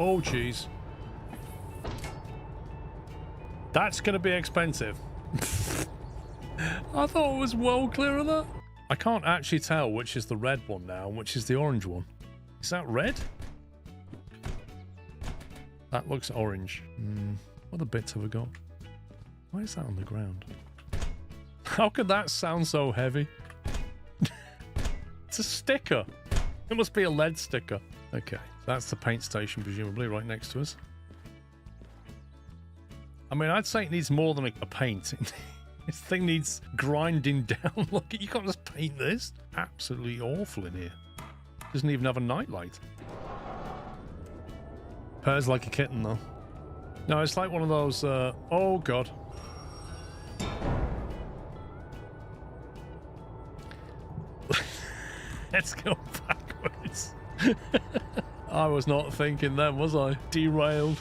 Oh, jeez. That's going to be expensive. I thought it was well clear of that. I can't actually tell which is the red one now and which is the orange one. Is that red? That looks orange. What other bits have we got? Why is that on the ground? How could that sound so heavy? It's a sticker. It must be a lead sticker. Okay, that's the paint station, presumably, right next to us. I mean, I'd say it needs more than a paint. This thing needs grinding down. Look, you can't just paint this. Absolutely awful in here. Doesn't even have a nightlight. Purrs like a kitten, though. No, it's like one of those, oh, God. Let's go backwards. I was not thinking then, was I? Derailed.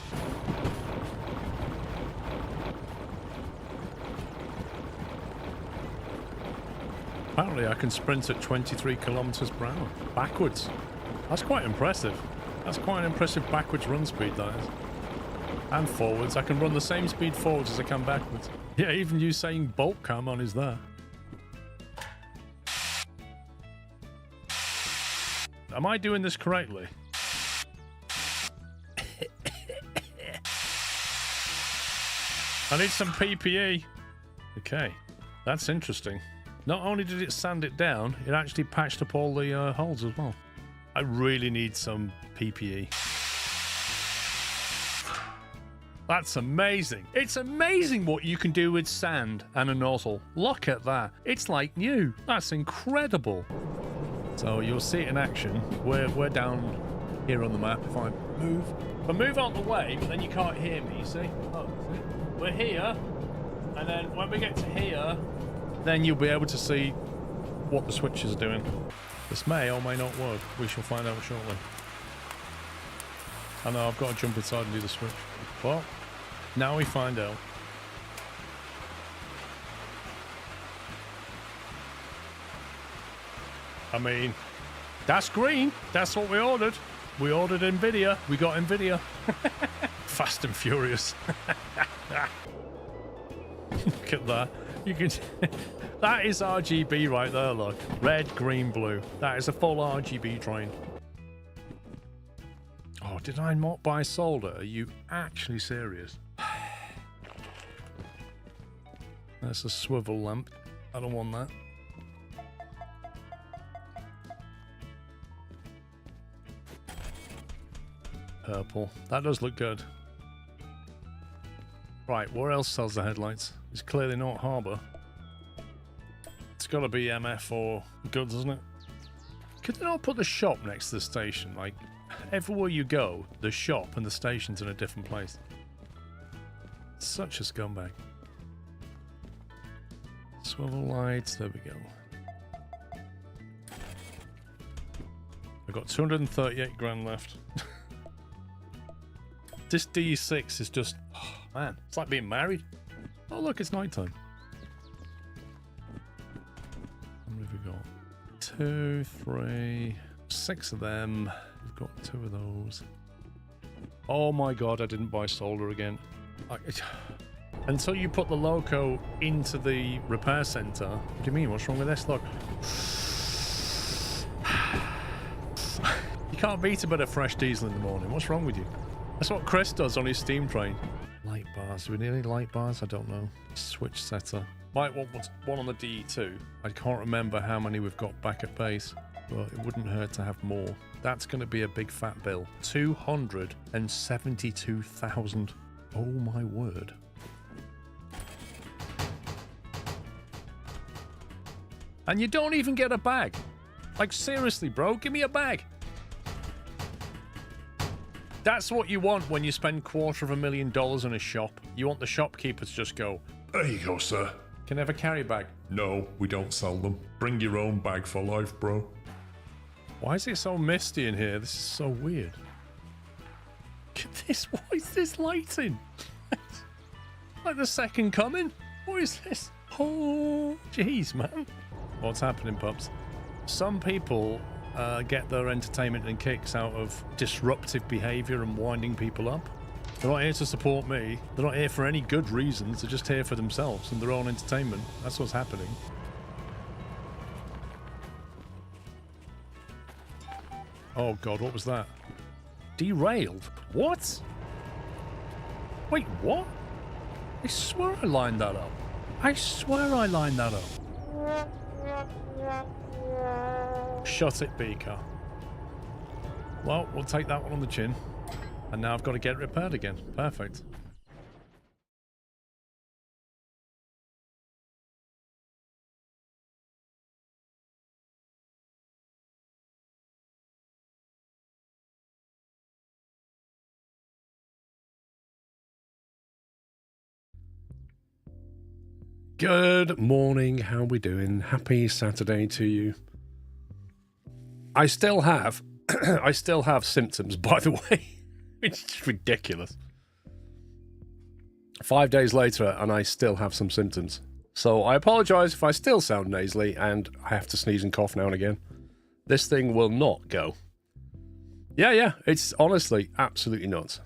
Apparently I can sprint at 23 kilometers per hour. Backwards. That's quite impressive. That's quite an impressive backwards run speed, that is. And forwards. I can run the same speed forwards as I can backwards. Yeah, even you saying bolt cam on is there. Am I doing this correctly? I need some PPE. Okay, that's interesting. Not only did it sand it down, it actually patched up all the holes as well. I really need some PPE. That's amazing. It's amazing what you can do with sand and a nozzle. Look at that. It's like new. That's incredible. So you'll see it in action. We're down here on the map. If I move out the way, then you can't hear me, you see? Oh, see? We're here, and then when we get to here, then you'll be able to see what the switches are doing. This may or may not work. We shall find out shortly. I know I've got to jump inside and do the switch. Well, now we find out. I mean, that's green. That's what we ordered. We ordered NVIDIA. We got NVIDIA. Fast and furious. Look at that. You can. That is RGB right there, look. Red, green, blue. That is a full RGB train. Oh, did I not buy solder? Are you actually serious? That's a swivel lamp. I don't want that. Purple. That does look good. Right, where else sells the headlights? It's clearly not Harbour. It's got to be MF or Goods, isn't it? Could they not put the shop next to the station? Like, everywhere you go, the shop and the station's in a different place. Such a scumbag. Swivel lights, there we go. I've got 238 grand left. This D6 is just, oh man, it's like being married. Oh look, it's nighttime. How many have we got? 2, 3, 6 of them. We've got 2 of those. Oh my god, I didn't buy solder again. Until you put the loco into the repair center. What do you mean? What's wrong with this? Look. You can't beat a bit of fresh diesel in the morning. What's wrong with you? That's what Chris does on his steam train. Light bars. Do we need any light bars? I don't know. Switch setter. Might want one on the DE2. I can't remember how many we've got back at base, but it wouldn't hurt to have more. That's going to be a big fat bill. 272,000. Oh my word. And you don't even get a bag. Like, seriously, bro, give me a bag. That's what you want when you spend $250,000 in a shop. You want the shopkeeper to just go, there you go, sir. Can I have a carry bag? No, we don't sell them. Bring your own bag for life, bro. Why is it so misty in here? This is so weird. Look at this. What is this lighting? Like the second coming? What is this? Oh, jeez, man. What's happening, pups? Some people get their entertainment and kicks out of disruptive behaviour and winding people up. They're not here to support me. They're not here for any good reasons. They're just here for themselves and their own entertainment. That's what's happening. Oh god, what was that? Derailed? What? Wait, what? I swear I lined that up. I swear I lined that up. Shut it, Beaker. Well, we'll take that one on the chin. And now I've got to get repaired again. Perfect. Good morning, how we doing? Happy Saturday to you. I still have I still have symptoms, by the way. It's just ridiculous. 5 days later and I still have some symptoms. So I apologise if I still sound nasally and I have to sneeze and cough now and again. This thing will not go. Yeah, it's honestly absolutely nuts.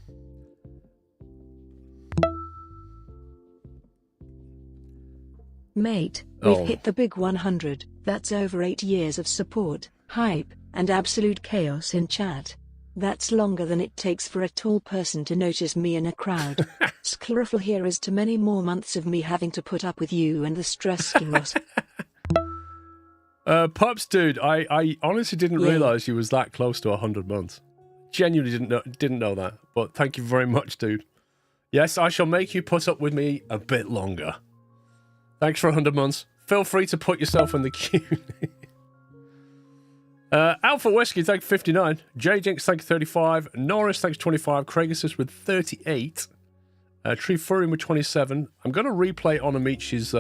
Mate, we've hit the big 100. That's over 8 years of support, hype, and absolute chaos in chat. That's longer than it takes for a tall person to notice me in a crowd. Sclerophil here is to many more months of me having to put up with you and the stress scleros. Pups, dude, I honestly didn't realise you was that close to 100 months. Genuinely didn't know that. But thank you very much, dude. Yes, I shall make you put up with me a bit longer. Thanks for 100 months. Feel free to put yourself in the queue. Alpha Whiskey, thank you 59. J Jinx, thank you 35. Norris, thanks 25. Craigasis with 38. Tree Furium with 27. I'm going to replay Onamichi's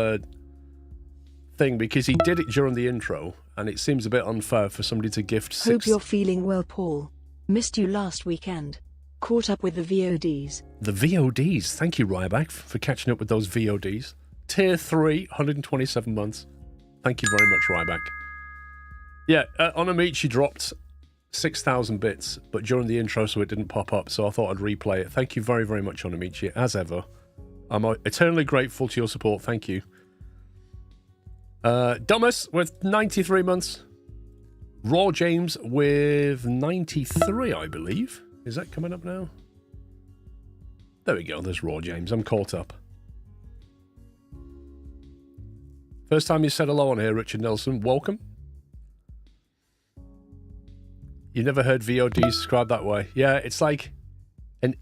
thing because he did it during the intro, and it seems a bit unfair for somebody to gift 6. Hope you're feeling well, Paul. Missed you last weekend. Caught up with the VODs. The VODs. Thank you, Ryback, for catching up with those VODs. Tier 3, 127 months. Thank you very much, Ryback. Yeah, Onamichi dropped 6,000 bits, but during the intro, so it didn't pop up, so I thought I'd replay it. Thank you very, very much, Onamichi, as ever. I'm eternally grateful to your support. Thank you. Dumbus with 93 months. Raw James with 93, I believe. Is that coming up now? There we go, there's Raw James. I'm caught up. First time you said hello on here, Richard Nelson. Welcome. You never heard VOD described that way. Yeah, it's like an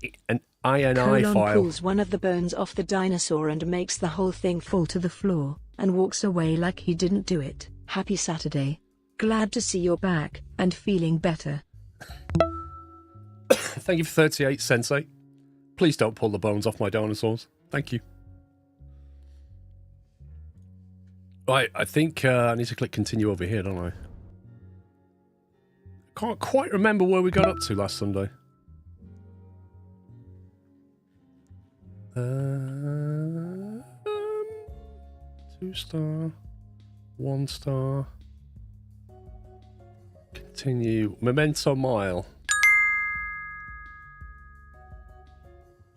INI file. Pulls one of the bones off the dinosaur and makes the whole thing fall to the floor, and walks away like he didn't do it. Happy Saturday. Glad to see you're back, and feeling better. Thank you for 38, Sensei. Please don't pull the bones off my dinosaurs. Thank you. Right, I think I need to click continue over here, don't I? Can't quite remember where we got up to last Sunday. 2-star, 1-star. Continue. Memento Mile.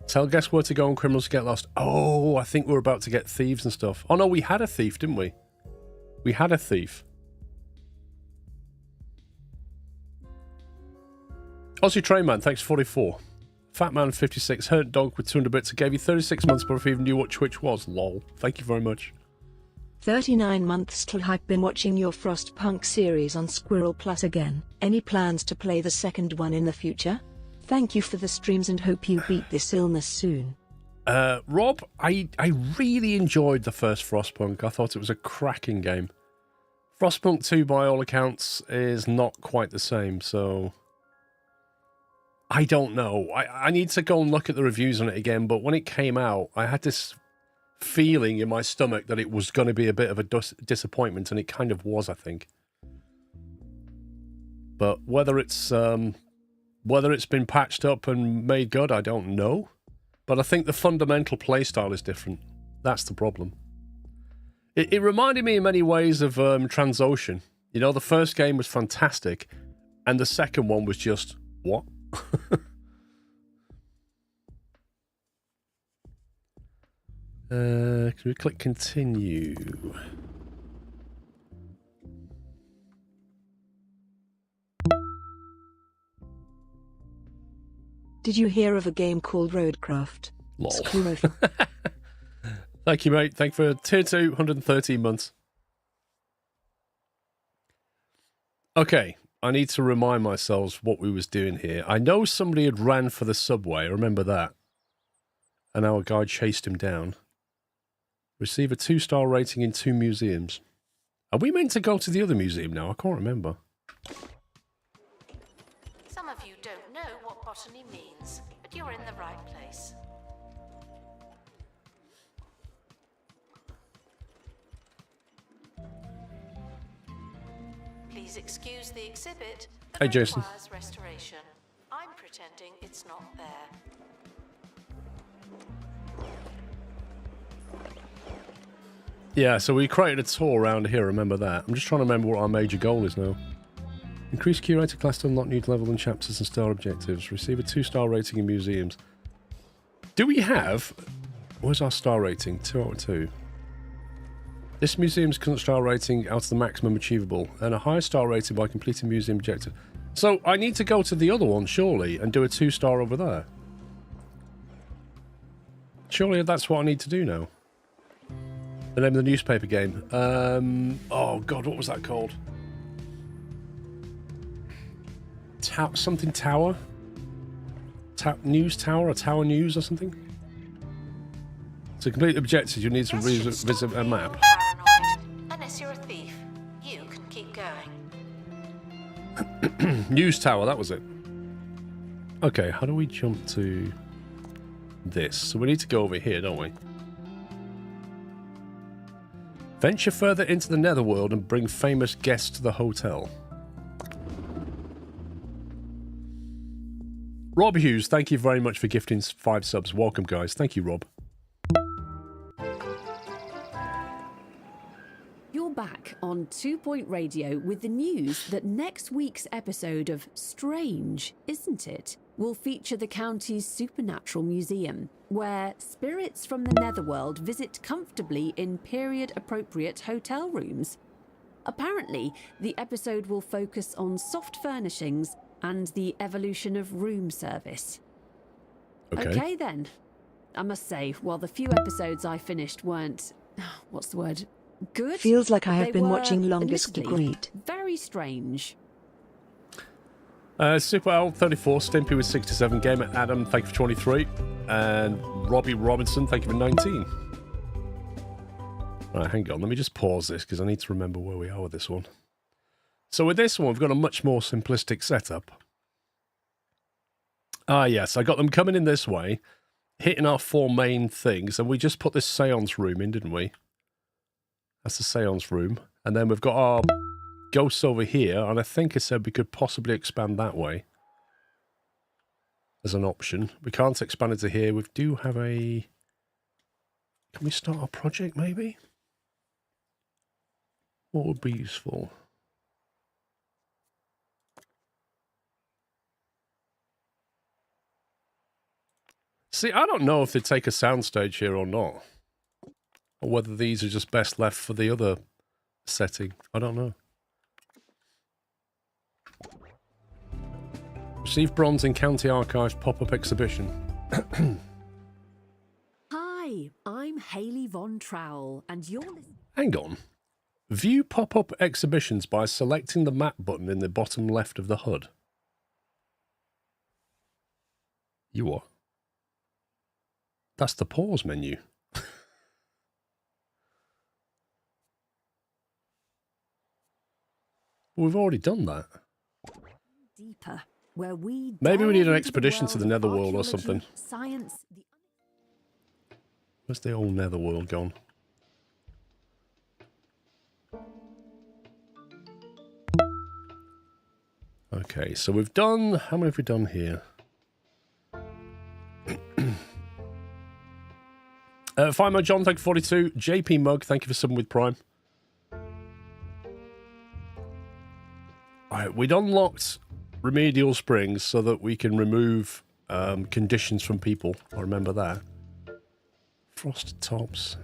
Tell guests where to go and criminals to get lost. Oh, I think we're about to get thieves and stuff. Oh no, we had a thief, didn't we? We had a thief. Aussie Trainman, thanks 44. Fatman 56, Hurt Dog with 200 bits. I gave you 36 months before I even knew what Twitch was. Lol. Thank you very much. 39 months till hype. Been watching your Frostpunk series on Squirrel Plus again. Any plans to play the second one in the future? Thank you for the streams and hope you beat this illness soon. Rob, I really enjoyed the first Frostpunk. I thought it was a cracking game. Frostpunk 2, by all accounts, is not quite the same, so I don't know. I need to go and look at the reviews on it again, but when it came out, I had this feeling in my stomach that it was going to be a bit of a disappointment, and it kind of was, I think. But whether it's been patched up and made good, I don't know. But I think the fundamental playstyle is different. That's the problem. It reminded me in many ways of Transocean. You know, the first game was fantastic, And the second one was just, what? Can we click continue? Did you hear of a game called Roadcraft? Lol. Screw it. Thank you, mate. Thank you for tier 2, 113 months. Okay, I need to remind myself what we was doing here. I know somebody had ran for the subway. I remember that. And our guy chased him down. Receive a 2-star rating in 2 museums. Are we meant to go to the other museum now? I can't remember. Some of you don't know what botany means, but you're in the right place. Please excuse the exhibit that Hey, Jason. requires restoration. I'm pretending it's not there. Yeah, so we created a tour around here, remember that. I'm just trying to remember what our major goal is now. Increase curator class to unlock new level and chapters and star objectives. Receive a 2-star rating in museums. Do we have... Where's our star rating? 2 out of 2. This museum's current star rating out of the maximum achievable. And a higher star rating by completing museum objective. So I need to go to the other one, surely, and do a 2-star over there. Surely that's what I need to do now. The name of the newspaper game. Oh, God, what was that called? Something Tower? News Tower or Tower News or something? To complete the objectives, you need to visit a map. Paranoid. Unless you're a thief, you can keep going. News Tower, that was it. Okay, how do we jump to this? So we need to go over here, don't we? Venture further into the Netherworld and bring famous guests to the hotel. Rob Hughes, thank you very much for gifting 5 subs. Welcome, guys. Thank you, Rob. You're back on 2 Point Radio with the news that next week's episode of Strange, Isn't It? Will feature the county's supernatural museum, where spirits from the Netherworld visit comfortably in period-appropriate hotel rooms. Apparently, the episode will focus on soft furnishings and the evolution of room service. Okay then. I must say, while the few episodes I finished weren't... what's the word? Good? Feels like I have They been were, watching Longest admittedly, Great. very strange. Super L 34, Stimpy with 67, Gamer Adam, thank you for 23, and Robbie Robinson, thank you for 19. Right, hang on, let me just pause this because I need to remember where we are with this one. So with this one, we've got a much more simplistic setup. Ah, yes, I got them coming in this way, hitting our 4 main things, and we just put this seance room in, didn't we? That's the seance room. And then we've got our ghosts over here, and I think I said we could possibly expand that way as an option. We can't expand it to here. We do have a... Can we start a project, maybe? What would be useful? See, I don't know if they take a soundstage here or not. Or whether these are just best left for the other setting. I don't know. Receive bronze in County Archives pop-up exhibition. Hi, I'm Hayley Von Trowell, and you're listening... Hang on. View pop-up exhibitions by selecting the map button in the bottom left of the HUD. You what? That's the pause menu. We've already done that. Deeper, where we Maybe we need an delve into expedition to the world of Netherworld or archaeology, something. Science, Where's the old Netherworld gone? Okay, so we've done... How many have we done here? Fimo John, thank you for 42. JP Mug, thank you for subbing with Prime. Alright, we'd unlocked remedial springs so that we can remove conditions from people. I remember that. Frosted tops.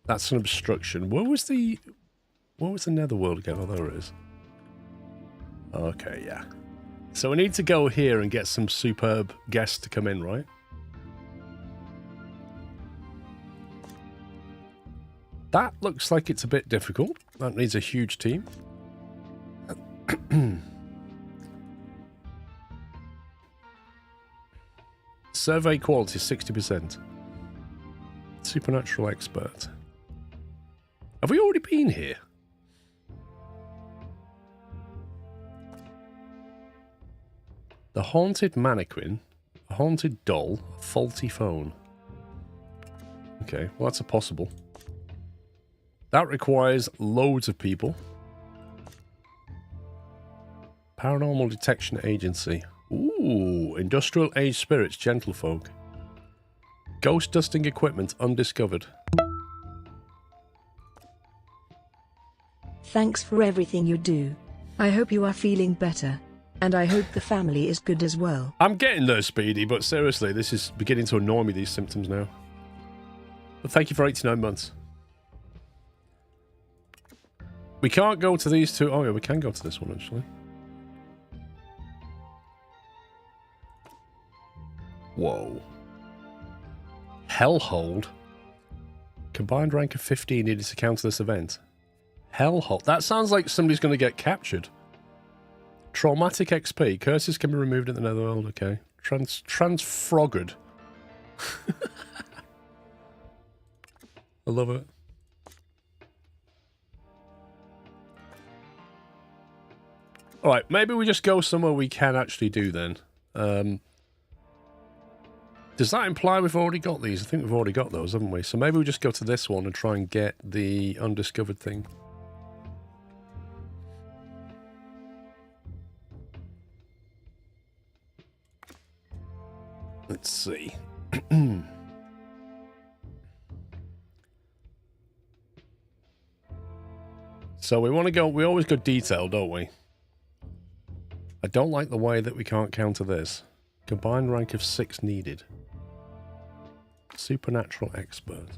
That's an obstruction. What was the Netherworld again? Oh, there it is. Okay, yeah. So we need to go here and get some superb guests to come in, right? That looks like it's a bit difficult. That needs a huge team. Survey quality 60%. Supernatural expert. Have we already been here? The haunted mannequin, a haunted doll, a faulty phone. Okay, well that's a possible. That requires loads of people. Paranormal detection agency. Ooh, industrial age spirits, gentlefolk. Ghost dusting equipment undiscovered. Thanks for everything you do. I hope you are feeling better. And I hope the family is good as well. I'm getting there, Speedy, but seriously, this is beginning to annoy me, these symptoms now. But thank you for 89 months. We can't go to these two. Oh, yeah, we can go to this one, actually. Whoa. Hellhold. Combined rank of 15 needed to counter this event. Hellhold. That sounds like somebody's going to get captured. Traumatic XP. Curses can be removed in the Netherworld. Okay. Transfroggered. I love it. Alright, maybe we just go somewhere we can actually do then. Does that imply we've already got these? I think we've already got those, haven't we? So maybe we just go to this one and try and get the undiscovered thing. Let's see. So we want to go, we always go detailed, don't we? I don't like the way that we can't counter this. Combined rank of 6 needed. Supernatural expert.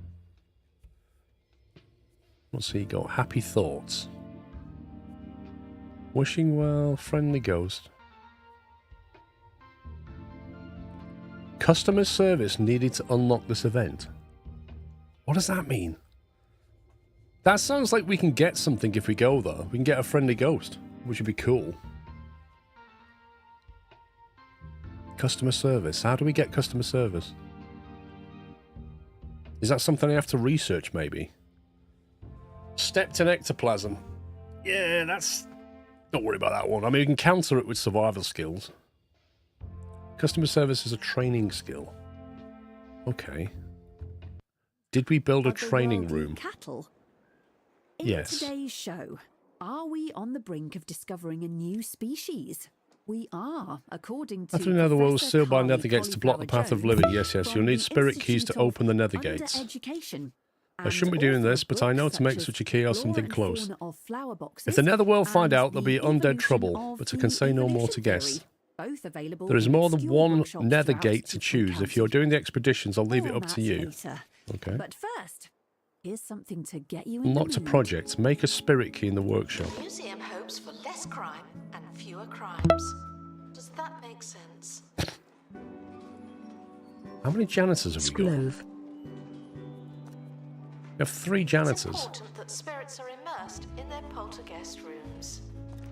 What's he got? Happy thoughts. Wishing well, friendly ghost. Customer service needed to unlock this event. What does that mean? That sounds like we can get something if we go there. We can get a friendly ghost, which would be cool. Customer service. How do we get customer service? Is that something I have to research, maybe? Stepped in ectoplasm. Yeah, that's... Don't worry about that one. I mean, we can counter it with survival skills. Customer service is a training skill. Okay. Did we build a training room? Cattle? Yes. In today's show, are we on the brink of discovering a new species? We are, according to After the Netherworld was Professor sealed by Carly nether gates to block the path of Cauliflower living. Jones Yes, you'll from need the spirit keys to Institute of open the nether gates. Undereducation, I shouldn't be and doing this, author of but I know books to make such such a as key or Flora something and close. Fauna of Flower Boxes If the Netherworld find and out, there'll be The undead Evolution trouble, of but I the can say no more Evolution to guess. Theory, both available There is in more than obscure one bookshops nether throughout gate to Different choose. If you're counties. doing the expeditions, I'll leave it up to More you. maths later. Okay. But first, here's something to get you in Unlocked the a mood. project. Make a spirit key in the workshop. The museum hopes for less crime and fewer crimes. Does that make sense? How many janitors have we got? Sklove. We have 3 It's janitors. important that spirits are immersed in their poltergeist rooms,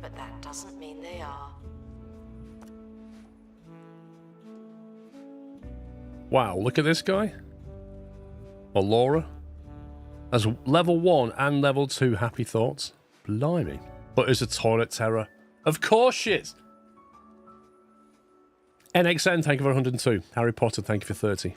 but that doesn't mean they are. Wow, look at this guy. Or Laura. As level 1 and level 2 happy thoughts. Blimey. But is a toilet terror. Of course she is. NXN, thank you for 102. Harry Potter, thank you for 30.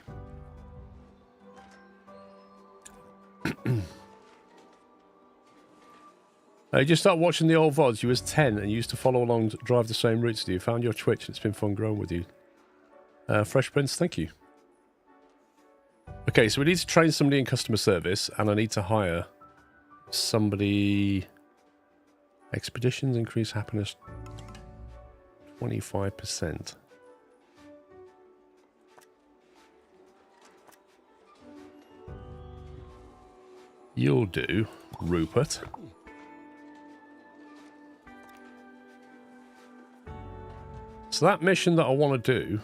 You just start watching the old VODs. You was 10 and you used to follow along, drive the same routes as you. Found your Twitch and it's been fun growing with you. Fresh Prince, thank you. Okay, so we need to train somebody in customer service and I need to hire somebody... Expeditions increase happiness 25%. You'll do, Rupert. So that mission that I want to do...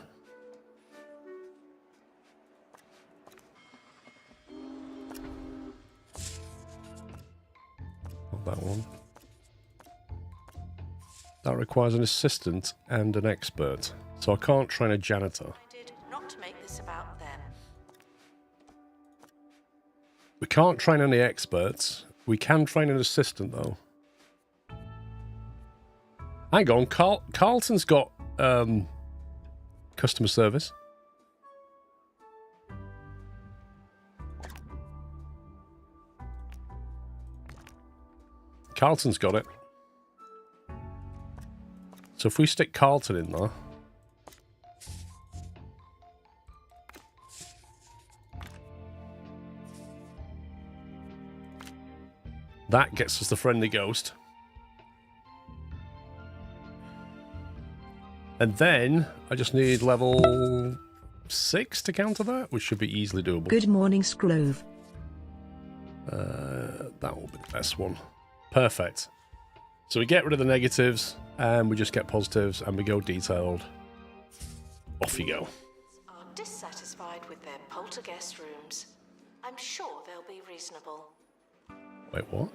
Not that one. That requires an assistant and an expert. So I can't train a janitor. Not to make this about them. We can't train any experts. We can train an assistant, though. Hang on, Carlton's got customer service. Carlton's got it. So if we stick Carlton in there... That gets us the friendly ghost. And then I just need level 6 to counter that, which should be easily doable. Good morning, Scrove. That will be the best one. Perfect. So we get rid of the negatives, and we just get positives, and we go detailed. Off you go. Are dissatisfied with their poltergeist rooms. I'm sure they'll be reasonable. Wait, what?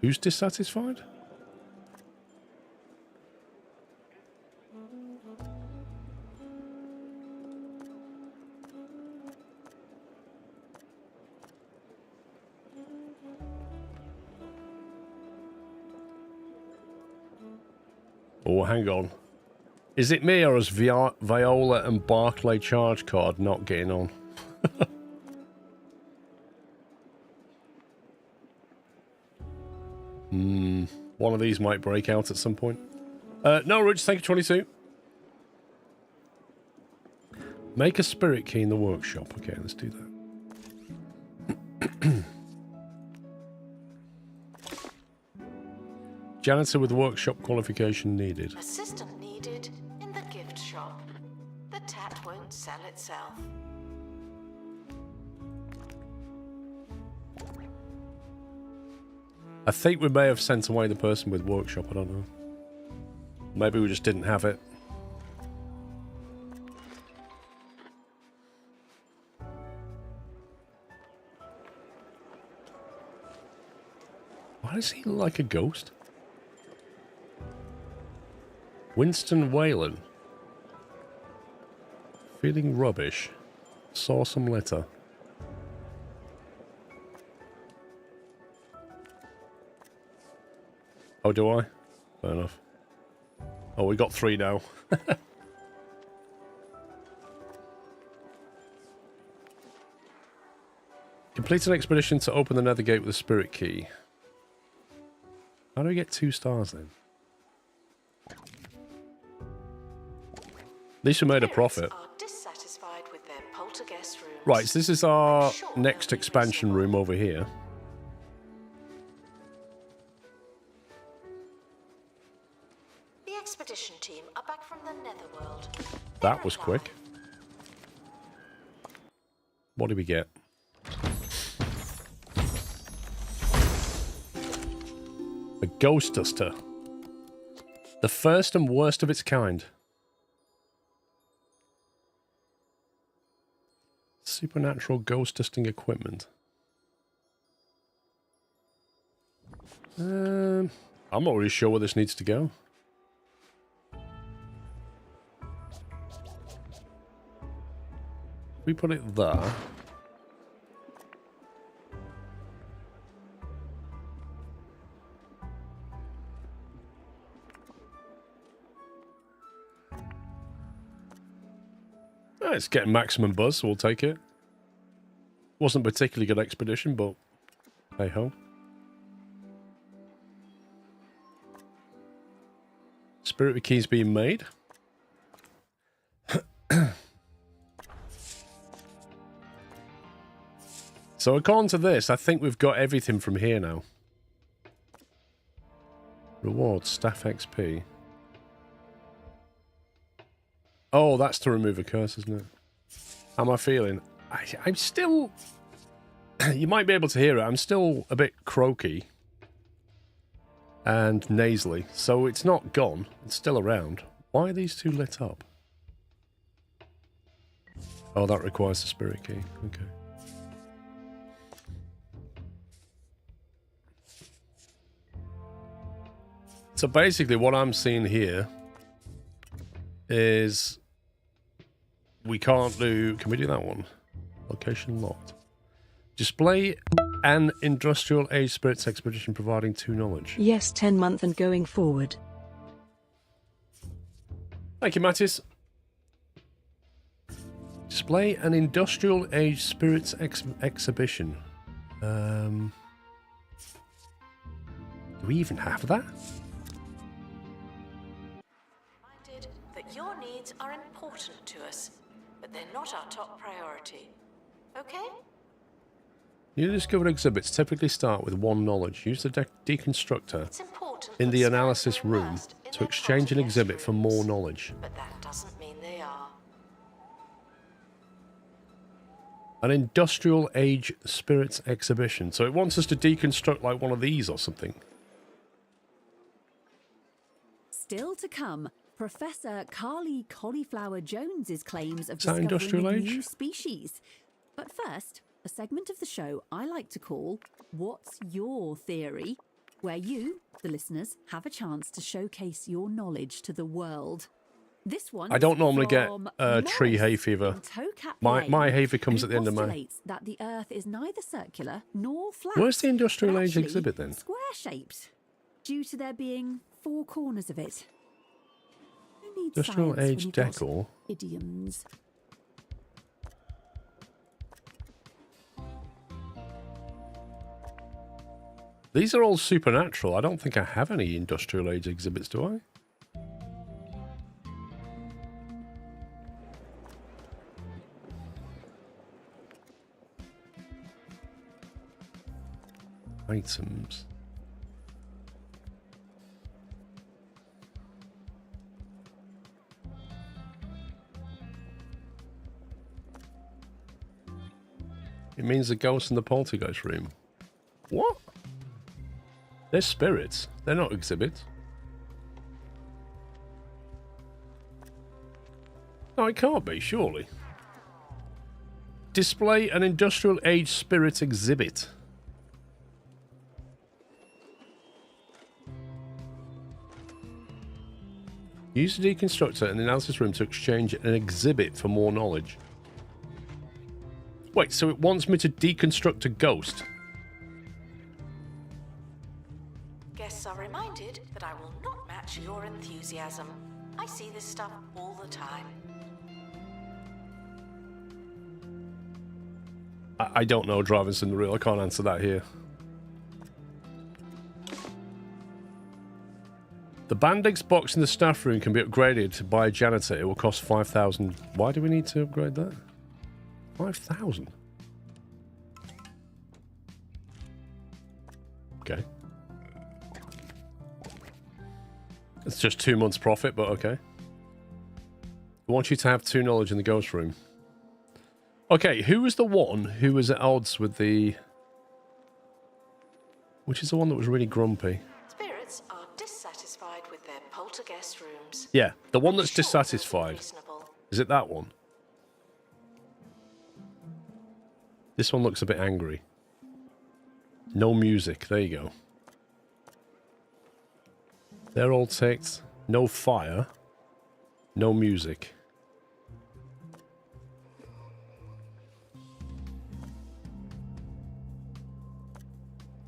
Who's dissatisfied? Oh, hang on. Is it me or is Viola and Barclay charge card not getting on? One of these might break out at some point. No, Rich, thank you, 22. Make a spirit key in the workshop. Okay, let's do that. Janitor with workshop qualification needed. Assistant needed in the gift shop. The tat won't sell itself. I think we may have sent away the person with workshop, I don't know. Maybe we just didn't have it. Why does he look like a ghost? Winston Whalen. Feeling rubbish. Saw some litter. Oh, do I? Fair enough. Oh, we got 3 now. Complete an expedition to open the nether gate with a spirit key. How do we get 2 stars then? At least we made a profit. Are dissatisfied with their poltergeist rooms. Right, so this is our next expansion room over here. The expedition team are back from the Netherworld. That was quick. What did we get? A ghost duster. The first and worst of its kind. Supernatural ghost dusting equipment. I'm not really sure where this needs to go. We put it there. Oh, it's getting maximum buzz, so we'll take it. Wasn't a particularly good expedition, but hey ho. Spirit keys being made. So according to this, I think we've got everything from here now. Rewards, staff XP. Oh, that's to remove a curse, isn't it? How am I feeling? I'm still... You might be able to hear it. I'm still a bit croaky. And nasally. So it's not gone. It's still around. Why are these two lit up? Oh, that requires the spirit key. Okay. So basically what I'm seeing here is we can't do... Can we do that one? Location locked. Display an industrial age spirits expedition providing 2 knowledge. Yes, 10 month and going forward. Thank you, Mattis. Display an industrial age spirits exhibition. Do we even have that? Reminded that your needs are important to us, but they're not our top priority. Okay? New discovered exhibits typically start with 1 knowledge. Use the deconstructor It's important in that the scans analysis are room immersed in to their exchange an poltergeist exhibit for more rooms. knowledge. But that doesn't mean they are. An industrial age spirits exhibition. So it wants us to deconstruct like one of these or something. Still to come, Professor Carly Cauliflower Jones's claims of Is that discovering industrial a age? new species. But first, a segment of the show I like to call What's Your Theory? Where you, the listeners, have a chance to showcase your knowledge to the world. This one I don't is normally get from tree hay Morris fever. in Towcap My Lane, hay fever comes who at the end of May. postulates that the Earth is neither circular nor flat. Where's the industrial but age actually exhibit then? Square-shaped, due to there being 4 corners of it. Who needs Industrial science when age you've got decor. idioms? These are all supernatural. I don't think I have any industrial age exhibits, do I? Items. It means the ghost in the poltergeist room. What? They're spirits. They're not exhibits. No, it can't be, surely. Display an industrial age spirit exhibit. Use the deconstructor in the analysis room to exchange an exhibit for more knowledge. Wait, so it wants me to deconstruct a ghost? Guests are reminded that I will not match your enthusiasm. I see this stuff all the time. I don't know driving's in the real. I can't answer that here. The Bandix box in the staff room can be upgraded by a janitor. It will cost 5,000. Why do we need to upgrade that? 5,000? Okay. It's just 2 months profit, but okay. I want you to have 2 knowledge in the ghost room. Okay, who was the one who was at odds with the... Which is the one that was really grumpy? Spirits are dissatisfied with their poltergeist rooms. Yeah, the one that's Sure, dissatisfied. reasonable. Is it that one? This one looks a bit angry. No music. There you go. They're all ticked. No fire. No music.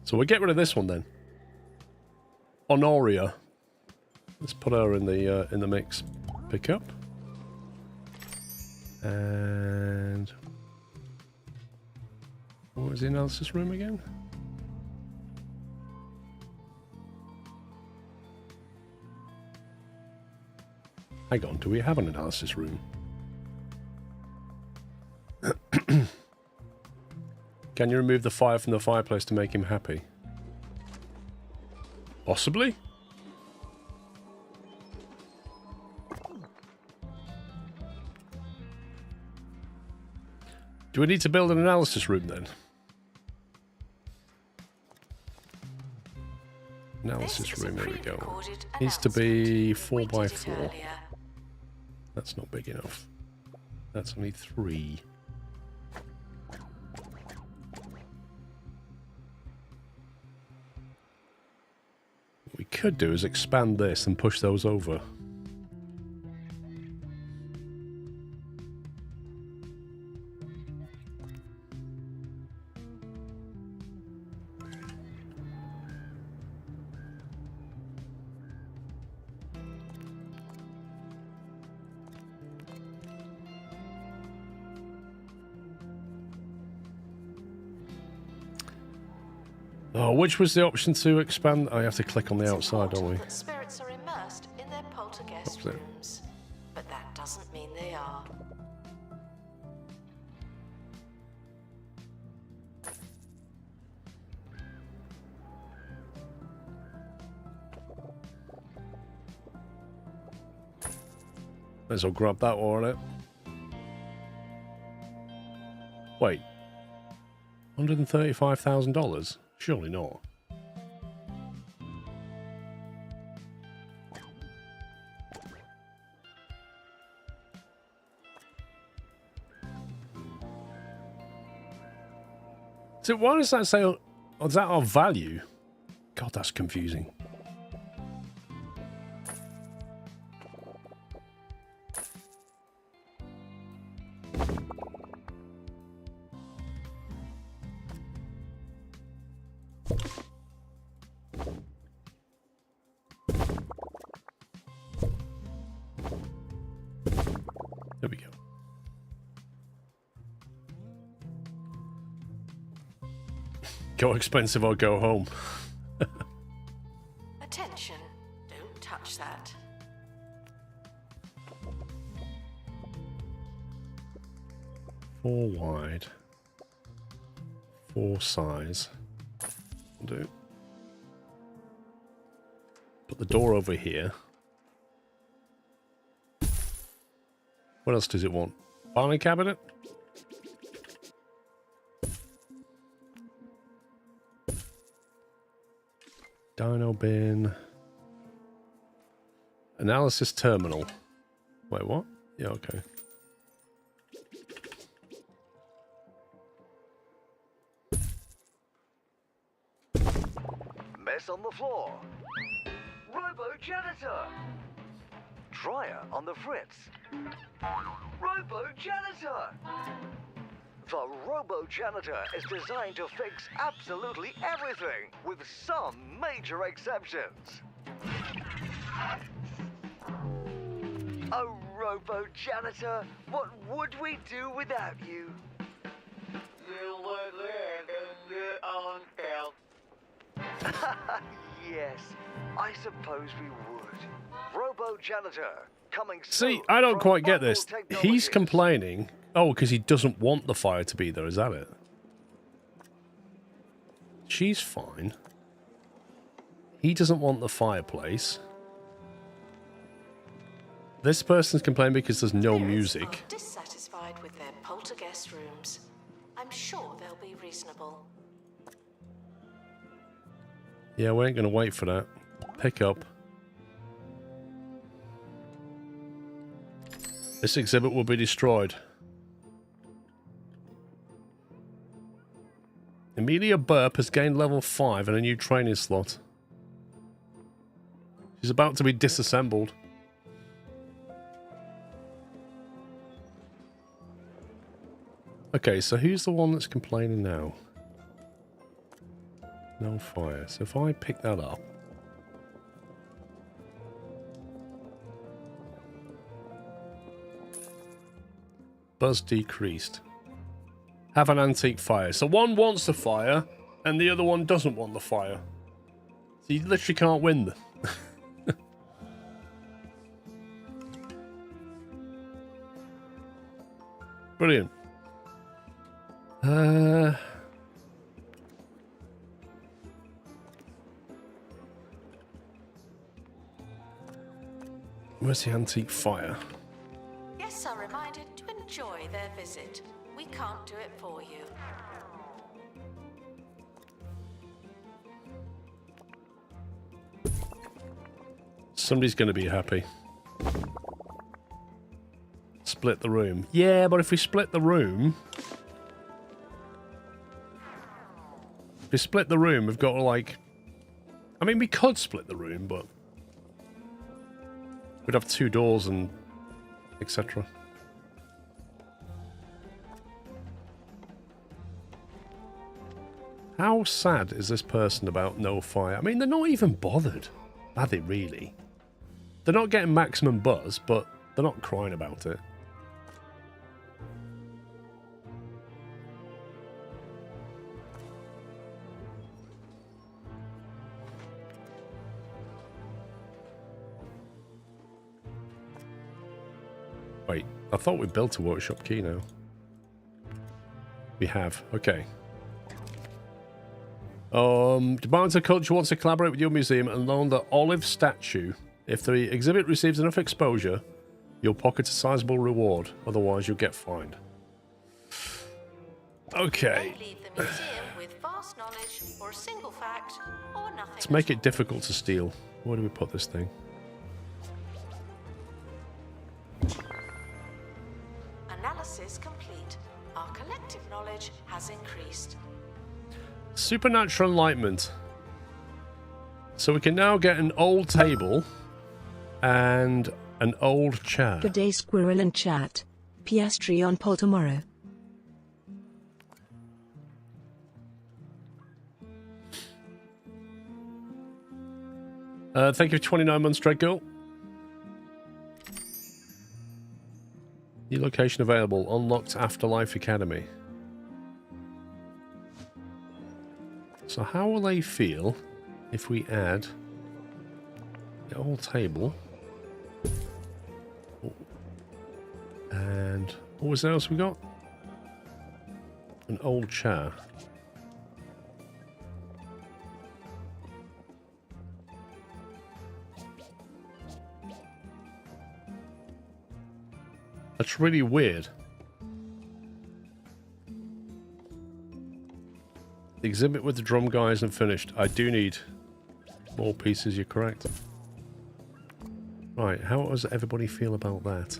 So we'll get rid of this one then. Honoria. Let's put her in the mix. Pick up. And what was the analysis room again? Hang on, do we have an analysis room? Can Can you remove the fire from the fireplace to make him happy? Possibly? Do we need to build an analysis room then? Analysis room, there we go. Needs to be 4 by 4. That's not big enough. That's only 3. What we could do is expand this and push those over. Oh, which was the option to expand? I have to click on the outside, don't we? That spirits are immersed in their poltergeist rooms, but that doesn't mean they are. Might as well grab that one, it. Wait. $135,000? Surely not. So why does that say, oh, is that our value? God, that's confusing. There we go. Go expensive or go home. Attention, don't touch that. Four wide. 4 size. Will do. Put the door over here. What else does it want? Filing cabinet? Dino bin. Analysis terminal. Wait, what? Yeah, okay. Mess on the floor. Robo janitor. Dryer on the fritz. Robo janitor. The Robo Janitor is designed to fix absolutely everything, with some major exceptions. Oh, Robo Janitor, what would we do without you? You would live in your own filth. Yes, I suppose we would. Robo Janitor, coming soon. See, I don't from quite get this. Mobile He's Technologies. complaining. Oh, because he doesn't want the fire to be there, is that it? She's fine. He doesn't want the fireplace. This person's complaining because there's no Spirits music. are dissatisfied with their poltergeist rooms. I'm sure they'll be reasonable. Yeah, we ain't going to wait for that. Pick up. This exhibit will be destroyed. Amelia Burp has gained level 5 and a new training slot. She's about to be disassembled. Okay, so who's the one that's complaining now? No fire. So if I pick that up... Buzz decreased. Have an antique fire. So one wants the fire, and the other one doesn't want the fire. So you literally can't win them. Brilliant. Where's the antique fire? Guests are reminded to enjoy their visit. We can't do it for you. Somebody's going to be happy. Split the room. Yeah, but if we split the room... If we split the room, we've got to, like... I mean, we could split the room, but... We'd have 2 doors and... etc. How sad is this person about no fire? I mean, they're not even bothered. Are they really? They're not getting maximum buzz, but they're not crying about it. Wait, I thought we built a workshop key now. We have, okay. Department of Culture wants to collaborate with your museum and loan the olive statue. If the exhibit receives enough exposure, you'll pocket a sizable reward. Otherwise, you'll get fined. Okay. They leave the museum with vast knowledge or a single fact or nothing. Let's make it difficult to steal. Where do we put this thing? Analysis complete. Our collective knowledge has increased. Supernatural enlightenment. So we can now get an old table and an old chair. Good day, Squirrel and Chat. Piastri on poll tomorrow. Thank you for 29 months, Dread Girl. New location available. Unlocked Afterlife Academy. So how will they feel if we add the old table? And what was else we got? An old chair. That's really weird. The exhibit with the drum guy isn't finished. I do need more pieces, you're correct. Right, how does everybody feel about that?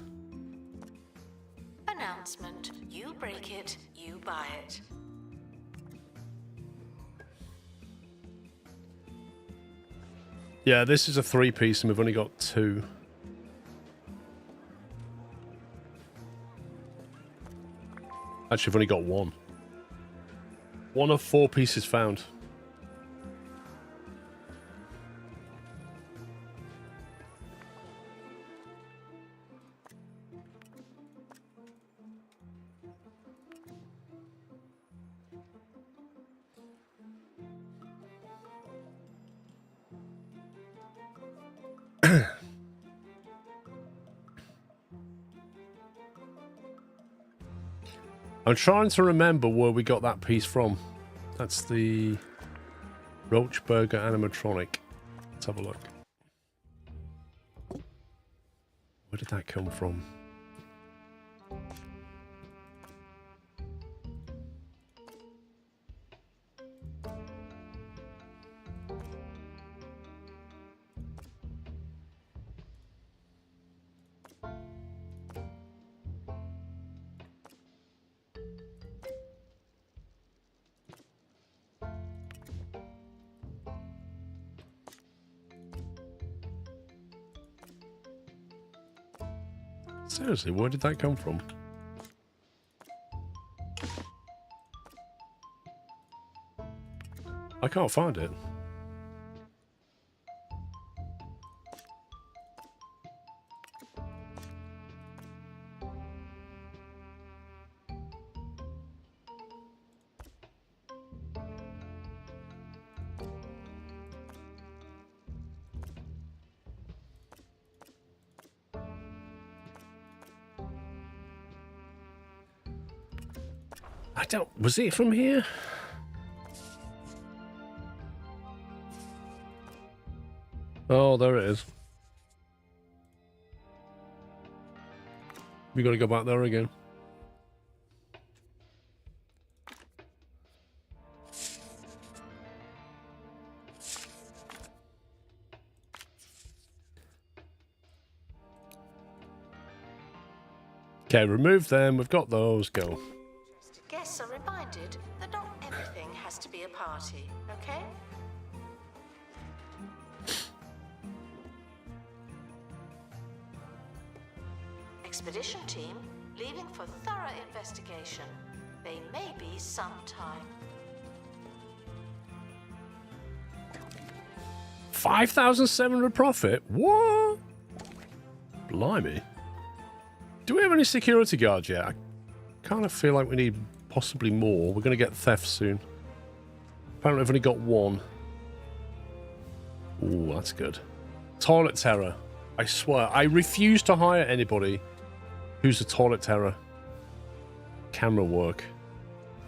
Announcement. You break it, you buy it. Yeah, this is a 3-piece and we've only got 2. Actually, we've only got 1. 1 of 4 pieces found. I'm trying to remember where we got that piece from. That's the Roachburger animatronic. Let's have a look. Where did that come from? Seriously, where did that come from? I can't find it. I don't... Was it from here? Oh, there it is. We got to go back there again. Okay, remove them. We've got those. Go. Guests are reminded that not everything has to be a party, okay? Expedition team leaving for thorough investigation. They may be some time. 5,700 profit? What? Blimey. Do we have any security guards yet? I kind of feel like we need possibly more. We're going to get theft soon. Apparently I've only got one. Ooh, that's good. Toilet terror. I swear, I refuse to hire anybody who's a toilet terror. Camera work.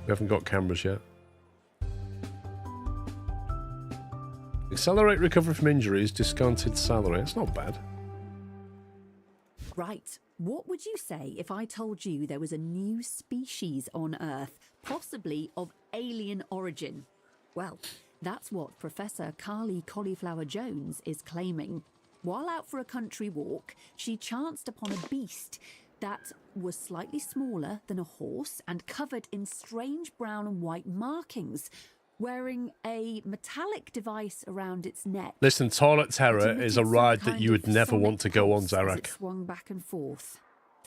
We haven't got cameras yet. Accelerate recovery from injuries, discounted salary. It's not bad. Right. What would you say if I told you there was a new species on Earth, possibly of alien origin? Well, that's what Professor Carly Cauliflower Jones is claiming. While out for a country walk, she chanced upon a beast that was slightly smaller than a horse and covered in strange brown and white markings, wearing a metallic device around its neck. Listen, Toilet Terror is a ride that you would never want to go on, It Zarek. swung back and forth.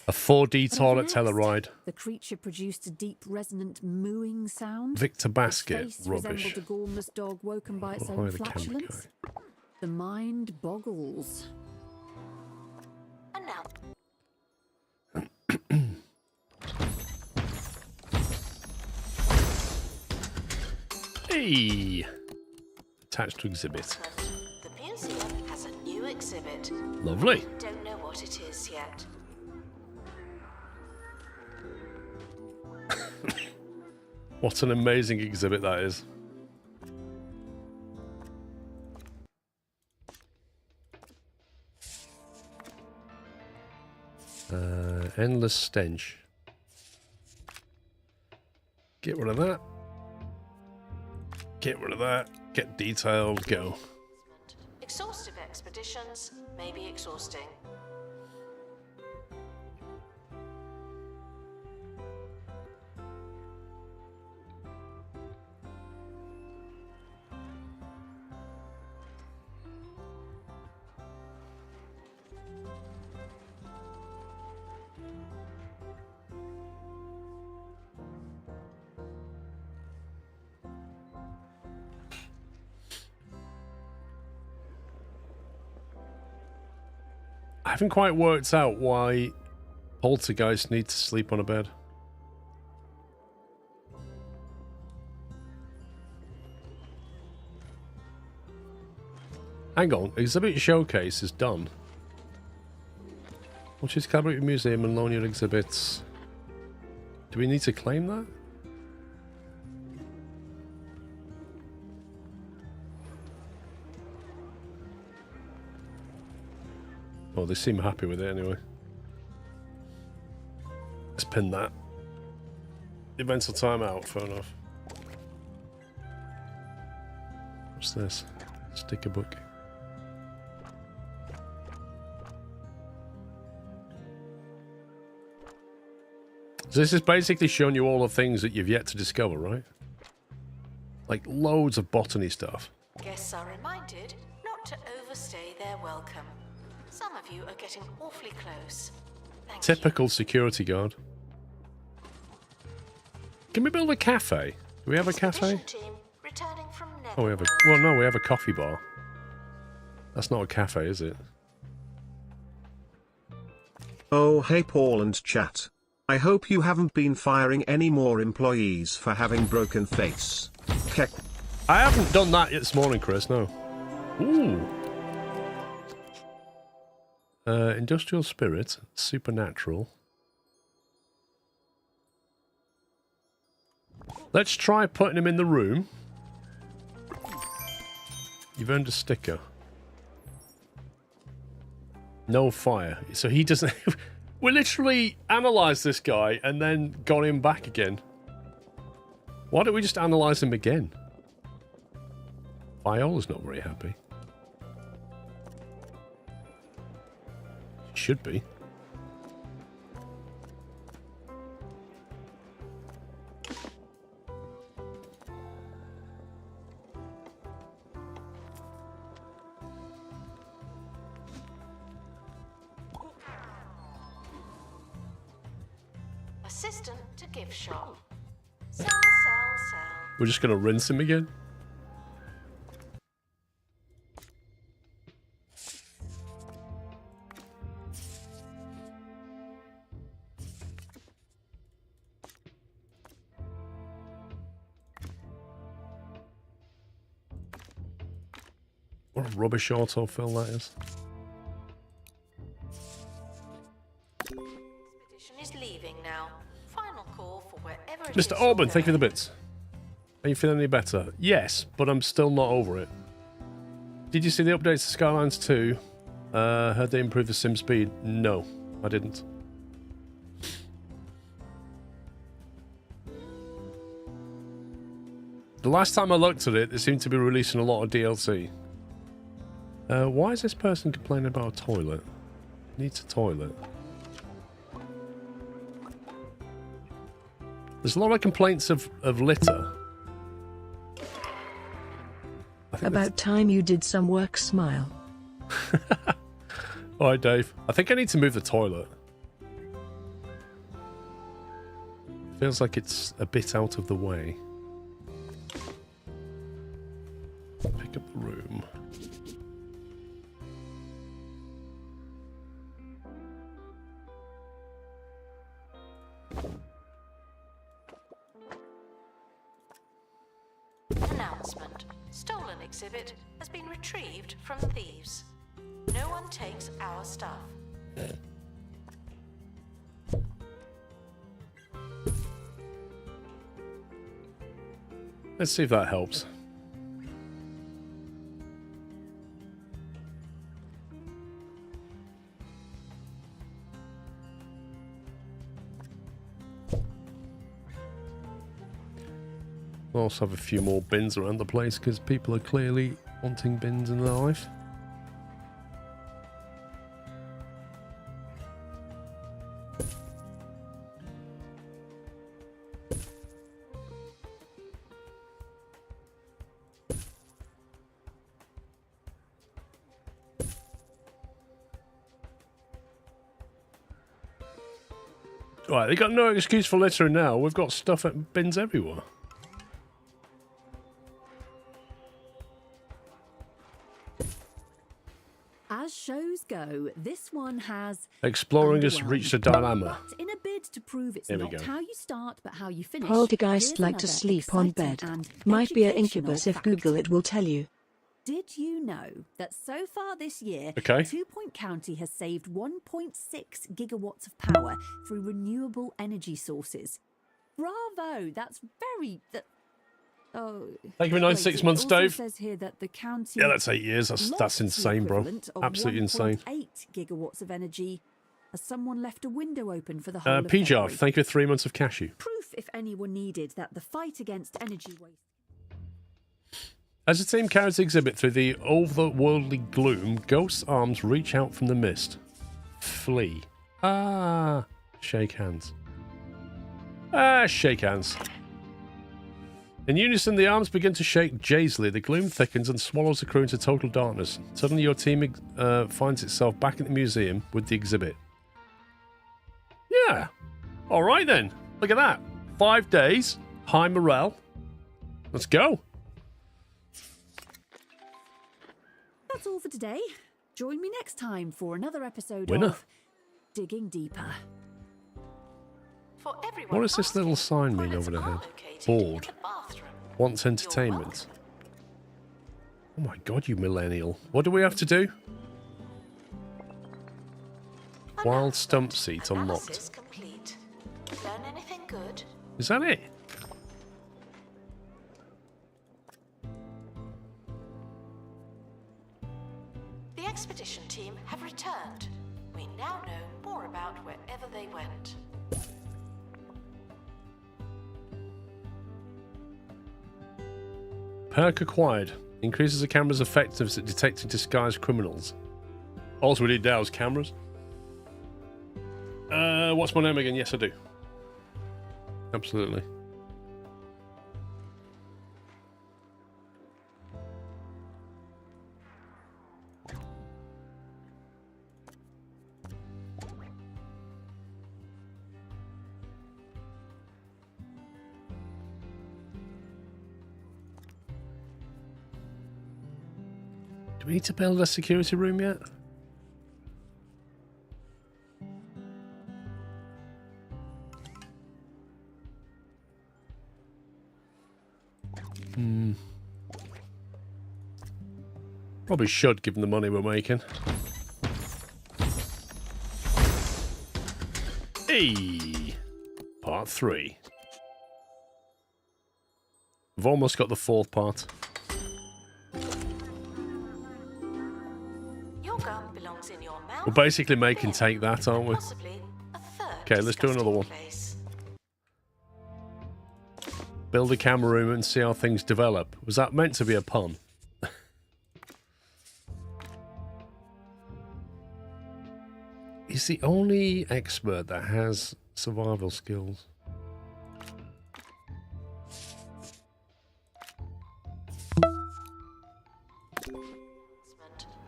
A 4D But Toilet next, Terror ride. The creature produced a deep, resonant mooing sound. Victor Basket. Its face Rubbish. resembled a gormless dog woken by its I'll own hire the camera flatulence. The mind boggles. And now, Hey! Attached to exhibit. the museum has a new exhibit. Lovely. Don't know what it is yet. What an amazing exhibit that is. Endless stench. Get rid of that. Get rid of that. Get detailed. Go. Exhaustive expeditions may be exhausting. I haven't quite worked out why poltergeists need to sleep on a bed. Hang on, exhibit showcase is done. Which is Collaborate Museum and loan your exhibits. Do we need to claim that? Oh, they seem happy with it anyway. Let's pin that. Events will time out, phone off. What's this? Sticker book. So this is basically showing you all the things that you've yet to discover, right? Like loads of botany stuff. Guests are reminded not to overstay their welcome. Some of you are getting awfully close. Thank you. Typical security guard. Can we build a cafe? Do we have a cafe? Expedition team returning from Oh, we have a... Netherworld. Well, no, we have a coffee bar. That's not a cafe, is it? Oh hey Paul and chat. I hope you haven't been firing any more employees for having broken face. Heck. I haven't done that yet this morning, Chris, no. Ooh. Industrial spirit, supernatural. Let's try putting him in the room. You've earned a sticker. No fire. So he doesn't... We literally analysed this guy and then got him back again. Why don't we just analyse him again? Viola's not very happy. Should be. Assistant to gift shop. Sell. We're just going to rinse him again? What a rubbish autofill that is. Expedition is leaving now. Final call for wherever it Mr. is Auburn, you're thank you for the going. bits. Are you feeling any better? Yes, but I'm still not over it. Did you see the updates to Skylines 2? Heard they improved the sim speed? No, I didn't. The last time I looked at it, they seemed to be releasing a lot of DLC. Why is this person complaining about a toilet? Needs a toilet. There's a lot of complaints of litter. About time you did some work, smile. Alright, Dave. I think I need to move the toilet. Feels like it's a bit out of the way. Pick up the room. Announcement. Stolen exhibit has been retrieved from thieves. No one takes our stuff. Let's see if that helps. We'll also have a few more bins around the place because people are clearly wanting bins in their life. Right, they got no excuse for littering now. We've got stuff at bins everywhere. As shows go, this one has Exploring has underwhelmed. reached a dilemma. But in a bid to prove it's Here we not go. how you start but how you finish. Poltergeist here's like to another sleep on bed. exciting and Might be an educational incubus if fact. Google it will tell you. Did you know that so far this year, Okay. 2 Point County has saved 1.6 gigawatts of power through renewable energy sources? Bravo! That's very... Oh, Thank you for 96 months, it also Dave. says here that the county Yeah, that's 8 years. That's lost the insane, bro. equivalent of Absolutely insane. 1.8 gigawatts of energy as someone left a window open for the whole of PJAR, February. thank you for 3 months of cashew. Proof, if anyone needed, that the fight against energy waste. As the team carries the exhibit through the otherworldly gloom, Ghost's arms reach out from the mist. Flee. Ah. Shake hands. Ah, shake hands. In unison, the arms begin to shake jazily. The gloom thickens and swallows the crew into total darkness. Suddenly, your team finds itself back at the museum with the exhibit. Yeah. All right, then. Look at that. 5 days. High morale. Let's go. That's all for today. Join me next time for another episode Winner. of Digging Deeper. For everyone What does this asking, little sign mean toilets over the are head? located Bored. in the bathroom. Wants entertainment. Oh my god, you millennial. What do we have to do? Wild stump seat unlocked. Analysis complete. Learn anything good? Is that it? The expedition team have returned. We now know more about wherever Perk acquired. Increases the camera's effectiveness at detecting disguised criminals. Also, we need Dow's cameras. What's my name again? Yes, I do. Absolutely. Do we need to build a security room yet? Probably should, given the money we're making. Hey! Part 3. We've almost got the 4th part. Your gun belongs in your mouth. We're basically making take that, aren't we? Possibly a third Okay, let's do another one. disgusting place. Build a camera room and see how things develop. Was that meant to be a pun? He's the only expert that has survival skills.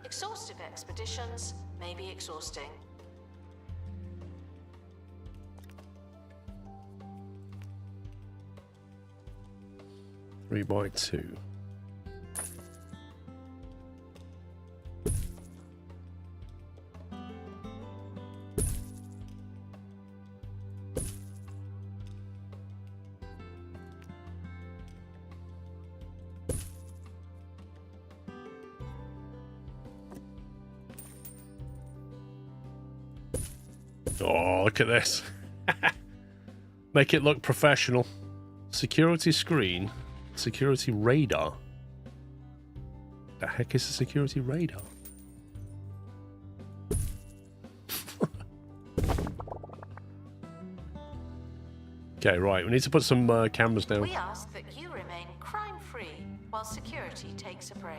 Exhaustive expeditions may be exhausting. Three by 2. Oh, look at this. Make it look professional. Security screen. Security radar. The heck is a security radar? Okay, right. We need to put some cameras down. We ask that you remain crime-free while security takes a break.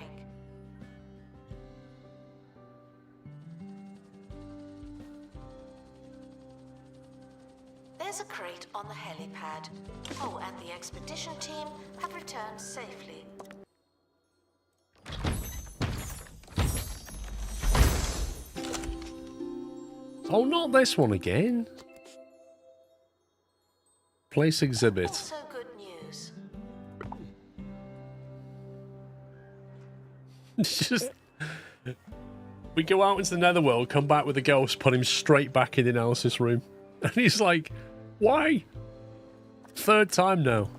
There's a crate on the helipad. Oh, and the expedition team have returned safely. Oh, not this one again. Place exhibit. Also good news. It's just... We go out into the Netherworld, come back with the ghost, put him straight back in the analysis room. And he's like, why? 3rd time now.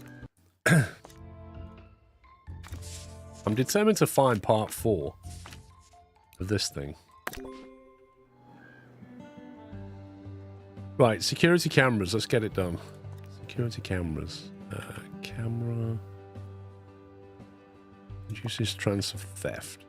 I'm determined to find part 4 of this thing. Right, security cameras. Let's get it done. Security cameras. Camera. Reduces chance of theft.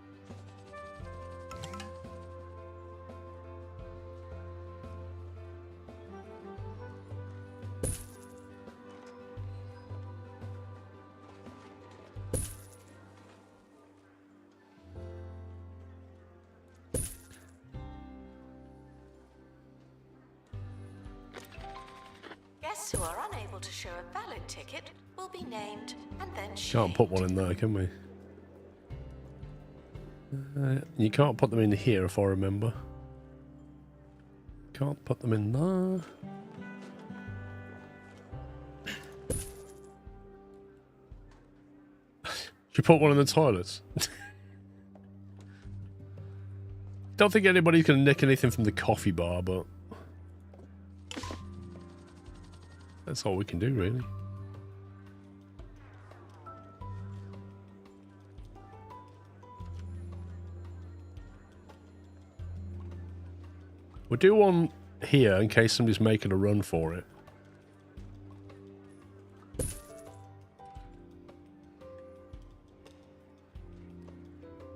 Guests who are unable to show a valid ticket will be named and then Can't put one in there, can we? You can't put them in here, if I remember. Can't put them in there. Should you put one in the toilets? Don't think anybody's going to nick anything from the coffee bar, but... that's all we can do, really. We'll do one here in case somebody's making a run for it.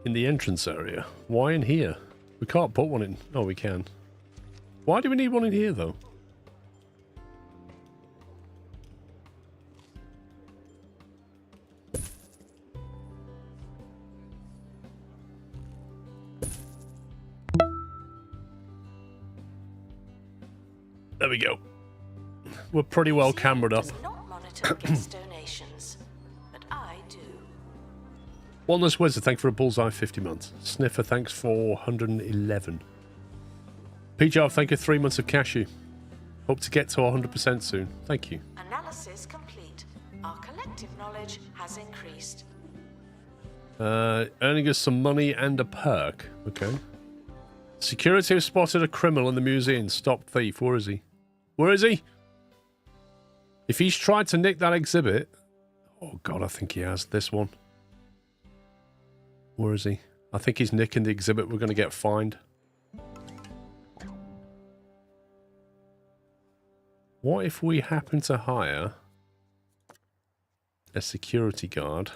In the entrance area. Why in here? We can't put one in. Oh, we can. Why do we need one in here, though? There we go. We're pretty well cambered up. Does not monitor guest donations, but I do. Wandless Wizard, thanks for a bullseye 50 months. Sniffer, thanks for 111. PJR, thank you 3 months of cashew. Hope to get to 100% soon. Thank you. Analysis complete. Our collective knowledge has increased. Earning us some money and a perk. Okay. Security have spotted a criminal in the museum. Stop thief. Where is he? Where is he? If he's tried to nick that exhibit... Oh, God, I think he has. This one. Where is he? I think he's nicking the exhibit. We're going to get fined. What if we happen to hire a security guard?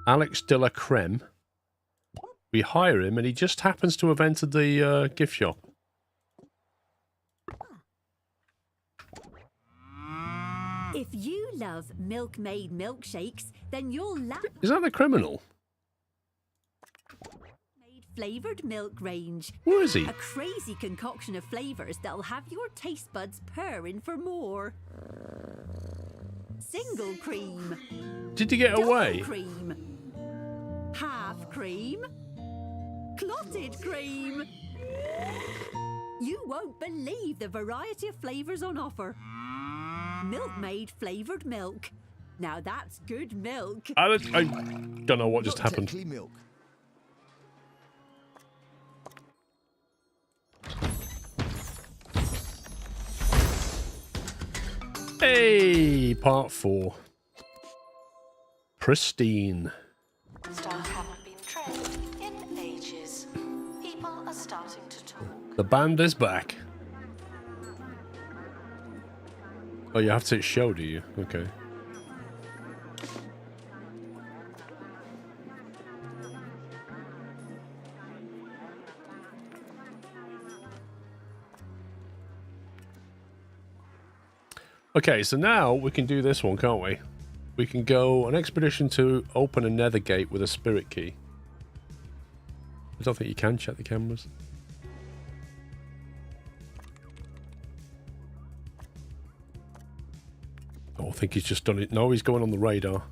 Alex de la Creme. We hire him and he just happens to have entered the gift shop. If you love milk-made milkshakes, then you'll love Is that the criminal? Flavoured Milk range. Where is he? A crazy concoction of flavours that'll have your taste buds purring for more. Single cream. Did he get away? Double cream. Half cream. Clotted cream. You won't believe the variety of flavours on offer. Milkmaid flavoured milk. Now that's good milk. I don't know what just happened. Milk. Hey, part 4. Pristine. Staff haven't been trained in ages. People are starting to talk. The band is back. Oh, you have to hit show, do you? Okay. Okay, so now we can do this one, can't we? We can go an expedition to open a nether gate with a spirit key. I don't think you can check the cameras. Oh, I think he's just done it. No, he's going on the radar.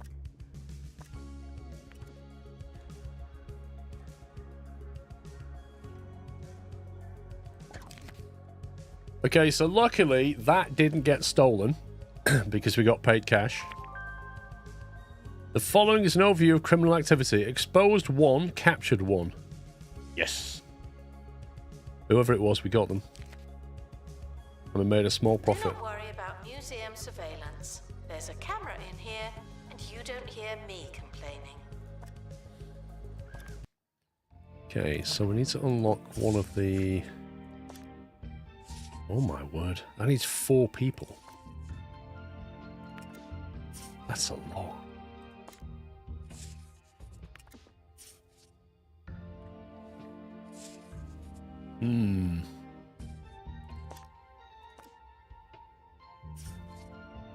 Okay, so luckily that didn't get stolen because we got paid cash. The following is an overview of criminal activity. Exposed 1, captured 1. Yes. Whoever it was, we got them. And we made a small profit. Do not worry about museum surveillance. There's a camera in here, and you don't hear me complaining. Okay, so we need to unlock one of the... Oh my word. That needs 4 people. That's a lot.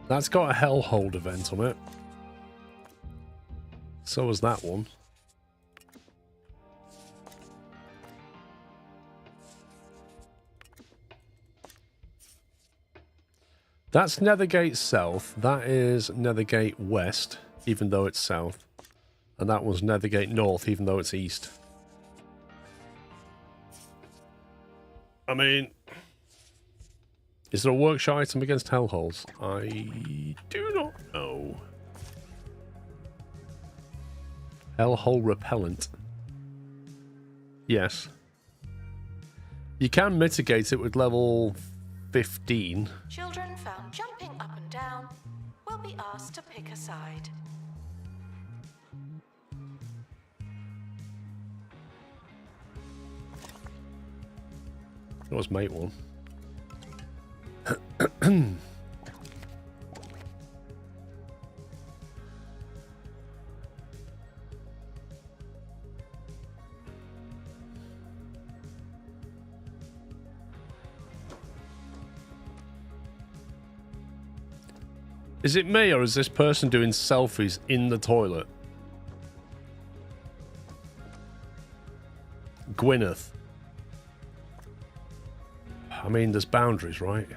That's got a Hellhold event on it. So has that one. That's Nethergate South. That is Nethergate West, even though it's south. And that one's Nethergate North, even though it's east. I mean, is there a workshop item against hellholes? I do not know. Hellhole repellent. Yes. You can mitigate it with level 15. Children found jumping up and down will be asked to pick a side. That was mate 1. Is it me, or is this person doing selfies in the toilet? Gwyneth. I mean, there's boundaries, right?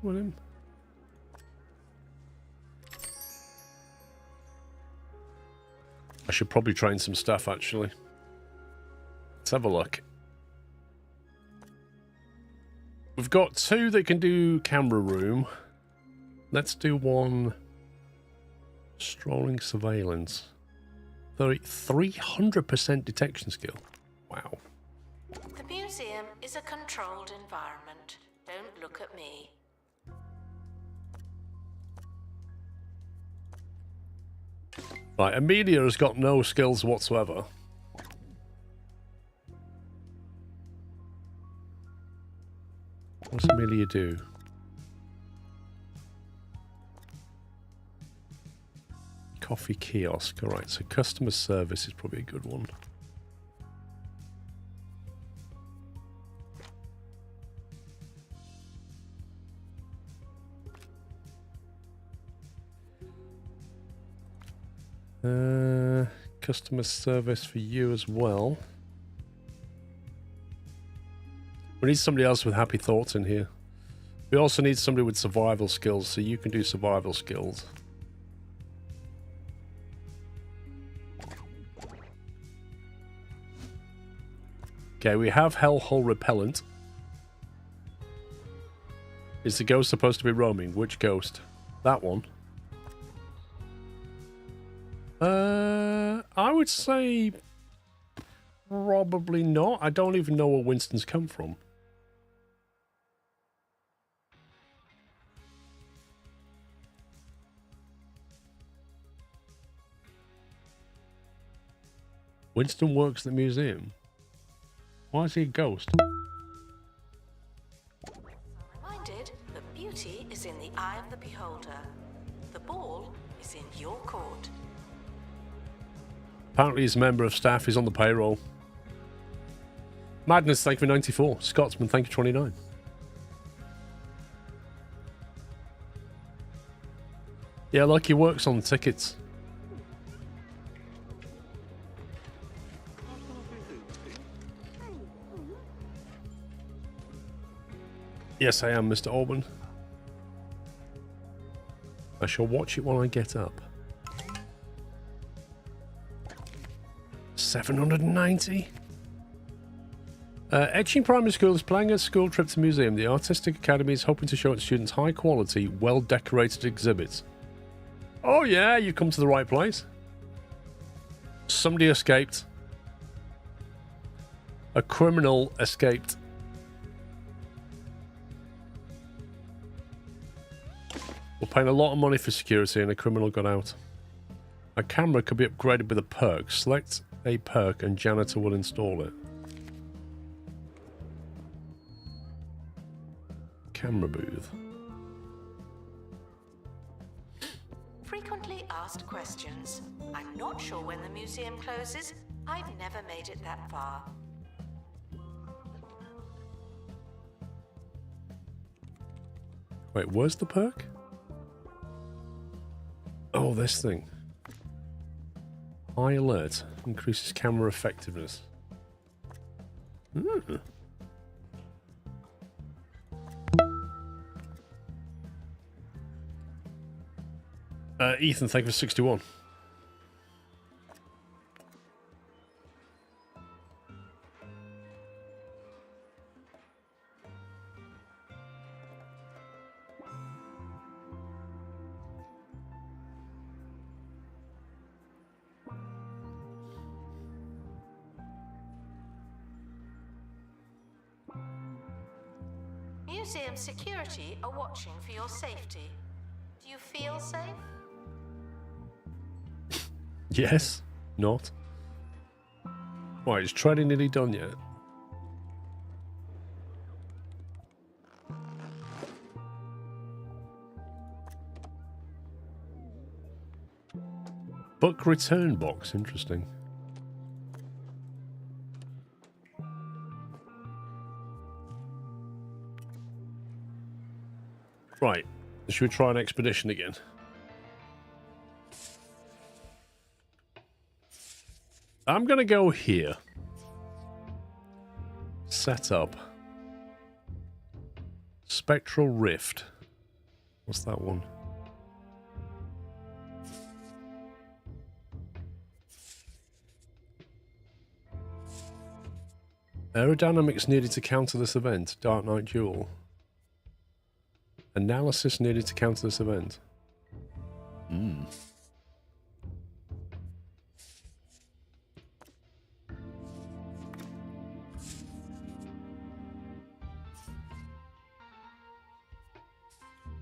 Someone in? I should probably train some stuff, actually. Let's have a look. We've got 2 that can do camera room. Let's do 1 strolling surveillance. 300% detection skill. Wow. The museum is a controlled environment. Don't look at me. Right, Amelia has got no skills whatsoever. What's Amelia do? Coffee kiosk. Alright, so customer service is probably a good one. Customer service for you as well. We need somebody else with happy thoughts in here. We also need somebody with survival skills, so you can do survival skills. Okay, we have hellhole repellent. Is the ghost supposed to be roaming? Which ghost? That one. I would say probably not. I don't even know where Winston's come from. Winston works at the museum. Why is he a ghost? Reminded that beauty is in the eye of the beholder. The ball is in your court. Apparently he's a member of staff. He's on the payroll. Madness, thank you for 94. Scotsman, thank you 29. Yeah, like he works on the tickets. Yes, I am, Mr. Auburn. I shall watch it when I get up. 790? Etching Primary School is planning a school trip to the museum. The Artistic Academy is hoping to show its students high-quality, well-decorated exhibits. Oh yeah, you come to the right place. Somebody escaped. A criminal escaped. We're paying a lot of money for security and a criminal got out. A camera could be upgraded with a perk. Select a perk and janitor will install it. Camera booth. Frequently asked questions. I'm not sure when the museum closes. I've never made it that far. Wait, where's the perk? Oh, this thing. High alert. Increases camera effectiveness. Ethan, thank you for 61. Museum security are watching for your safety. Do you feel safe? Yes. Not. Right, is trading nearly done yet? Book return box, interesting. Right, should we try an expedition again? I'm going to go here. Setup. Spectral Rift. What's that one? Aerodynamics needed to counter this event. Dark Knight Duel. Analysis needed to counter this event.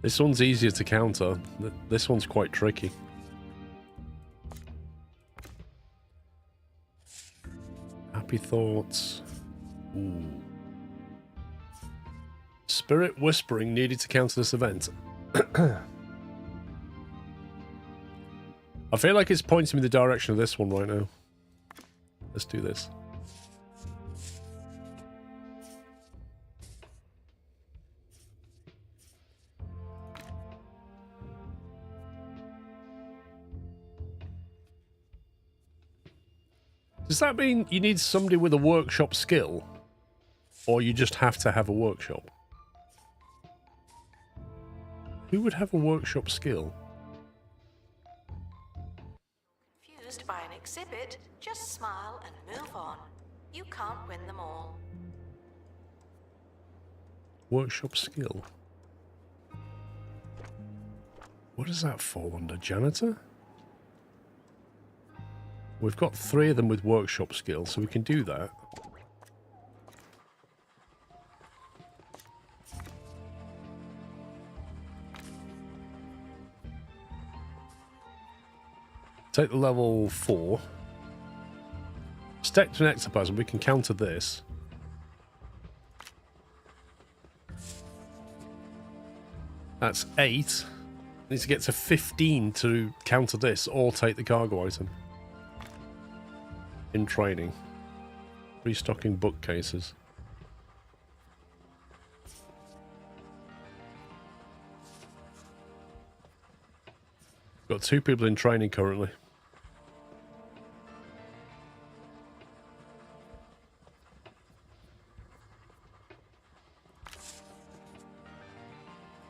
This one's easier to counter. This one's quite tricky. Happy Thoughts. Ooh. Spirit Whispering needed to counter this event. I feel like it's pointing me the direction of this one right now. Let's do this. Does that mean you need somebody with a workshop skill? Or you just have to have a workshop? Who would have a workshop skill? Confused by an exhibit, just smile and move on. You can't win them all. Workshop skill? What does that fall under? Janitor? We've got 3 of them with workshop skill, so we can do that. Take the level 4. Step to an ectoplasm. We can counter this. That's 8. Need to get to 15 to counter this, or take the cargo item. In training. Restocking bookcases. Got 2 people in training currently.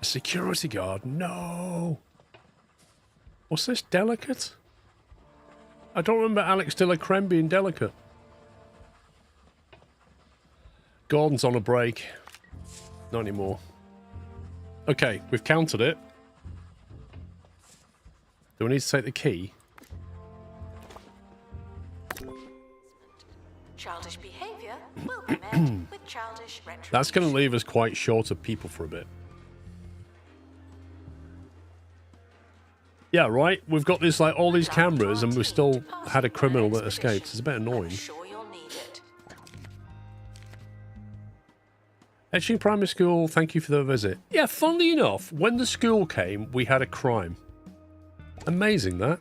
A security guard? No! What's this? Delicate? I don't remember Alex de la Creme being delicate. Gordon's on a break. Not anymore. Okay, we've countered it. Do we need to take the key? Childish behavior will be met with childish retribution. That's going to leave us quite short of people for a bit. Yeah, right? We've got this, like, all these cameras and we still had a criminal that escaped. It's a bit annoying. Sure you'll need it. Etching Primary School, thank you for the visit. Yeah, funnily enough, when the school came, we had a crime. Amazing, that.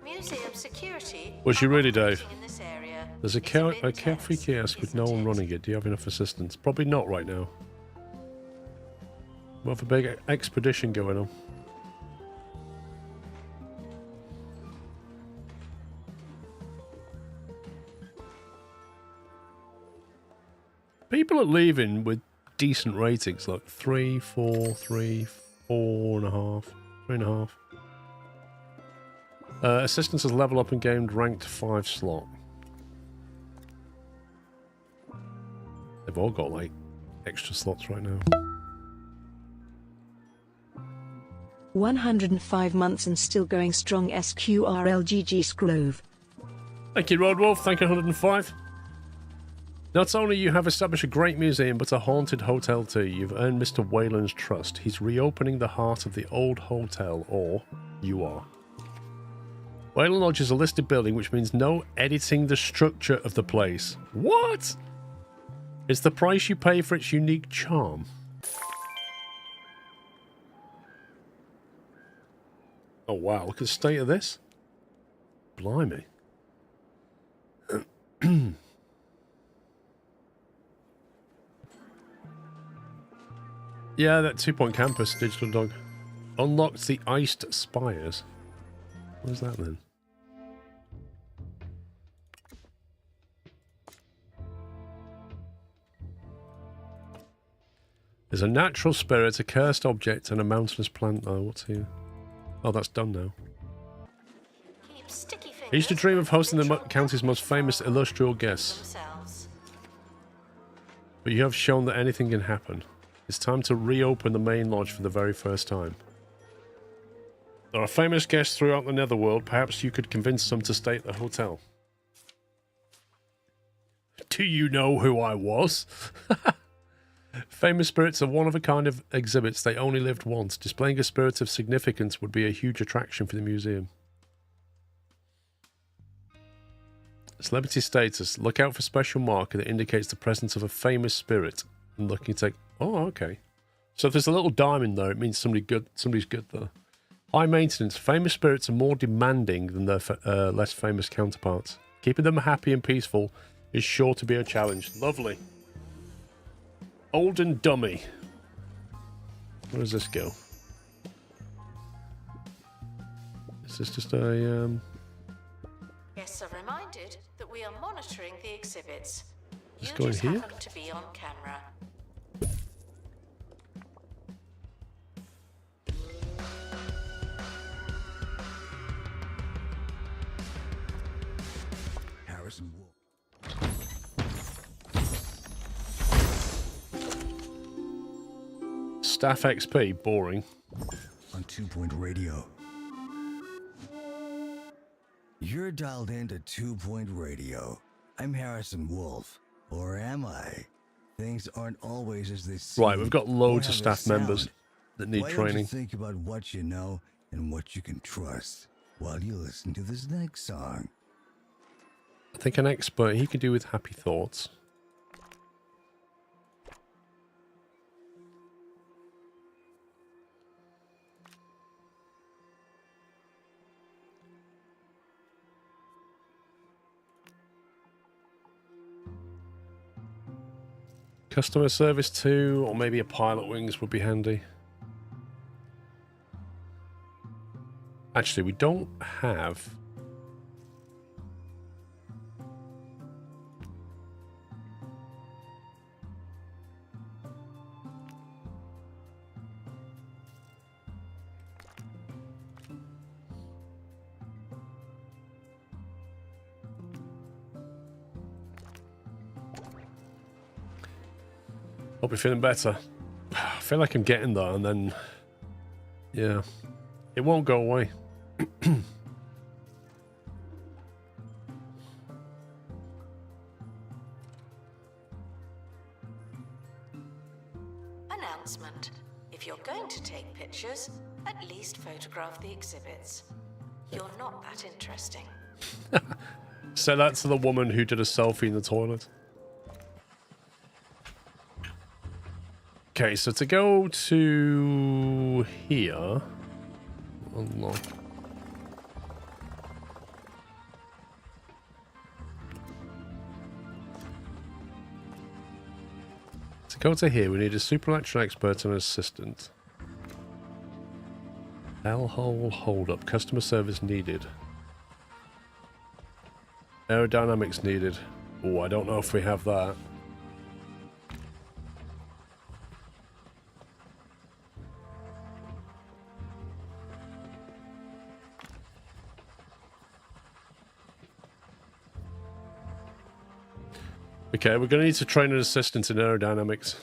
Museum security. Was she really, Dave? In this area. There's a carefree kiosk with no one running it. Do you have enough assistance? Probably not right now. We have a big expedition going on. People are leaving with decent ratings, like 3, 4, 3, 4.5, 3.5. Assistance has level up and gained ranked 5 slot. They've all got, like, extra slots right now. 105 months and still going strong. SQRLGG Scrove. Thank you, Roadwolf. Thank you, 105. Not only you have established a great museum, but a haunted hotel too. You've earned Mr. Wayland's trust. He's reopening the heart of the old hotel, or you are. Wayland Lodge is a listed building, which means no editing the structure of the place. What? It's the price you pay for its unique charm. Oh wow, look at the state of this. Blimey. Yeah, that 2-point campus, Digital Dog. Unlocks the iced spires. What is that then? There's a natural spirit, a cursed object, and a mountainous plant. Oh, what's here? Oh, that's done now. Keep sticky fingers. I used to dream of hosting the county's most famous illustrial guests. Themselves. But you have shown that anything can happen. It's time to reopen the main lodge for the very first time. There are famous guests throughout the Netherworld. Perhaps you could convince them to stay at the hotel. Do you know who I was? Famous spirits are one-of-a-kind of exhibits. They only lived once. Displaying a spirit of significance would be a huge attraction for the museum. Celebrity status. Look out for special marker that indicates the presence of a famous spirit. And looking to take... Oh, okay. So if there's a little diamond there, it means somebody's good there. High maintenance. Famous spirits are more demanding than their less famous counterparts. Keeping them happy and peaceful is sure to be a challenge. Lovely. Old and dummy. Where does this go? Is this just a... Guests are reminded that we are monitoring the exhibits. You Just go in just here? happen to be on camera. Harrison Wolf. Staff XP, boring. On 2-point radio. You're dialed into 2-point radio. I'm Harrison Wolf. Or am I? Things aren't always as they seem. Right, we've got loads of or how they staff members sound. that need Why training. Don't you think about what you know and what you can trust while you listen to this next song. I think an expert, he can do with happy thoughts. Customer service too, or maybe a pilot wings would be handy. Actually, we don't have... Hope you're feeling better. I feel like I'm getting there, and then... Yeah. It won't go away. Announcement. If you're going to take pictures, at least photograph the exhibits. You're not that interesting. So that's the woman who did a selfie in the toilet. Okay, so to go to here... Unlock. To go to here, we need a supernatural expert and an assistant. Hellhole hold up. Customer service needed. Aerodynamics needed. Oh, I don't know if we have that. Okay, we're going to need to train an assistant in aerodynamics.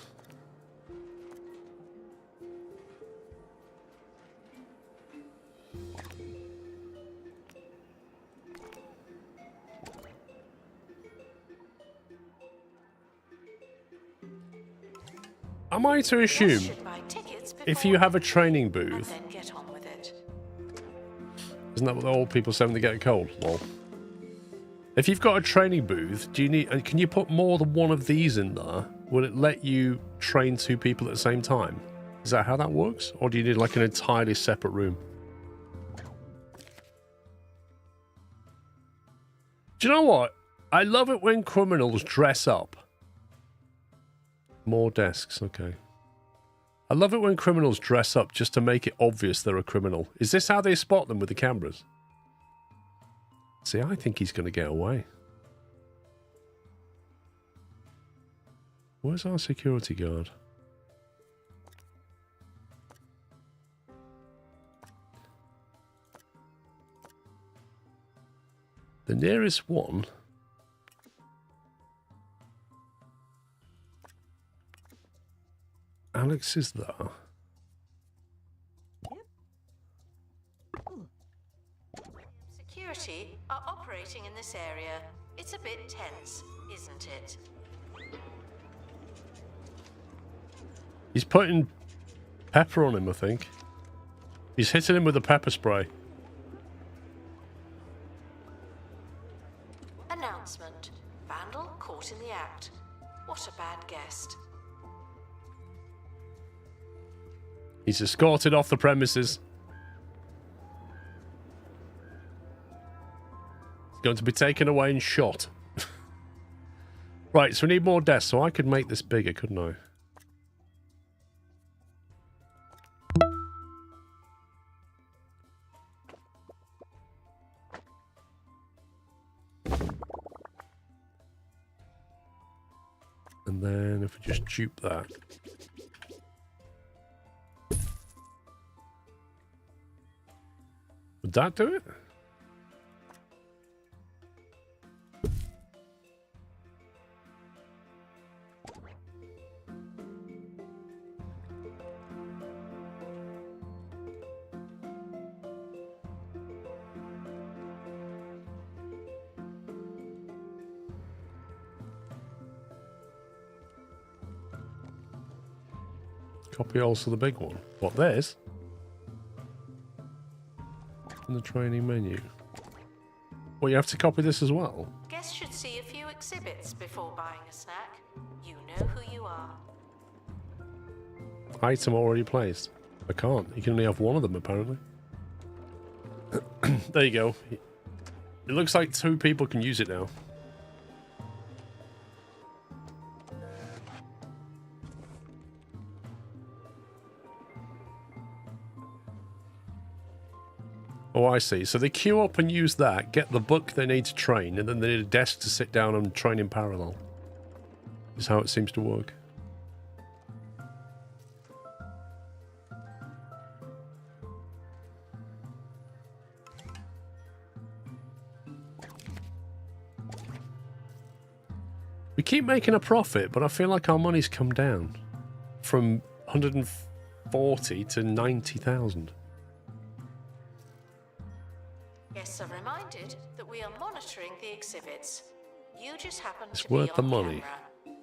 am I to assume Should buy tickets if you have a training and booth, then get on with it. isn't that what the old people say when they get a cold? Well, if you've got a training booth, do you need? And can you put more than one of these in there? Will it let you train 2 people at the same time? Is that how that works, or do you need like an entirely separate room? Do you know what? I love it when criminals dress up. More desks, okay. I love it when criminals dress up just to make it obvious they're a criminal. Is this how they spot them with the cameras? See, I think he's going to get away. Where's our security guard? The nearest one... Alex is there. Security are operating in this area. It's a bit tense, isn't it? He's putting pepper on him, I think. He's hitting him with a pepper spray. Announcement. Vandal caught in the act. What a bad guest. He's escorted off the premises. He's going to be taken away and shot. Right, so we need more desks, so I could make this bigger, couldn't I? And then if we just dupe that. Would that do it? Copy also the big one. What, this? In the training menu. Well, you have to copy this as well? Guests should see a few exhibits before buying a snack. You know who you are. Item already placed. I can't. You can only have one of them, apparently. There you go. It looks like 2 people can use it now. Oh, I see. So they queue up and use that, get the book they need to train, and then they need a desk to sit down and train in parallel. Is how it seems to work. We keep making a profit, but I feel like our money's come down from 140 to 90,000. Guests are reminded that we are monitoring the exhibits. You just happen It's to be worth the on money. camera.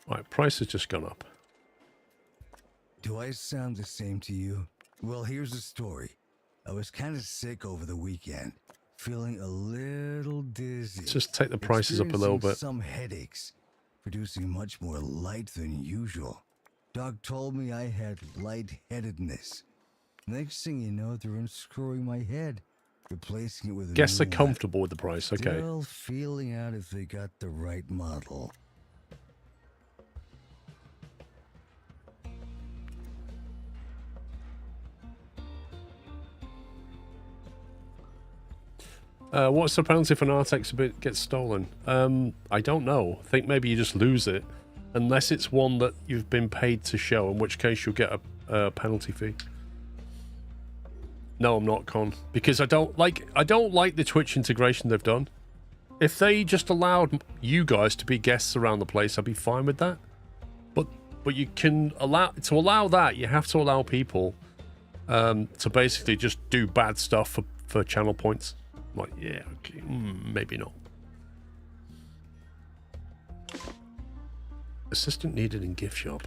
Right, price has just gone up. Do I sound the same to you? Well, here's the story. I was kind of sick over the weekend, feeling a little dizzy. Let's just take the prices up a little bit. Some headaches, producing much more light than usual. Doc told me I had lightheadedness. Next thing you know, they're unscrewing my head, replacing it with a Guess they're new one. comfortable with the price, okay. Still feeling out if they got the right model. What's the penalty if an art exhibit gets stolen? I don't know. I think maybe you just lose it, unless it's one that you've been paid to show, in which case you'll get a penalty fee. No, I'm not, Con, because I don't like the Twitch integration they've done. If they just allowed you guys to be guests around the place, I'd be fine with that. But you can allow that, you have to allow people to basically just do bad stuff for channel points. Like, yeah, okay, maybe not. Assistant needed in gift shop.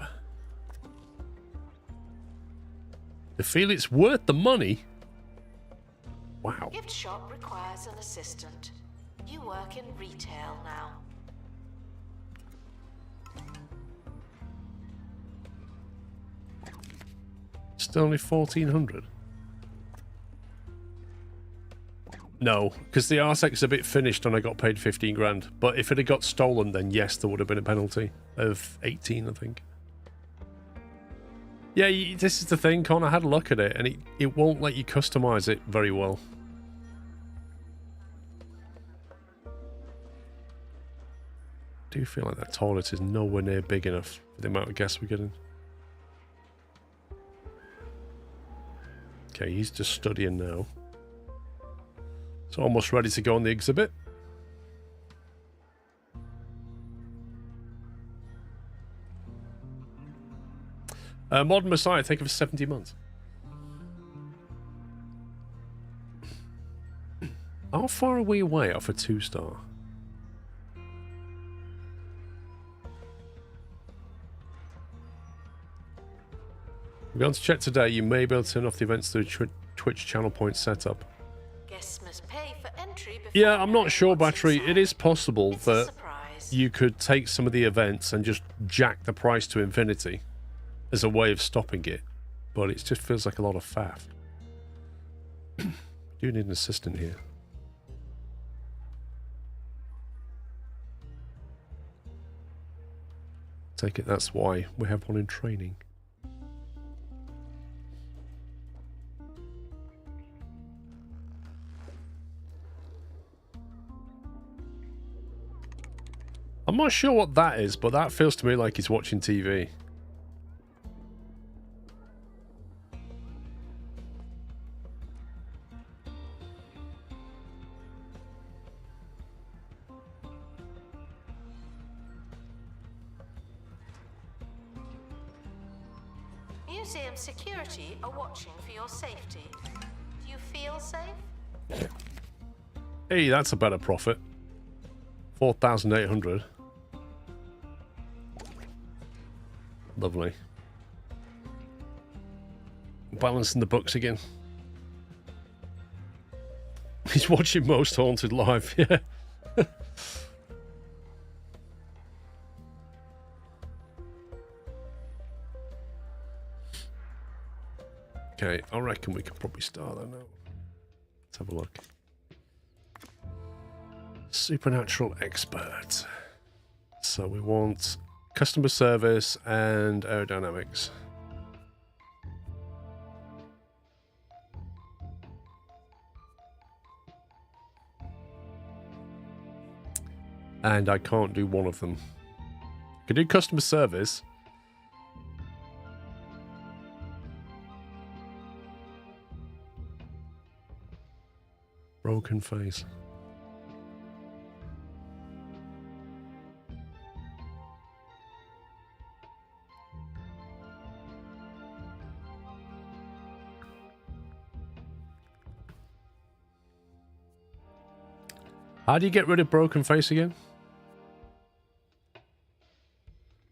They feel it's worth the money. Wow. Gift shop requires an assistant. You work in retail now. Still only 1,400. No, because the RSX a bit finished and I got paid 15 grand. But if it had got stolen, then yes, there would have been a penalty of 18, I think. Yeah, this is the thing, Con. I had a look at it, and it won't let you customize it very well. I do feel like that toilet is nowhere near big enough for the amount of guests we're getting. Okay, he's just studying now. It's almost ready to go on the exhibit. Modern Messiah, take it for 70 months. How far are we away off a 2-star? We're going to check today. You may be able to turn off the events through Twitch channel point setup. Guests must pay for entry before. Yeah, I'm not sure, Battery. It is possible It's a that surprise. you could take some of the events and just jack the price to infinity as a way of stopping it, but it just feels like a lot of faff. Do need an assistant here. Take it that's why we have one in training. I'm not sure what that is, but that feels to me like he's watching TV. Museum security are watching for your safety. Do you feel safe? Hey, that's a better profit. 4,800. Lovely. Balancing the books again. He's watching Most Haunted live, yeah. Okay, I reckon we could probably start that now. Let's have a look. Supernatural expert. So we want customer service and aerodynamics. And I can't do one of them. I can do customer service. Broken face. How do you get rid of broken face again?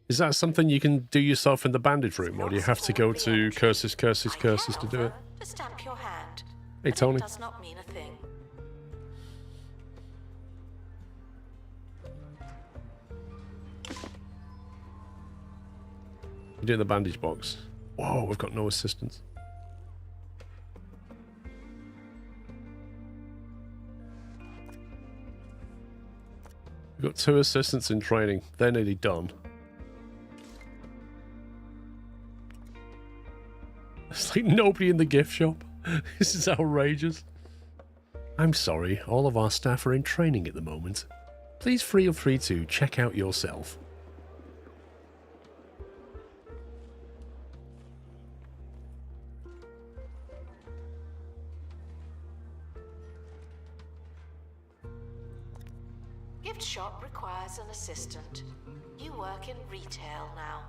Is that something you can do yourself in the bandage room, or do you have to go to curses to do it? To stamp your hand. Hey, but Tony. It does not mean a thing. You do the bandage box. Whoa, we've got no assistants. We've got 2 assistants in training. They're nearly done. There's like nobody in the gift shop. This is outrageous. I'm sorry, all of our staff are in training at the moment. Please feel free to check out yourself. Gift shop requires an assistant. You work in retail now.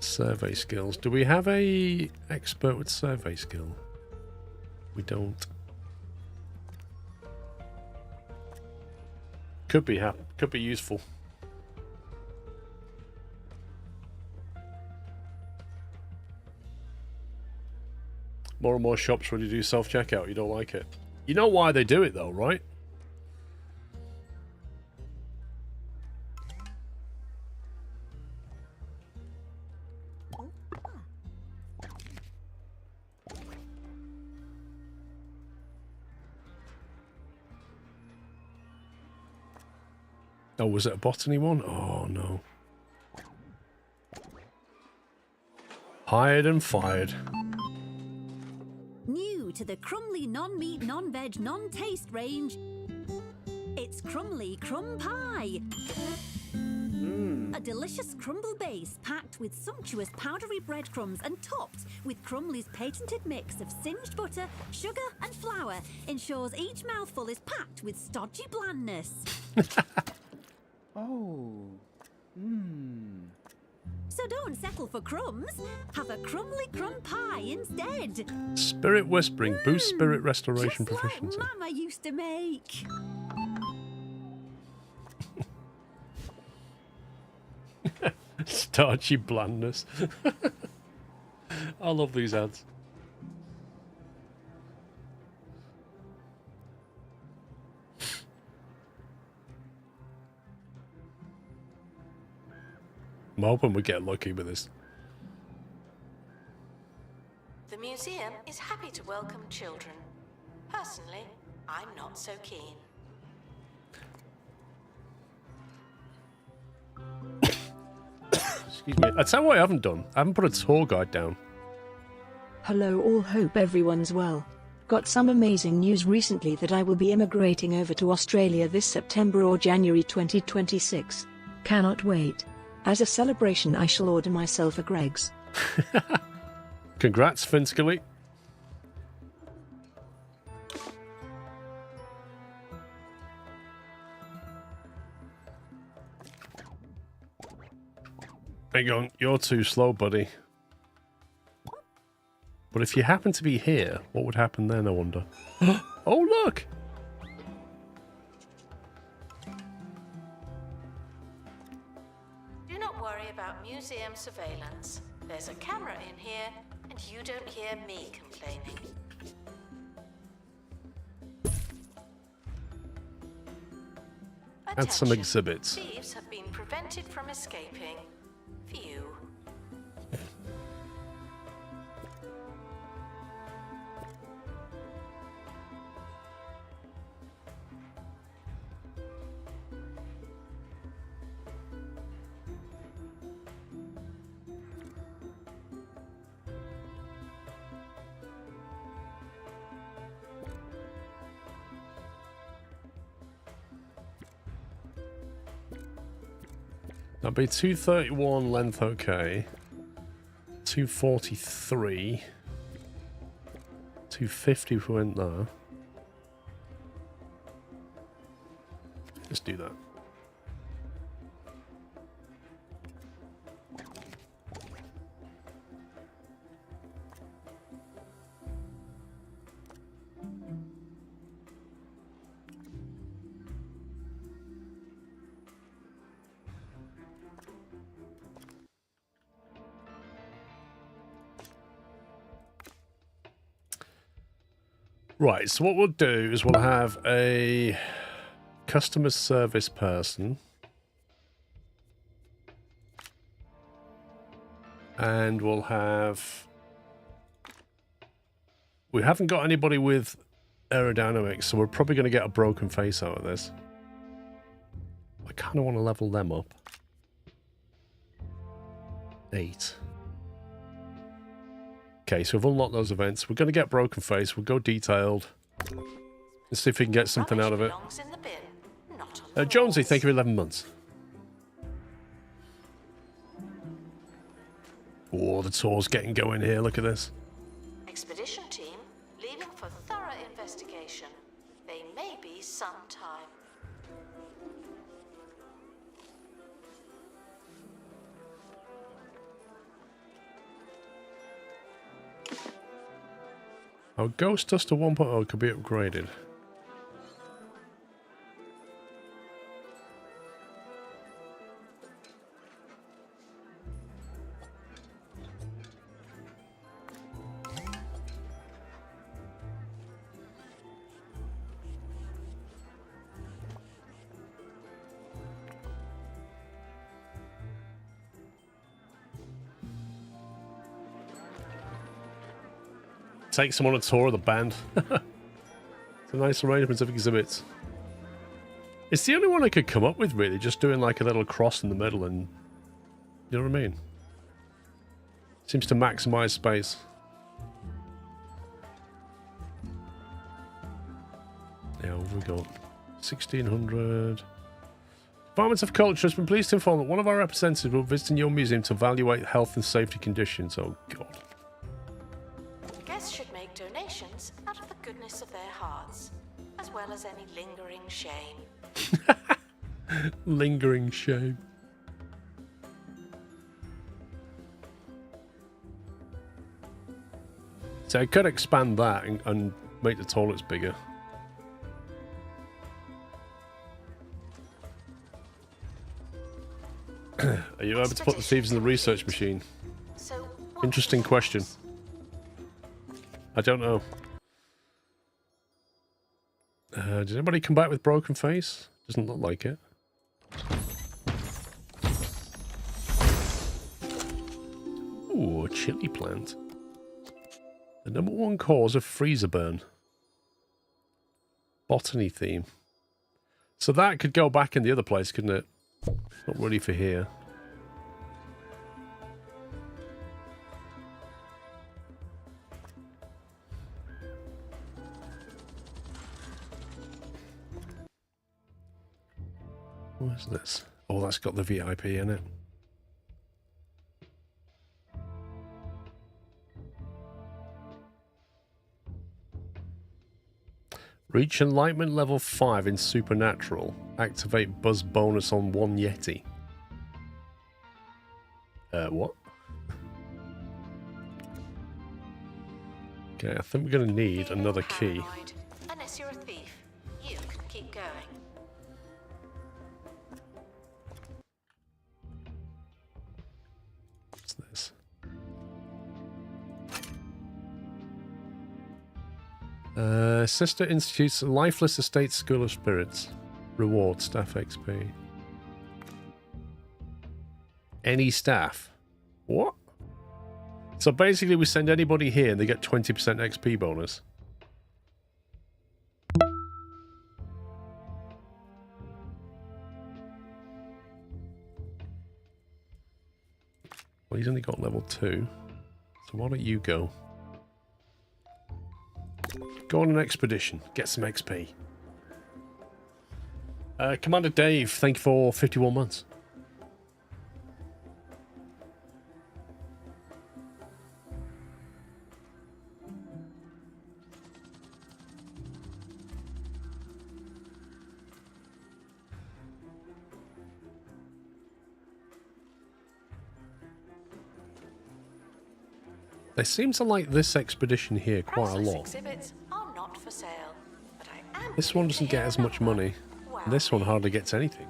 Survey skills. Do we have a expert with survey skill? We don't. Could be useful. More and more shops ready to do self-checkout. You don't like it. You know why they do it though, right? Oh, was it a botany one? Oh, no. Hired and fired. New to the Crumley non-meat, non-veg, non-taste range, it's Crumley Crumb Pie. A delicious crumble base packed with sumptuous powdery breadcrumbs and topped with Crumley's patented mix of singed butter, sugar and flour ensures each mouthful is packed with stodgy blandness. Oh. So don't settle for crumbs. Have a Crumley Crumb Pie instead. Spirit whispering boosts spirit restoration Just proficiency. like Mama used to make. Starchy blandness. I love these ads. I'm hoping we get lucky with this. The museum is happy to welcome children. Personally, I'm not so keen. Excuse me. I'll tell you what I haven't done. I haven't put a tour guide down. Hello all, hope everyone's well. Got some amazing news recently that I will be immigrating over to Australia this September or January 2026. Cannot wait. As a celebration I shall order myself a Greggs. Congrats, Finskelly. Hang on, you're too slow, buddy. But if you happen to be here, what would happen then, I wonder? Oh, look! Do not worry about museum surveillance. There's a camera in here, and you don't hear me complaining. And some Attention. exhibits. Thieves have been prevented from escaping. Phew. That'll be 231 length, okay. 243. 250 if we went there. Let's do that. Right, so what we'll do is we'll have a customer service person. And we'll have... We haven't got anybody with aerodynamics, so we're probably going to get a broken face out of this. I kind of want to level them up. 8. Okay, so we've unlocked those events. We're going to get broken face. We'll go detailed. Let's see if we can get something out of it. Belongs in the bin, not on the Jonesy, walls. thank you for 11 months. Oh, the tour's getting going here. Look at this. Expedition team leaving for thorough investigation. They may be some time. Our Ghost Duster 1.0 could be upgraded. Take someone on a tour of the band. It's a nice arrangement of exhibits. It's the only one I could come up with, really, just doing like a little cross in the middle and... You know what I mean? Seems to maximize space. Yeah, what have we got? 1600. Department of Culture has been pleased to inform that one of our representatives will be visiting your museum to evaluate health and safety conditions. Oh, God. Guests should make donations out of the goodness of their hearts, as well as any lingering shame. Lingering shame. So I could expand that and make the toilets bigger. Are you able to put the thieves in the research machine? So, Interesting question. I don't know. Did anybody come back with broken face? Doesn't look like it. Ooh, a chili plant. The #1 cause of freezer burn. Botany theme. So that could go back in the other place, couldn't it? Not really for here. What's this? Oh, that's got the VIP in it. Reach enlightenment level 5 in Supernatural. Activate buzz bonus on 1 Yeti. What? Okay, I think we're going to need another key. unless you're a thief, you can keep going. What's this? Sister Institute's Lifeless Estate School of Spirits. Reward staff XP. Any staff? What? So basically we send anybody here and they get 20% XP bonus. Well, he's only got level 2. So why don't you go? Go on an expedition. Get some XP. Commander Dave, thank you for 51 months. They seem to like this expedition here quite a lot. Exhibits are not for sale, but I am This one doesn't get as much money. And this one hardly gets anything.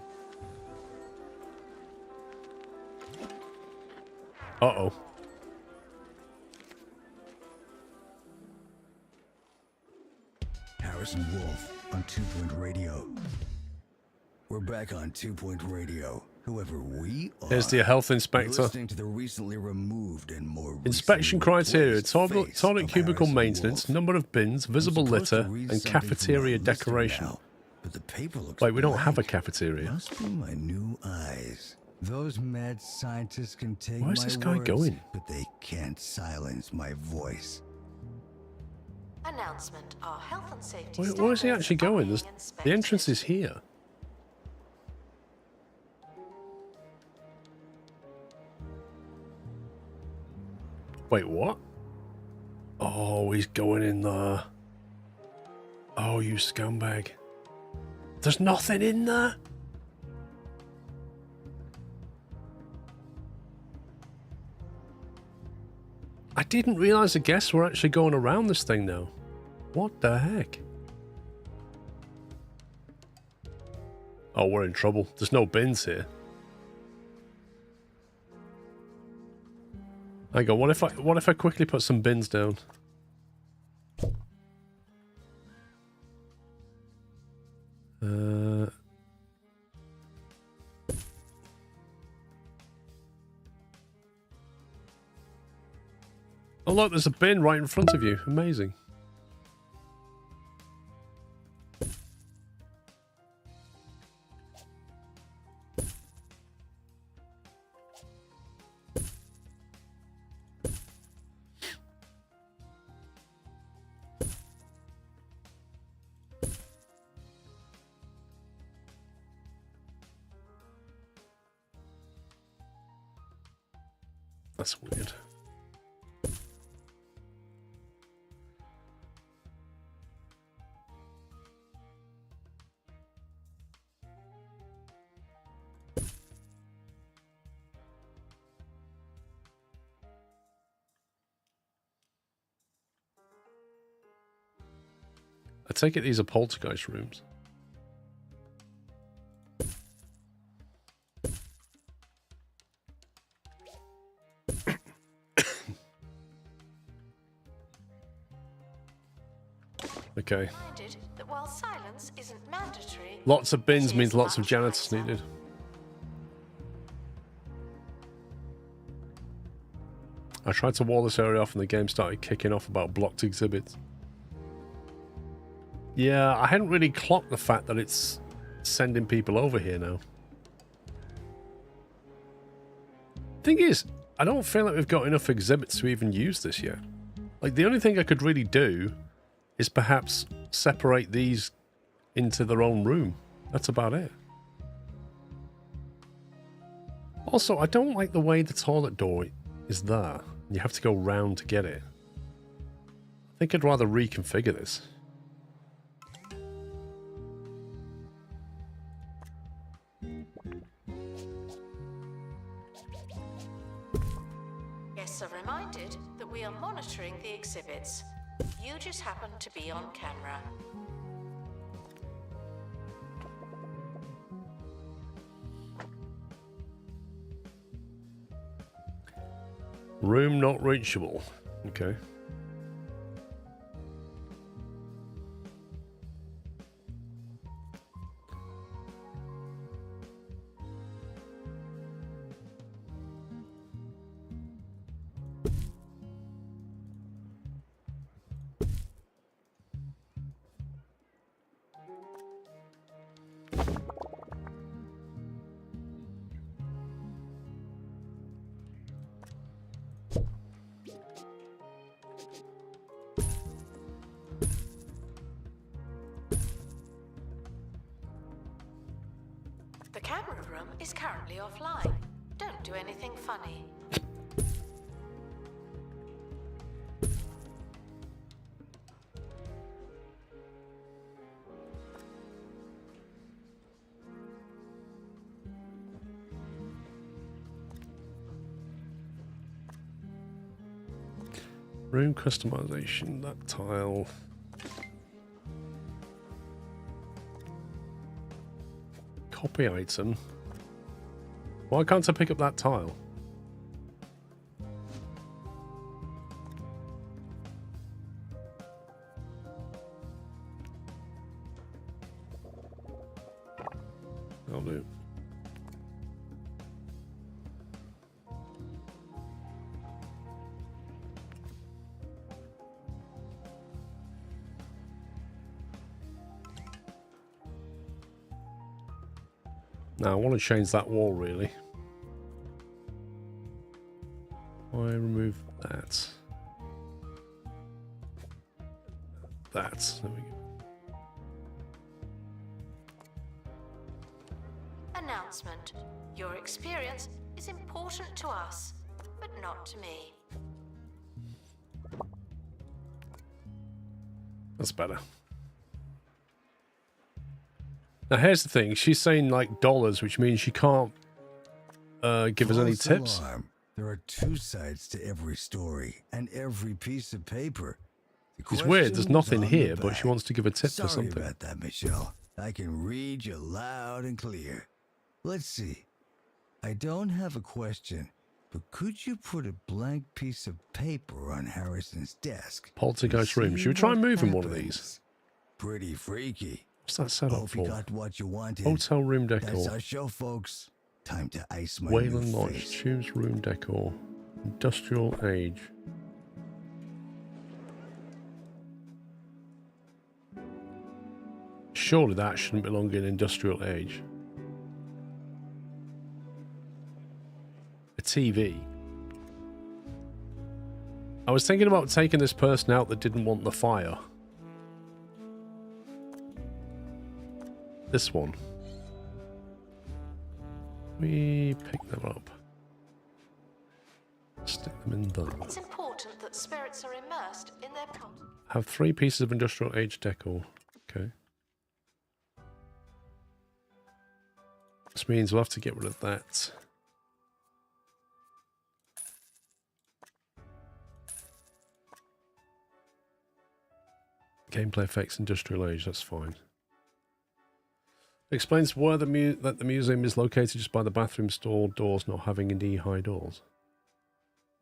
Uh-oh. Harrison Wolf on 2 Point Radio. We're back on 2 Point Radio. Whoever we are. Here's the health You're inspector. listening to the recently removed and more Inspection recently criteria, replaced toilet face cubicle of Harrison maintenance, Wolf. number of bins, I'm visible supposed to litter, read and something from cafeteria my listener decoration. now, but the paper looks Wait, we don't have a blank. cafeteria. Must be my new eyes. Those mad scientists can take Where's my this guy words, going? but they can't silence my voice. Announcement: our health and safety. Where's he standards actually are going? being The entrance inspected. is here. Wait, what? Oh, he's going in there. Oh, you scumbag. There's nothing in there? I didn't realise the guests were actually going around this thing now. What the heck? Oh, we're in trouble. There's no bins here. Hang on, what if I quickly put some bins down? Oh look, there's a bin right in front of you. Amazing. That's weird. I take it these are poltergeist rooms. Okay. That while silence isn't mandatory, Lots of bins it means is lots of much janitors nicer. needed. I tried to wall this area off and the game started kicking off about blocked exhibits. Yeah, I hadn't really clocked the fact that it's sending people over here now. Thing is, I don't feel like we've got enough exhibits to even use this yet. Like, the only thing I could really do is perhaps separate these into their own room. That's about it. Also, I don't like the way the toilet door is there. You have to go round to get it. I think I'd rather reconfigure this. Guests are reminded that we are monitoring the exhibits. You just happen to be on camera. Room not reachable. Okay. The camera room is currently offline. Don't do anything funny. Room customization, that tile. Copy item. Why can't I pick up that tile? I'll do. Now I want to change that wall really. I remove that. That. There we go. Announcement. Your experience is important to us, but not to me. That's better. Now here's the thing. She's saying like dollars, which means she can't give us any False tips. alarm. There are two sides to every story and every piece of paper. It's weird, there's question was nothing on the here, but she back. wants to give a tip for Sorry something. about that, Michelle. I can read you loud and clear. Let's see. I don't have a question, but could you put a blank piece of paper on Harrison's desk? Poltergeist and room. see Should we try what and move in one of happens? these? Pretty freaky. What's that set up Hope you for? got what you wanted. Hotel room That's decor. our show, folks. Time to ice my Wayland new Lodge. face. Choose room decor. Industrial age. Surely that shouldn't belong in industrial age. A TV. I was thinking about taking this person out that didn't want the fire. This one. We pick them up. Stick them in there. It's important that spirits are immersed in their cult. Have 3 pieces of industrial age decor. Okay. This means we'll have to get rid of that. Gameplay effects, industrial age, that's fine. Explains why that the museum is located just by the bathroom stall doors not having knee-high doors.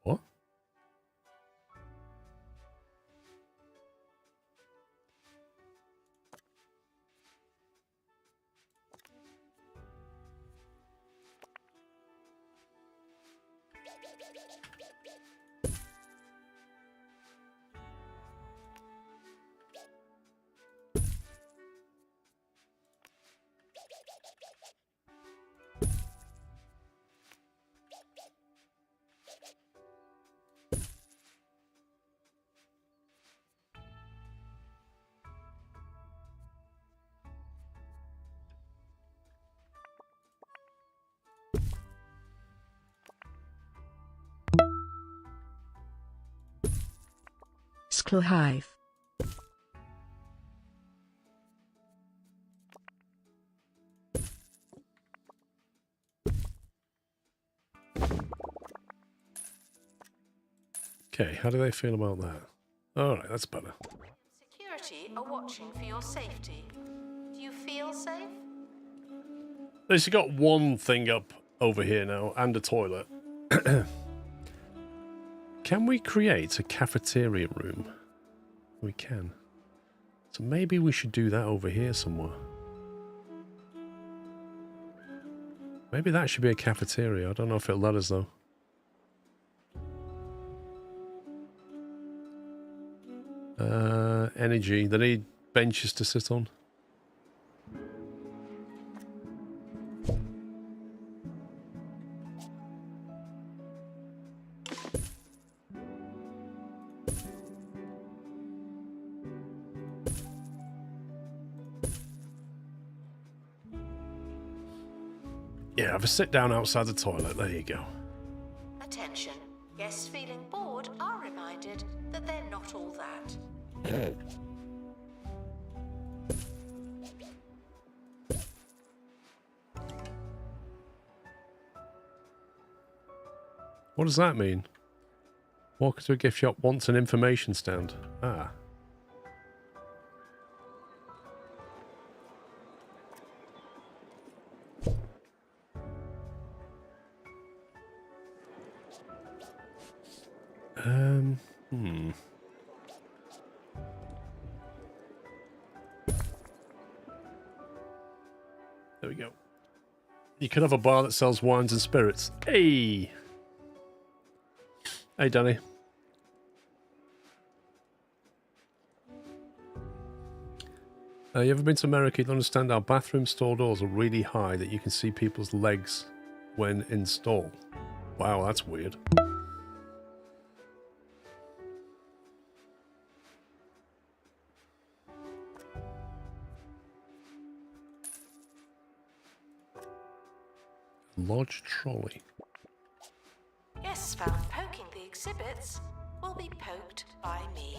What? Sklo Hive. Okay, how do they feel about that? Alright, that's better. Security are watching for your safety. Do you feel safe? At least you got one thing up over here now, and a toilet. Can we create a cafeteria room? We can. So maybe we should do that over here somewhere. Maybe that should be a cafeteria. I don't know if it'll let us though. Energy. They need benches to sit on. Yeah, have a sit down outside the toilet. There you go. Attention. Guests feeling bored are reminded that they're not all that. What does that mean? Walk into a gift shop, wants an information stand. Ah. There we go. You could have a bar that sells wines and spirits. Hey! Hey, Danny. You ever been to America? You'll understand our bathroom stall doors are really high that you can see people's legs when installed. Wow, that's weird. Lodge trolley. Guests found poking the exhibits will be poked by me.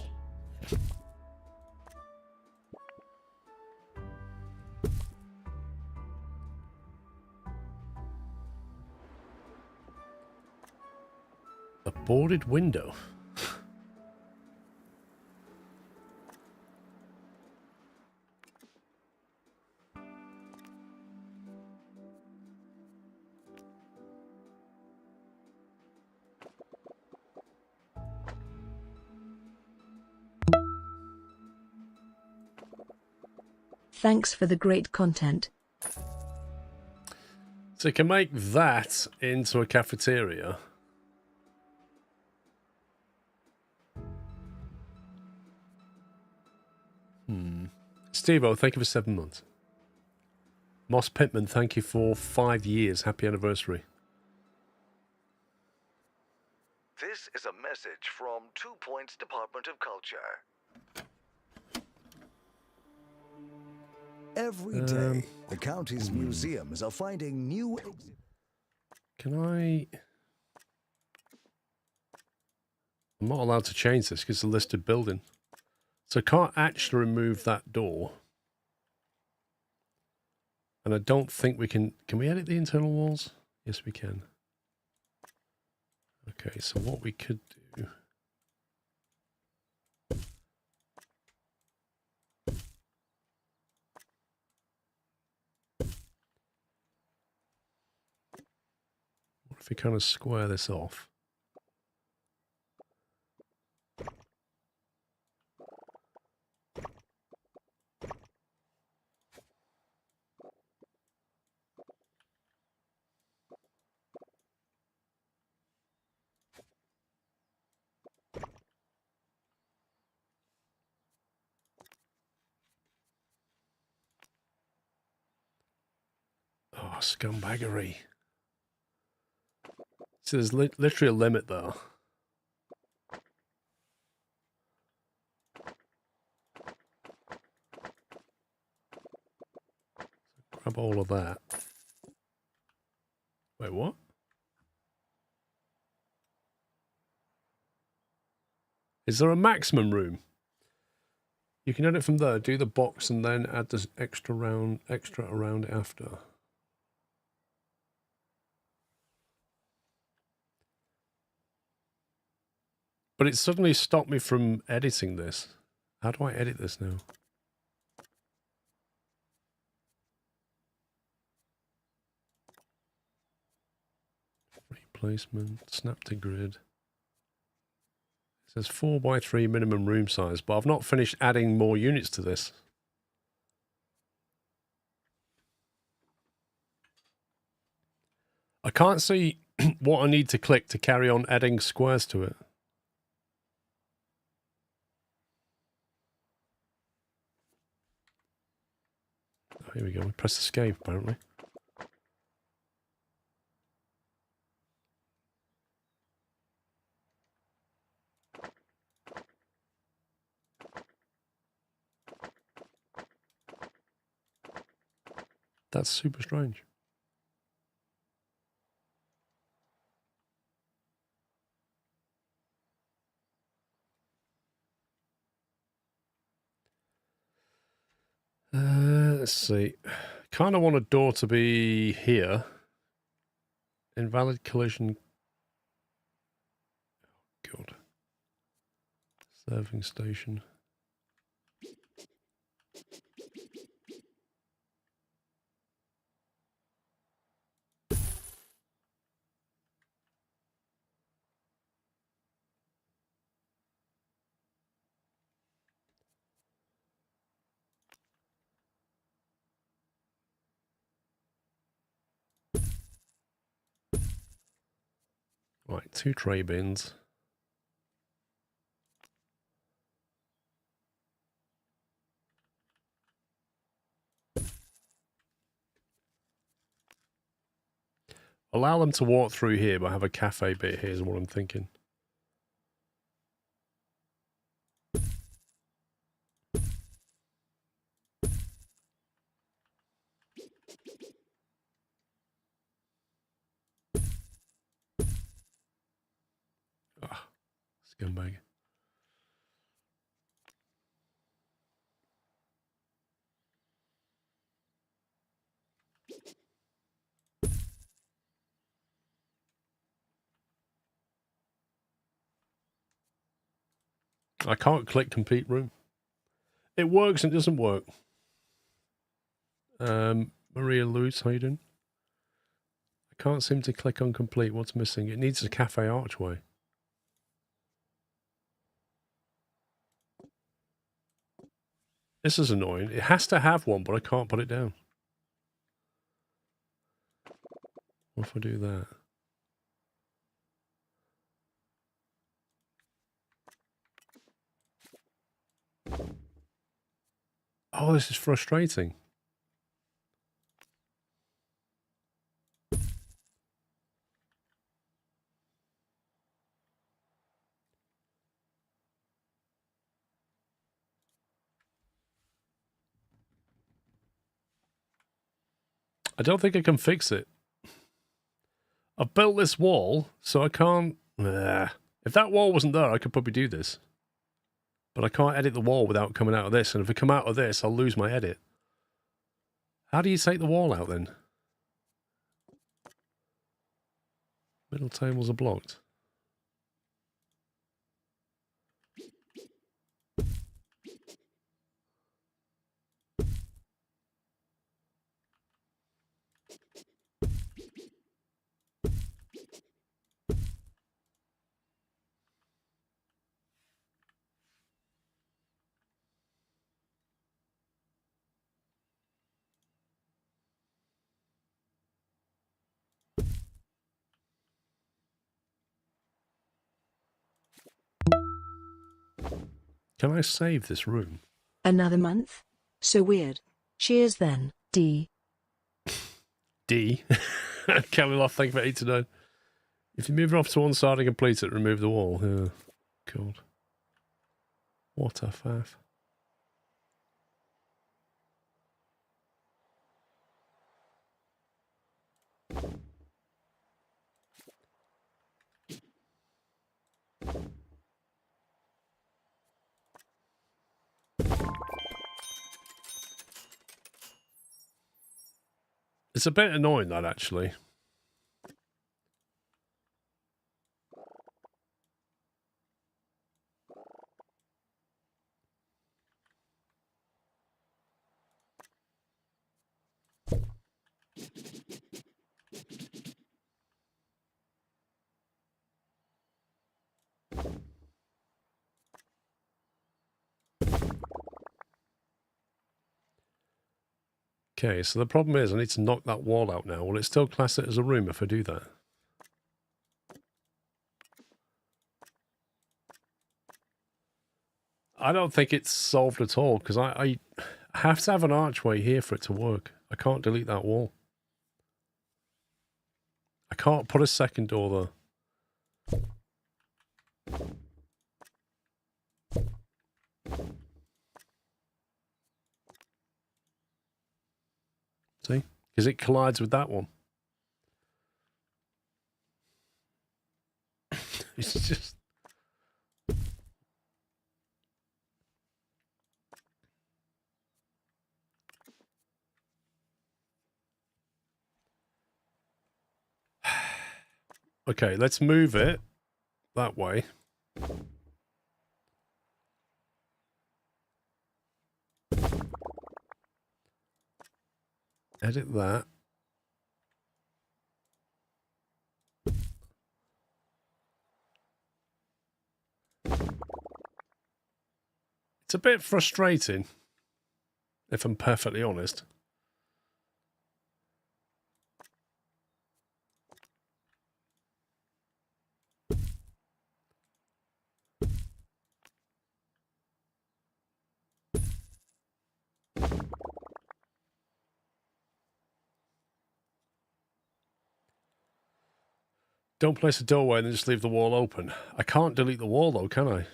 A boarded window. Thanks for the great content. So you can make that into a cafeteria. Steve-O, thank you for 7 months. Moss Pittman, thank you for 5 years. Happy anniversary. This is a message from 2 Points Department of Culture. Every day, the county's museums are finding new... Can I... I'm not allowed to change this because it's a listed building. So I can't actually remove that door. And I don't think we can... Can we edit the internal walls? Yes, we can. Okay, so what we could do... What if we kind of square this off? Oh, scumbaggery. So there's literally a limit there. Grab all of that. Wait, what? Is there a maximum room? You can edit from there, do the box, and then add this extra around after. But it suddenly stopped me from editing this. How do I edit this now? Replacement, snap to grid. It says 4x3 minimum room size, but I've not finished adding more units to this. I can't see what I need to click to carry on adding squares to it. Oh, here we go. We press escape, apparently. That's super strange. Let's see. Kind of want a door to be here. Invalid collision. God. Serving station. Right, 2 tray bins. Allow them to walk through here, but have a cafe bit here is what I'm thinking. Ah, scumbag. I can't click complete room. It works and it doesn't work. Maria Lewis, how you doing? I can't seem to click on complete. What's missing? It needs a cafe archway. This is annoying. It has to have one, but I can't put it down. What if I do that? Oh, this is frustrating. I don't think I can fix it. I've built this wall, so I can't... If that wall wasn't there, I could probably do this. But I can't edit the wall without coming out of this, and if I come out of this, I'll lose my edit. How do you take the wall out, then? Middle tables are blocked. Can I save this room? Another month? So weird. Cheers then, D. D. Camelot, thank you for 89. If you move it off to one side and complete it, remove the wall. Oh, God. What a faff. It's a bit annoying, that, actually. Okay, so the problem is I need to knock that wall out now. Will it still class it as a room if I do that? I don't think it's solved at all, because I have to have an archway here for it to work. I can't delete that wall. I can't put a second door there. See? Because it collides with that one. It's just... Okay, let's move it that way. Edit that. It's a bit frustrating, if I'm perfectly honest. Don't place a doorway and then just leave the wall open. I can't delete the wall though, can I?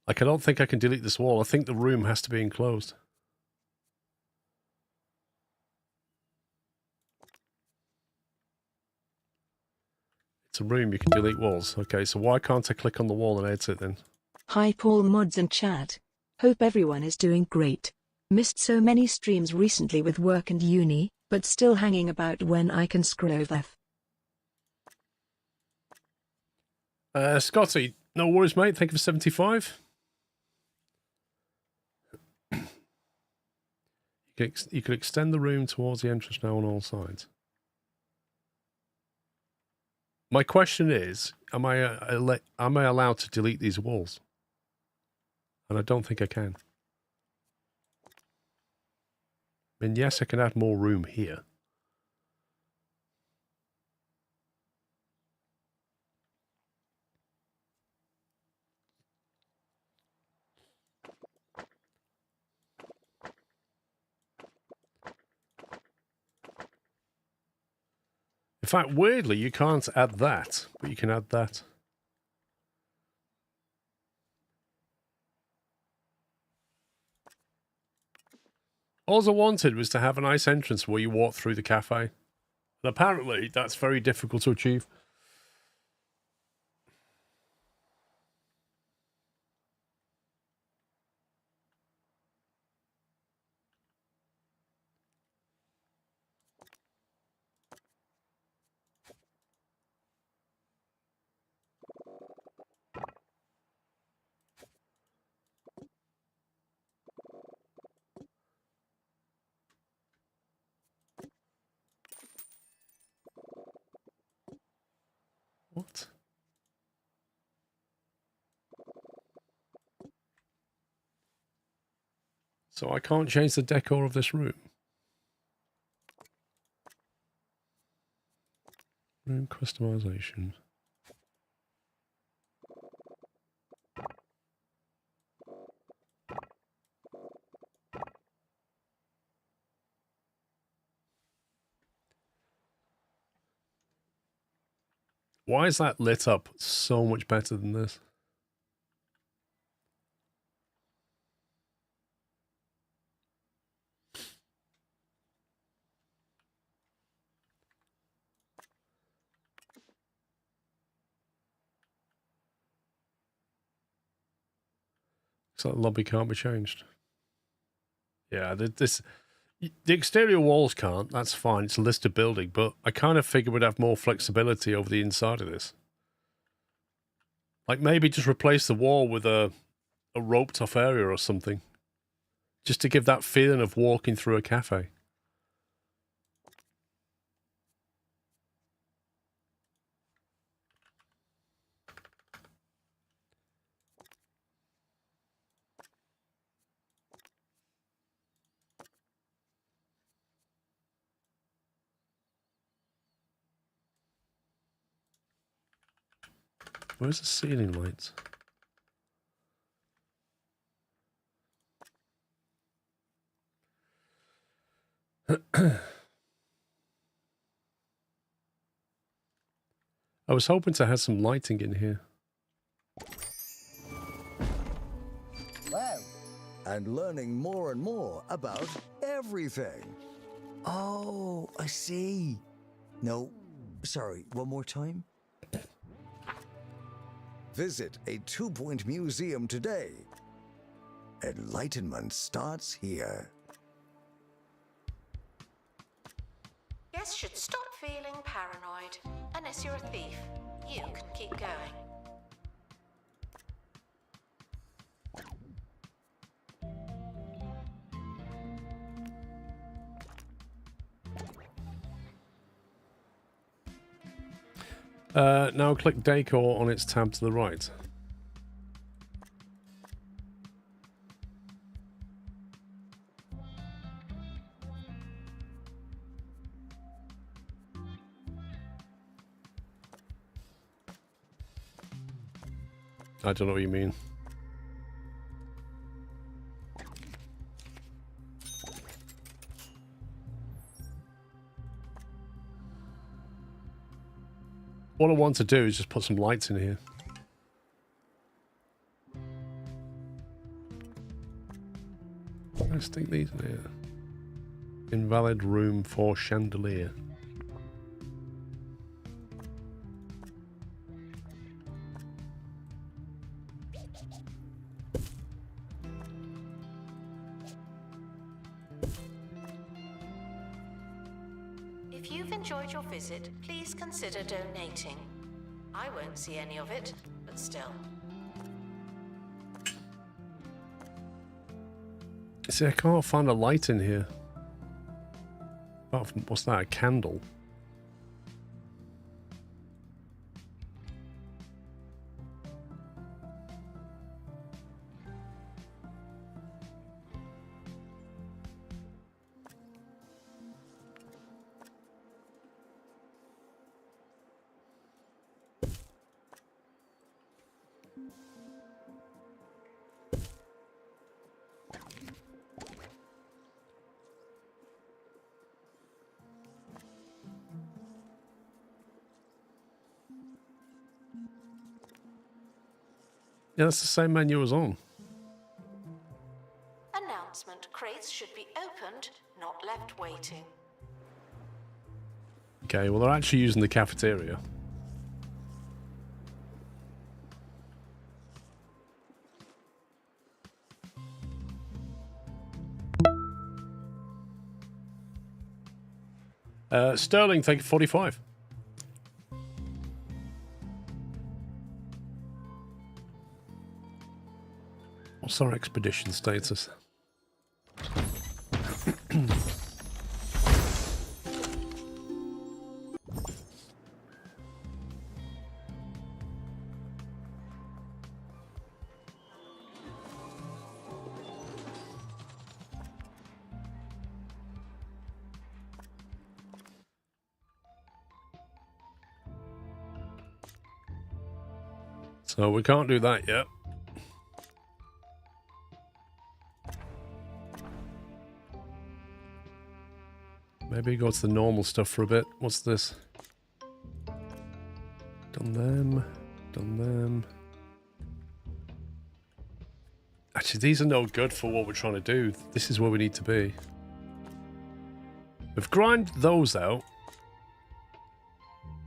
Like, I don't think I can delete this wall. I think the room has to be enclosed. It's a room, you can delete walls. Okay, so why can't I click on the wall and edit it then? Hi Paul, mods and chat. Hope everyone is doing great. Missed so many streams recently with work and uni, but still hanging about when I can scroll off. Scotty, no worries, mate. Thank you for 75. You could extend the room towards the entrance now on all sides. My question is, am I allowed to delete these walls? And I don't think I can. I mean, yes, I can add more room here. In fact, weirdly, you can't add that, but you can add that. All I wanted was to have a nice entrance where you walk through the cafe. And apparently, that's very difficult to achieve. What? So I can't change the decor of this room. Room customization. Why is that lit up so much better than this? Looks like the lobby can't be changed. Yeah, the exterior walls can't. That's fine. It's a listed building, but I kind of figured we'd have more flexibility over the inside of this. Like maybe just replace the wall with a roped off area or something. Just to give that feeling of walking through a cafe. Where's the ceiling lights? I was hoping to have some lighting in here. Wow. And learning more and more about everything. Oh, I see. No, sorry, one more time. Visit a 2-point museum today. Enlightenment starts here. Guests should stop feeling paranoid. Unless you're a thief, you can keep going. Now click Decor on its tab to the right. I don't know what you mean. What I want to do is just put some lights in here. Let's stick these in here. Invalid room for chandelier. If you've enjoyed your visit, please consider donating. I won't see any of it, but still. See, I can't find a light in here. Oh, what's that? A candle? Yeah, that's the same menu as on. Announcement: crates should be opened, not left waiting. Okay, well, they're actually using the cafeteria. Sterling, thank you, 45. What's our expedition status? So we can't do that yet. Maybe go to the normal stuff for a bit. What's this? Done them. Done them. Actually, these are no good for what we're trying to do. This is where we need to be. We've grinded those out.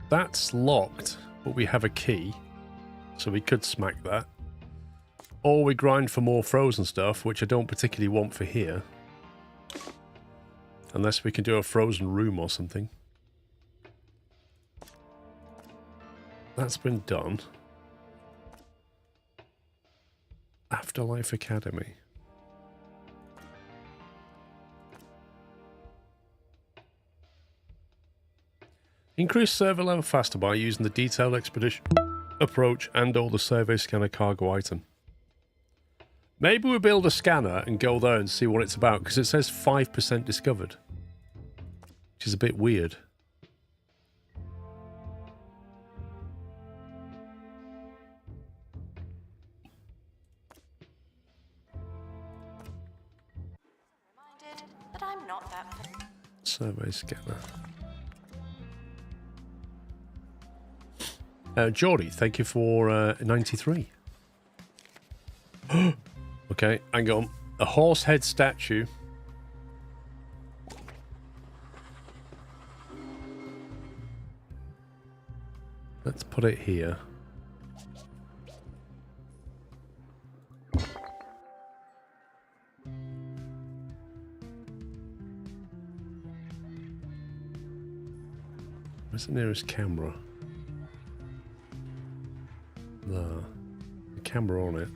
That's locked, but we have a key. So we could smack that. Or we grind for more frozen stuff, which I don't particularly want for here. Unless we can do a frozen room or something. That's been done. Afterlife Academy. Increase server level faster by using the detailed expedition approach and or the survey scanner cargo item. Maybe we build a scanner and go there and see what it's about, because it says 5% discovered. Which is a bit weird. Reminded that I'm not that. Survey scanner. Geordie, thank you for 93. Okay, hang on. A horse head statue. Let's put it here. Where's the nearest camera? The camera on it.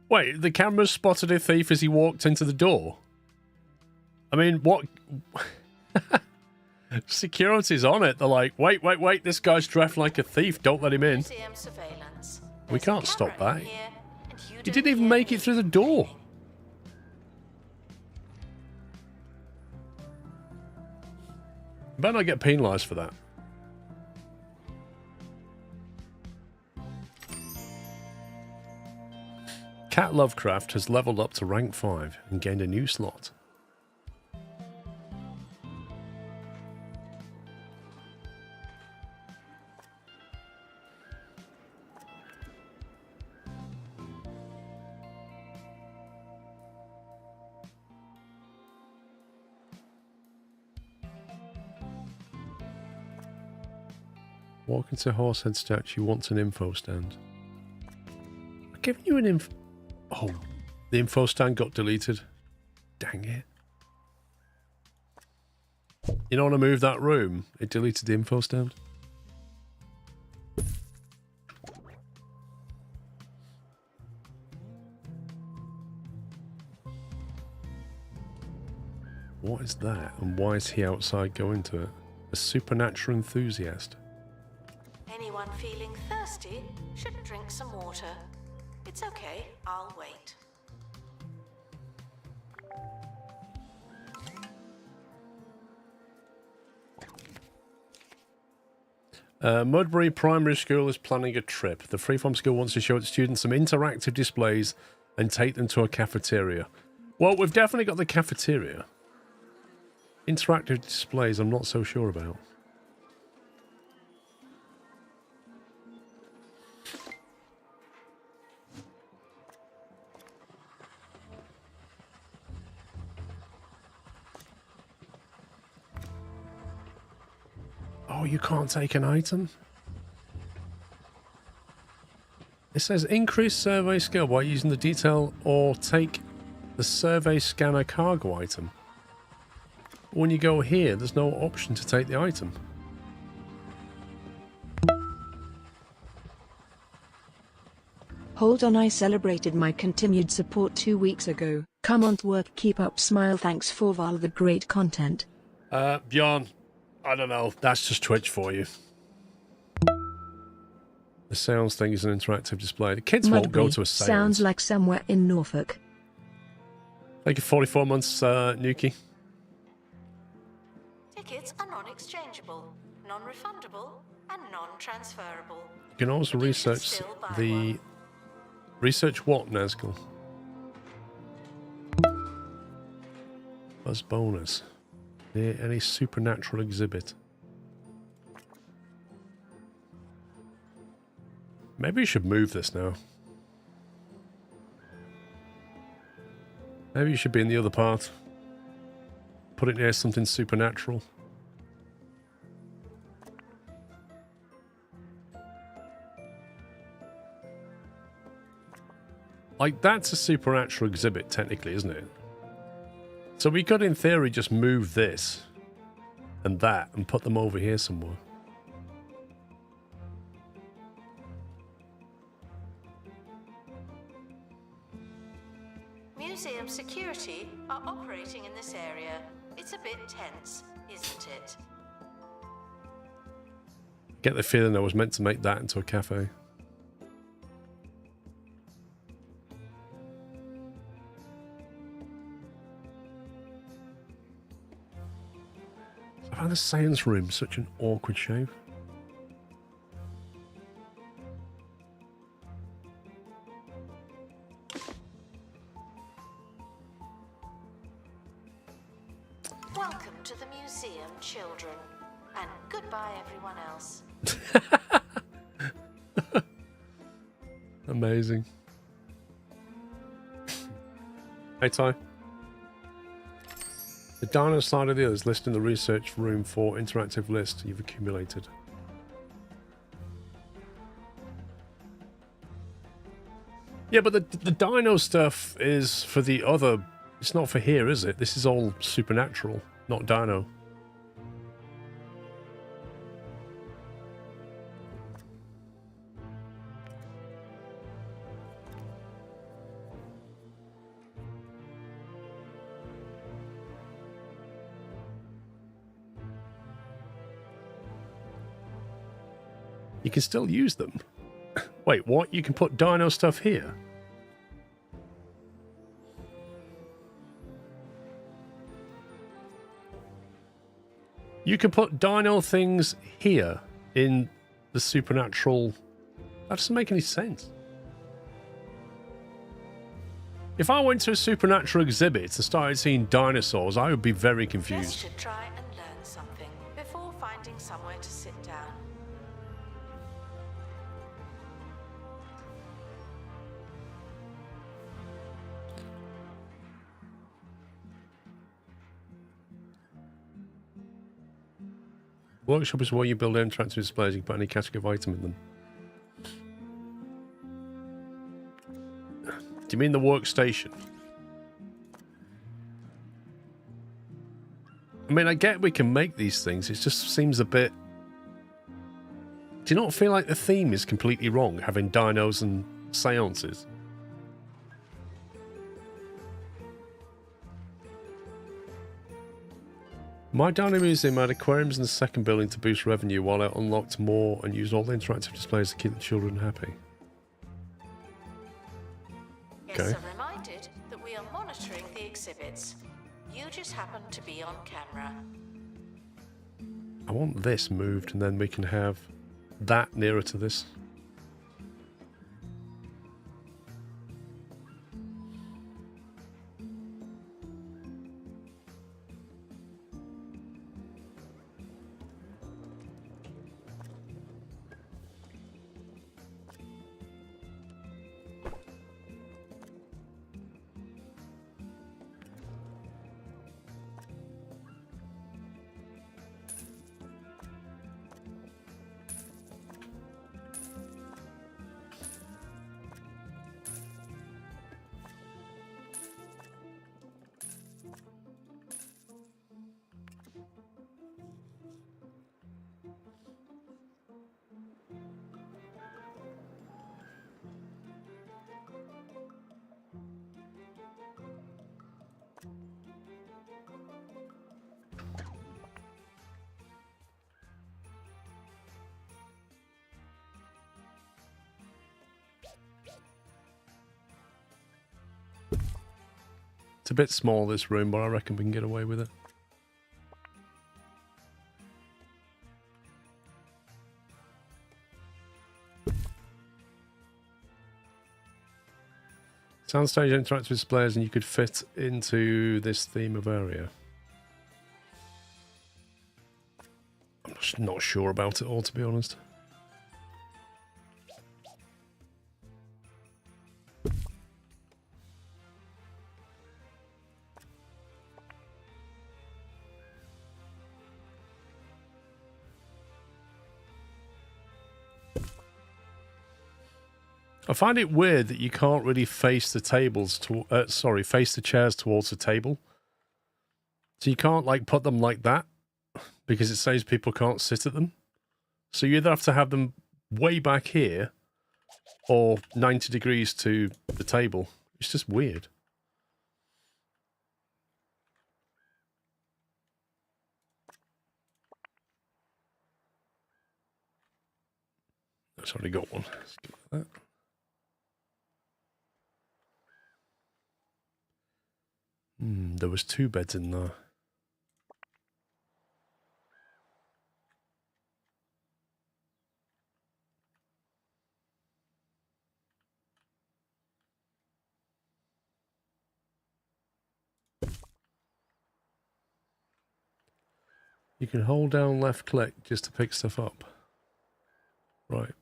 Wait, the camera spotted a thief as he walked into the door? I mean, what? Security's on it. They're like, wait, this guy's dressed like a thief. Don't let him in. We can't stop that. He didn't even make it through the door. Better not get penalised for that. Cat Lovecraft has leveled up to rank 5 and gained a new slot. Walk into Horsehead statue wants an info stand. I've given you an info... Oh, the info stand got deleted. Dang it. You know when I moved that room, it deleted the info stand. What is that? And why is he outside going to it? A supernatural enthusiast. Anyone feeling thirsty should drink some water. It's okay, I'll wait. Mudbury Primary School is planning a trip. The Freeform School wants to show its students some interactive displays and take them to a cafeteria. Well, we've definitely got the cafeteria. Interactive displays, I'm not so sure about. Oh, you can't take an item? It says increase survey skill by using the detail or take the survey scanner cargo item. When you go here, there's no option to take the item. Hold on, I celebrated my continued support 2 weeks ago. Come on to work, keep up, smile, thanks for all the great content. Bjorn, I don't know, that's just Twitch for you. The sounds thing is an interactive display. The kids won't go to a seance. Sounds like somewhere in Norfolk. Thank you, 44 months, Nuki. Tickets are non-exchangeable, non-refundable, and non-transferable. You can also research the... Research what, Nazgul? Buzz bonus. Near any supernatural exhibit. Maybe you should move this now. Maybe you should be in the other part. Put it near something supernatural. Like, that's a supernatural exhibit, technically, isn't it? So we could, in theory, just move this and that and put them over here somewhere. Museum security are operating in this area. It's a bit tense, isn't it? Get the feeling I was meant to make that into a cafe. I found the science room such an awkward shape. Welcome to the museum, children. And goodbye, everyone else. Amazing. Hey, Ty. The dino side of the others list in the research room for interactive list you've accumulated. Yeah, but the dino stuff is for the other... It's not for here, is it? This is all supernatural, not dino. You can still use them. Wait, what? You can put dino stuff here? You can put dino things here in the supernatural... That doesn't make any sense. If I went to a supernatural exhibit and started seeing dinosaurs, I would be very Just confused. should try and learn something before finding somewhere to sit down. Workshop is where you build interactive displays. You can put any category of item in them. Do you mean the workstation? I mean, I get we can make these things. It just seems a bit... Do you not feel like the theme is completely wrong, having dinos and seances? My Downey Museum had aquariums in the second building to boost revenue while it unlocked more and used all the interactive displays to keep the children happy. Yes, Okay. so reminded that we are monitoring the exhibits. You just happen to be on camera. I want this moved and then we can have that nearer to this. It's a bit small, this room, but I reckon we can get away with it. Soundstage interactive displays and you could fit into this theme of area. I'm just not sure about it all, to be honest. I find it weird that you can't really face the tables to, face the chairs towards the table. So you can't like put them like that because it says people can't sit at them. So you either have to have them way back here or 90 degrees to the table. It's just weird. That's already got one. Let's go like that. There was 2 beds in there. You can hold down left click just to pick stuff up. Right.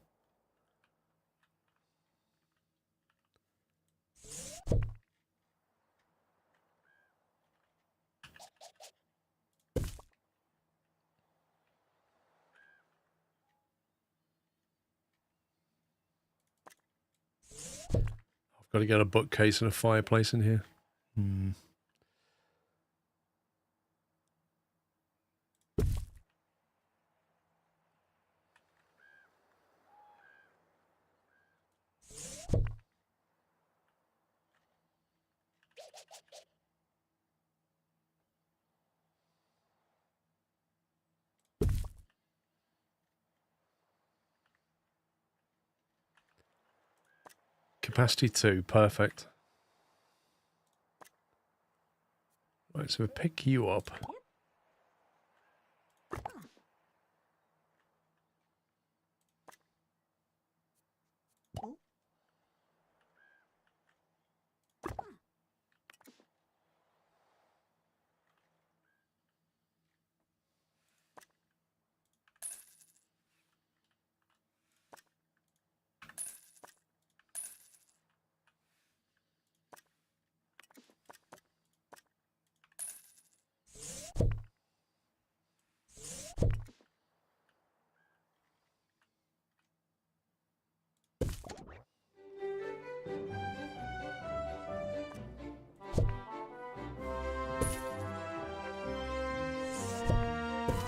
Got to get a bookcase and a fireplace in here. Capacity 2, perfect. Right, so we pick you up.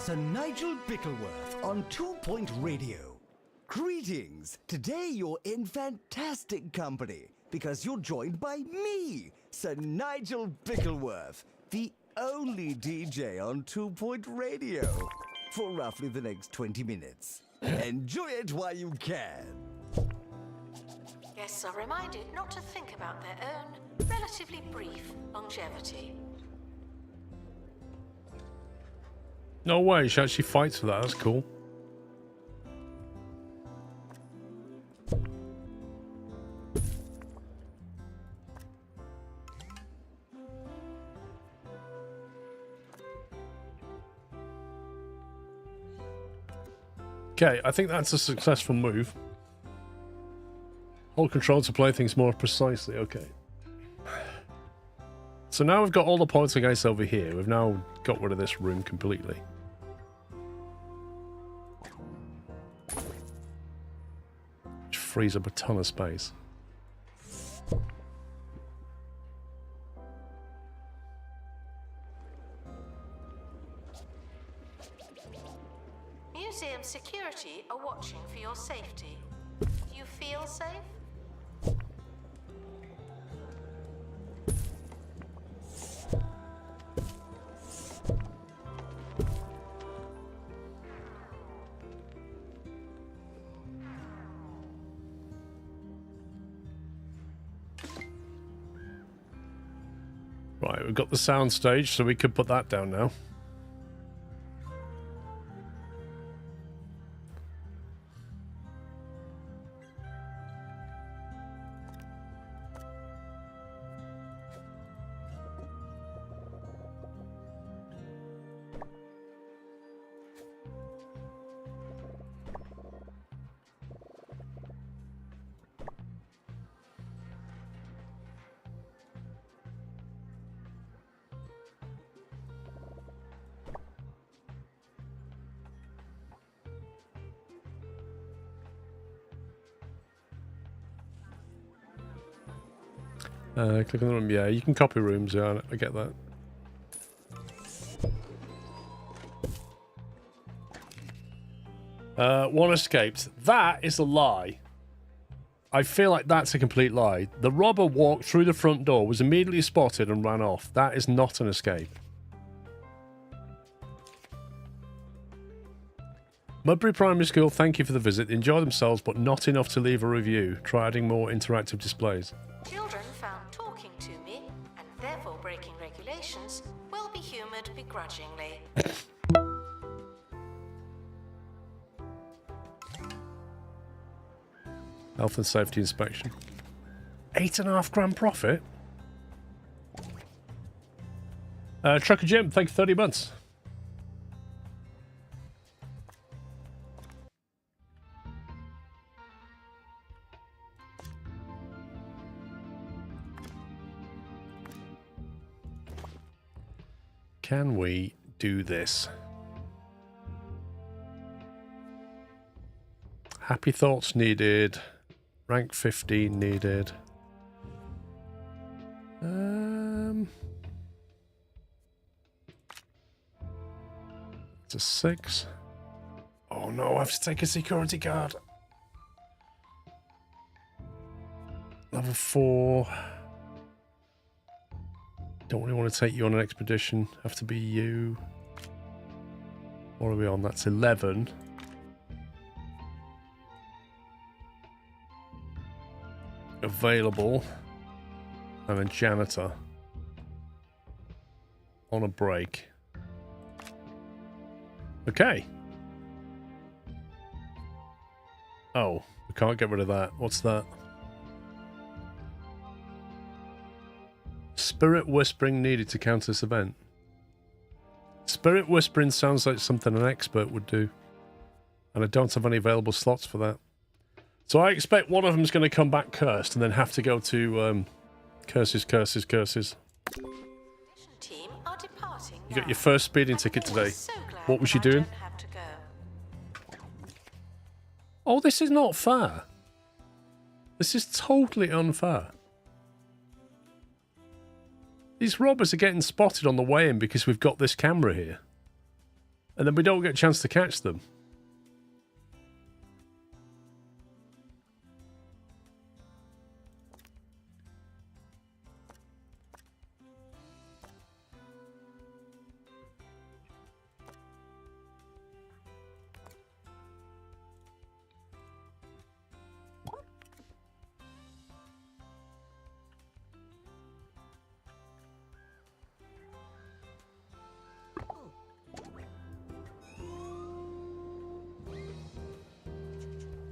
Sir Nigel Bickleworth on 2 Point Radio. Greetings! Today you're in fantastic company because you're joined by me, Sir Nigel Bickleworth, the only DJ on 2 Point Radio for roughly the next 20 minutes. Enjoy it while you can. Guests are reminded not to think about their own relatively brief longevity. No way, she actually fights for that. That's cool. Okay, I think that's a successful move. Hold control to play things more precisely. Okay. So now we've got all the points against over here. We've now got rid of this room completely. Which frees up a ton of space. Museum security are watching for your safety. Do you feel safe? Right, we've got the sound stage, so we could put that down now. Click on the room. Yeah, you can copy rooms. Yeah, I get that. One escaped. That is a lie. I feel like that's a complete lie. The robber walked through the front door, was immediately spotted and ran off. That is not an escape. Mudbury Primary School, thank you for the visit. They enjoy themselves, but not enough to leave a review. Try adding more interactive displays. Children found talking to me, and therefore breaking regulations, will be humoured begrudgingly. Health and safety inspection. 8.5 grand profit? Trucker Jim, thank you 30 months. Can we do this? Happy thoughts needed. Rank 15 needed. It's a 6. Oh no, I have to take a security guard. Level 4. Don't really want to take you on an expedition. Have to be you. What are we on? That's 11. Available. And a janitor. On a break. Okay. Oh, we can't get rid of that. What's that? Spirit whispering needed to counter this event. Spirit whispering sounds like something an expert would do. And I don't have any available slots for that. So I expect one of them is going to come back cursed and then have to go to curses. Team are departing You got your first speeding ticket today. So what was you doing? Oh, this is not fair. This is totally unfair. These robbers are getting spotted on the way in because we've got this camera here. And then we don't get a chance to catch them.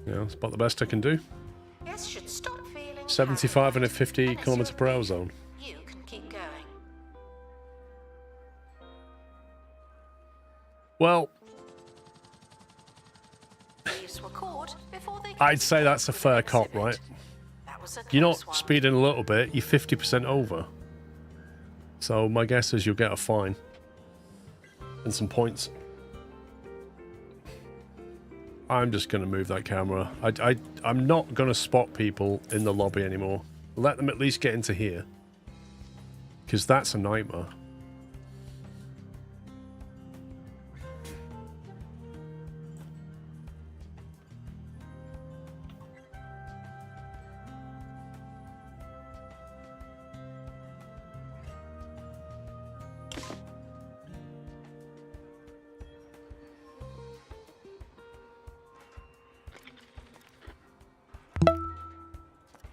Yeah, that's about the best I can do. Yes, should stop feeling 75 in a paranoid. 50 When it's kilometre your per hour thing, zone. You can keep going. Well, Thieves were caught before they could I'd say escape that's a with fair an cop, exhibit. right? That was a You're not close one. speeding a little bit, you're 50% over. So my guess is you'll get a fine. And some points. I'm just going to move that camera. I'm not going to spot people in the lobby anymore. Let them at least get into here. Because that's a nightmare.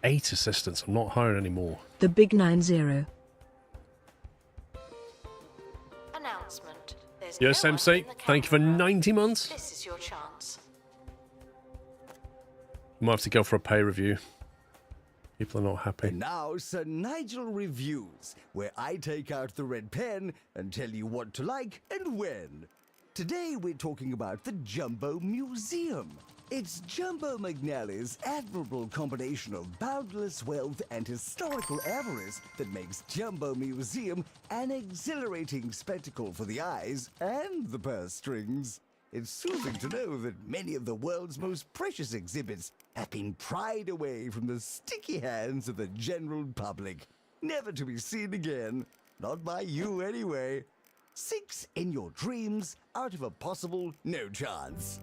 Eight assistants. I'm not hiring anymore. The Big 90. Announcement. There's Yes, no one MC. in the Thank you for camera. 90 months. This is your chance. Might have to go for a pay review. People are not happy. And now, Sir Nigel Reviews, where I take out the red pen and tell you what to like and when. Today we're talking about the Jumbo Museum. It's Jumbo McNally's admirable combination of boundless wealth and historical avarice that makes Jumbo Museum an exhilarating spectacle for the eyes and the purse strings. It's soothing to know that many of the world's most precious exhibits have been pried away from the sticky hands of the general public, never to be seen again. Not by you, anyway. 6 in your dreams out of a possible no chance.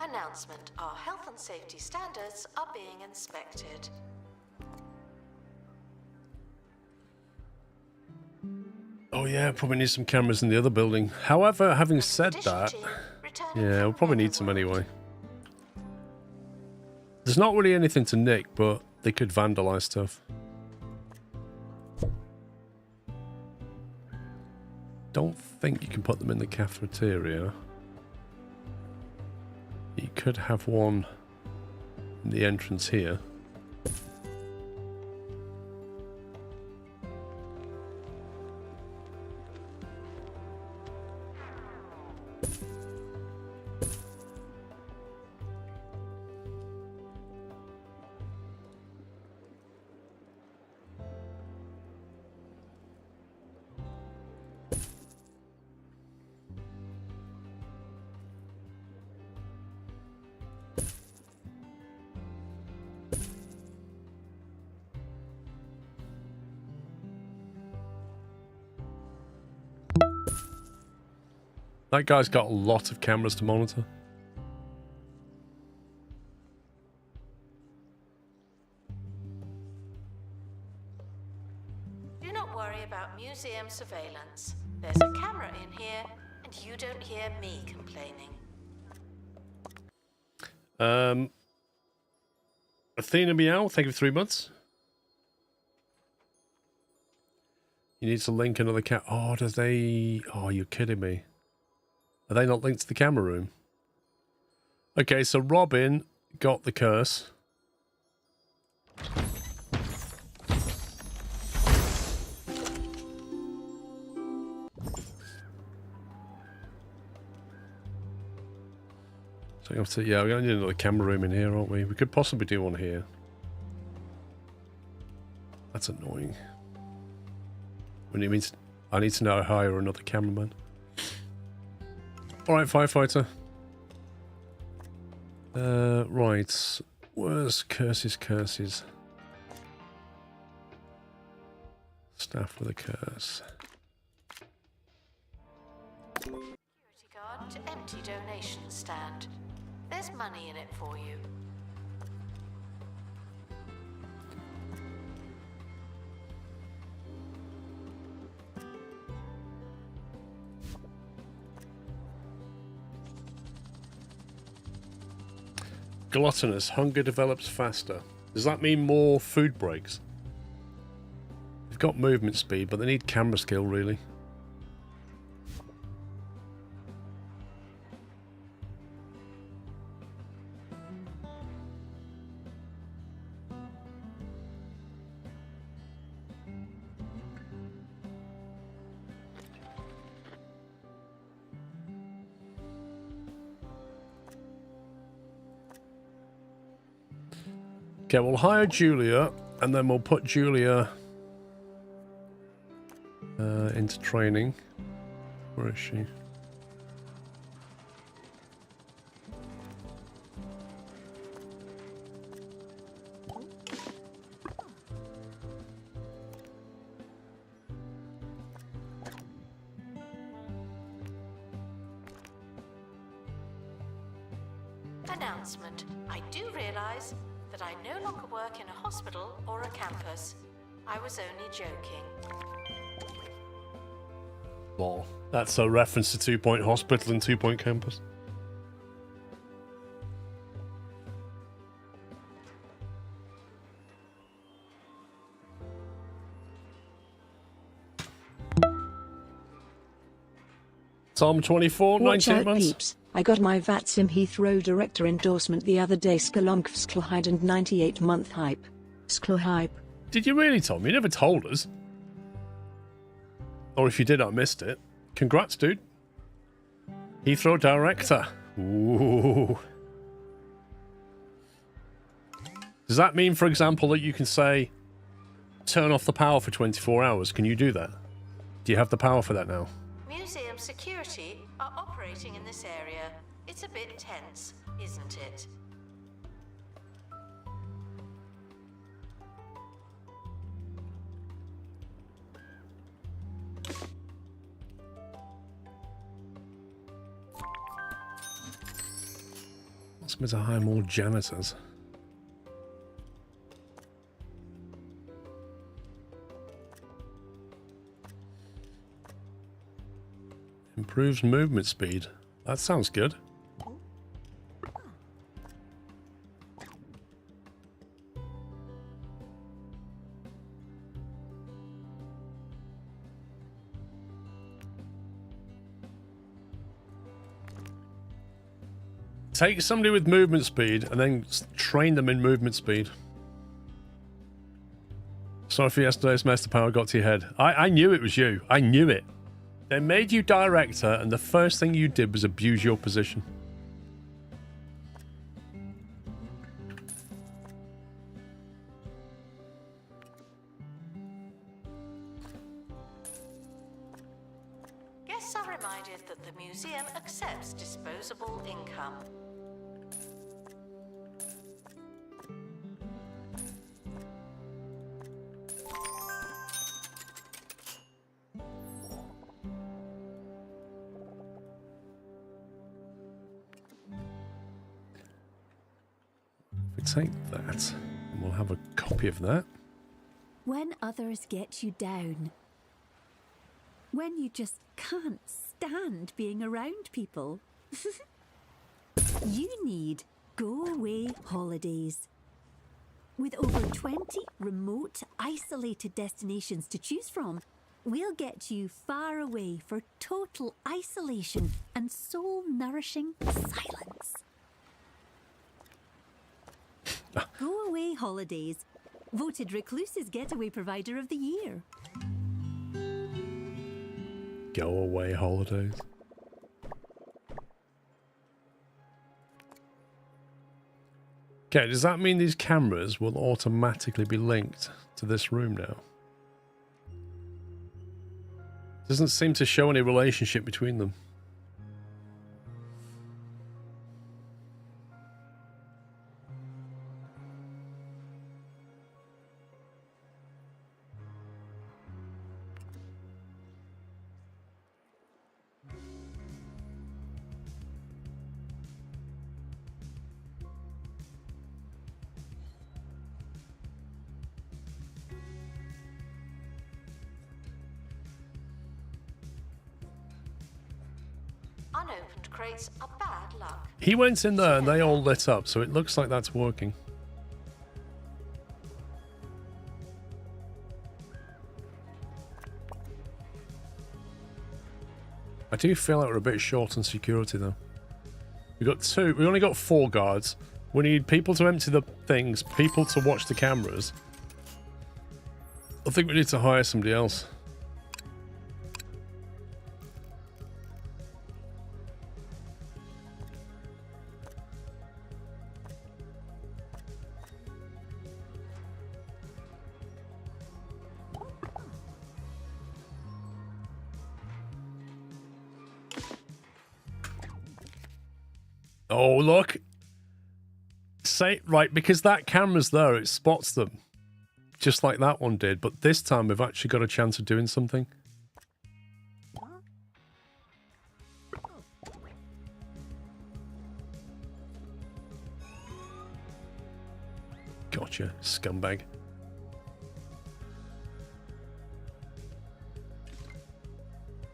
Announcement. Our health and safety standards are being inspected. Oh yeah, probably need some cameras in the other building. However, having said that, yeah, we'll probably need some anyway. There's not really anything to nick, but they could vandalize stuff. Don't think you can put them in the cafeteria. You could have one in the entrance here. That guy's got a lot of cameras to monitor. Do not worry about museum surveillance. There's a camera in here, and you don't hear me complaining. Athena Meow, thank you for 3 months. You need to link another cat. Oh, does they... Oh, you're kidding me. Are they not linked to the camera room? Okay, so Robin got the curse. So you have to, yeah, we're going to need another camera room in here, aren't we? We could possibly do one here. That's annoying. When it means I need to now hire another cameraman. Alright, firefighter. Right. Where's curses? Staff with a curse. Security guard to empty donation stand. There's money in it for you. Gluttonous. Hunger develops faster. Does that mean more food breaks? They've got movement speed, but they need camera skill, really. Okay, we'll hire Julia, and then we'll put Julia into training. Where is she? Announcement. I do realize that I no longer work in a hospital or a campus. I was only joking. Lol. That's a reference to 2 Point Hospital and 2 Point Campus. Psalm 24, Watch 19 out, months. peeps. I got my VATSIM Heathrow director endorsement the other day. Skalonkvsklahide and 98-month hype. Sklohype. Did you really, Tom? You never told us. Or if you did, I missed it. Congrats, dude. Heathrow director. Ooh. Does that mean, for example, that you can say, turn off the power for 24 hours? Can you do that? Do you have the power for that now? Museum security are operating in this area. It's a bit tense, isn't it? Ask me to hire more janitors. Improves movement speed. That sounds good. Take somebody with movement speed and then train them in movement speed. Sorry for yesterday's mess, the power got to your head. I knew it was you. I knew it. They made you director, and the first thing you did was abuse your position. Guests are reminded that the museum accepts disposable income. Take that, and we'll have a copy of that. When others get you down. When you just can't stand being around people. You need Go Away Holidays. With over 20 remote, isolated destinations to choose from, we'll get you far away for total isolation and soul-nourishing silence. Go Away Holidays, voted Recluse's Getaway Provider of the Year. Go Away Holidays. Okay, does that mean these cameras will automatically be linked to this room now? Doesn't seem to show any relationship between them. Unopened crates are bad luck. He went in there and they all lit up, so it looks like that's working. I do feel like we're a bit short on security though. We only got 4 guards. We need people to empty the things, people to watch the cameras. I think we need to hire somebody else. Oh, look. Say right, because that camera's there, it spots them. Just like that one did. But this time we've actually got a chance of doing something. Gotcha, scumbag.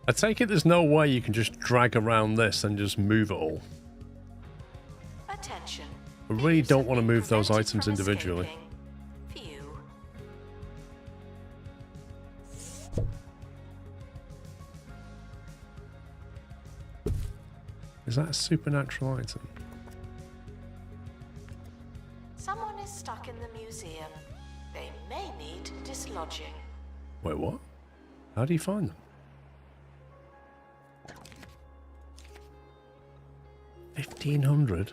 I take it there's no way you can just drag around this and just move it all. Attention. I really don't want to move those items individually. View. Is that a supernatural item? Someone is stuck in the museum. They may need dislodging. Wait, what? How do you find them? 1,500?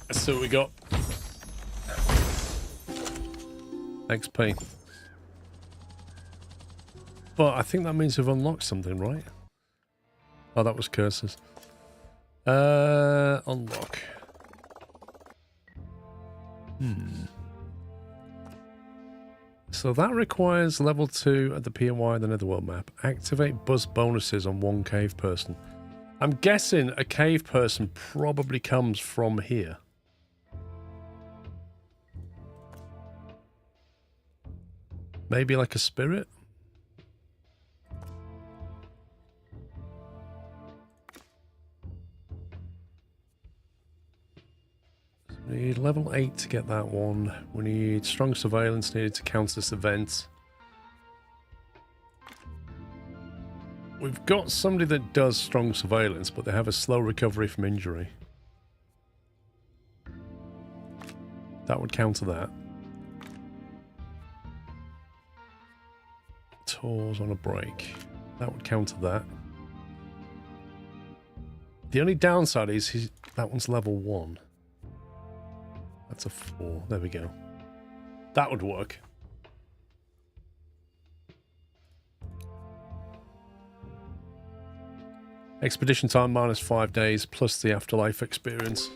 Let's see what we got. XP. But I think that means we've unlocked something, right? Oh, that was curses. Unlock. So that requires level 2 at the POI, the Netherworld map. Activate buzz bonuses on one cave person. I'm guessing a cave person probably comes from here. Maybe like a spirit? We need level 8 to get that one. We need strong surveillance needed to counter this event. We've got somebody that does strong surveillance, but they have a slow recovery from injury. That would counter that. Tours on a break. That would counter that. The only downside is that one's level 1. That's a 4. There we go. That would work. Expedition time minus 5 days plus the afterlife experience.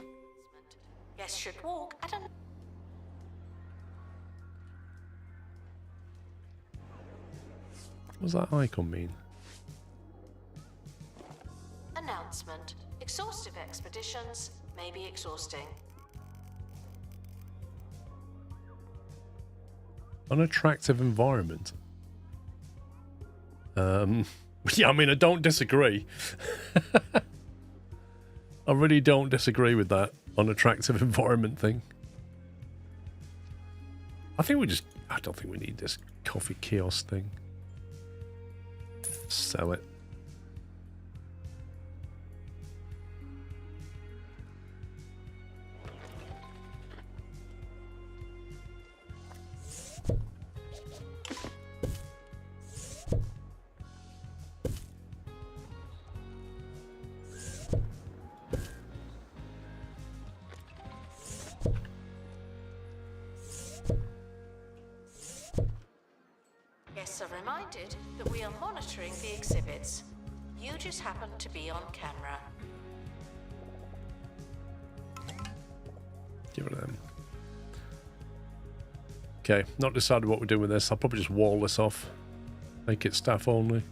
Guests should walk at an... What does that icon mean? Announcement. Exhaustive expeditions may be exhausting. Unattractive environment. Yeah, I mean, I don't disagree. I really don't disagree with that unattractive environment thing. I don't think we need this coffee kiosk thing. Sell it. Guests are reminded that we are monitoring the exhibits. You just happen to be on camera. Give it them. Okay, not decided what we're doing with this. I'll probably just wall this off. Make it staff only.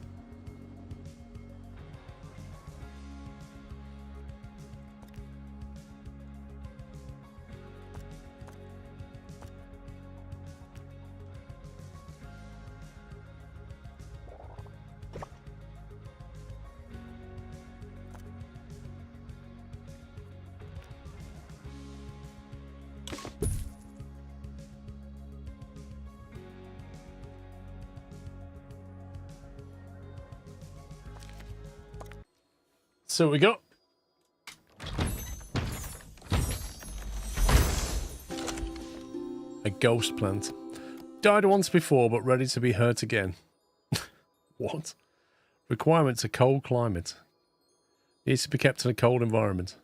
So what we got? A ghost plant. Died once before, but ready to be hurt again. What? Requirements: a cold climate. Needs to be kept in a cold environment.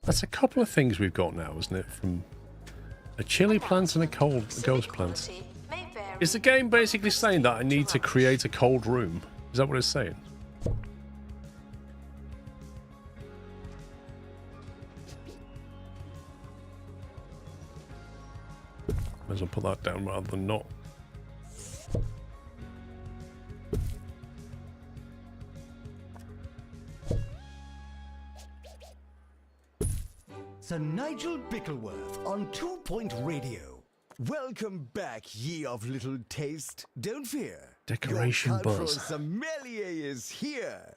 That's a couple of things we've got now, isn't it? From a chili plant and a ghost plant. Is the game basically saying that I need to create a cold room? Is that what it's saying? Might as well put that down rather than not. Sir Nigel Bickleworth on 2 Point Radio. Welcome back, ye of little taste. Don't fear. Decoration Your cultural buzz. sommelier is here.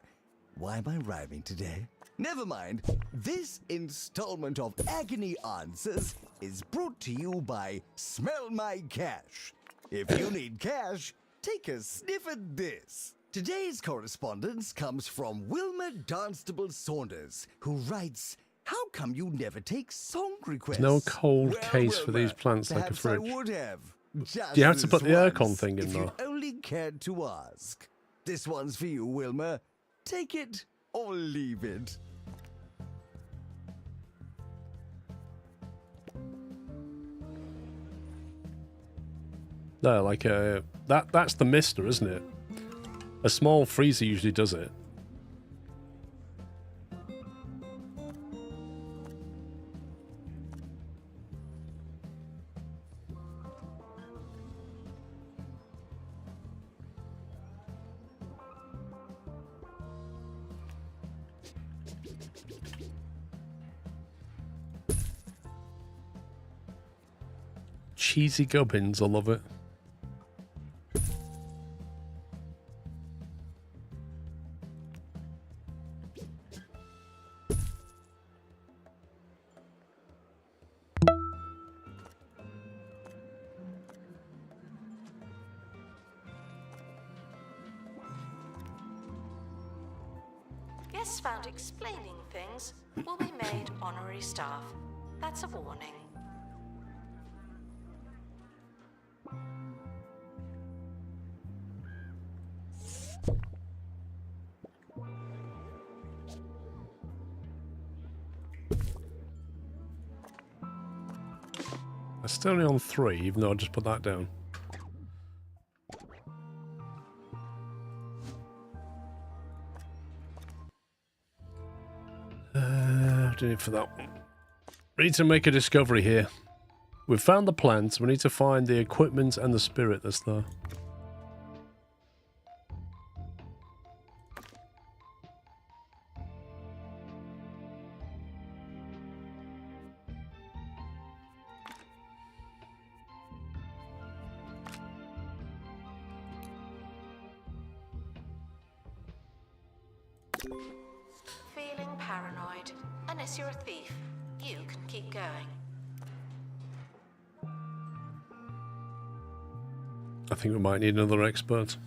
Why am I rhyming today? Never mind. This installment of Agony Answers is brought to you by Smell My Cash. If you need cash, take a sniff at this. Today's correspondence comes from Wilma Dunstable Saunders, who writes, "How come you never take song requests?" There's no cold Well, case for these Wilma, plants like a perhaps fridge. I would have. Just Do you have to this put the aircon once, thing in if there? you only cared to ask. This one's for you, Wilma. Take it or leave it. No, like that's the mister, isn't it? A small freezer usually does it. Cheesy gubbins, I love it. Guests found explaining things will be made honorary staff. That's a warning. I'm still only on 3, even though I just put that down. Did it for that one. We need to make a discovery here. We've found the plant. We need to find the equipment and the spirit that's there. Feeling paranoid? Unless you're a thief, you can keep going. I think we might need another expert.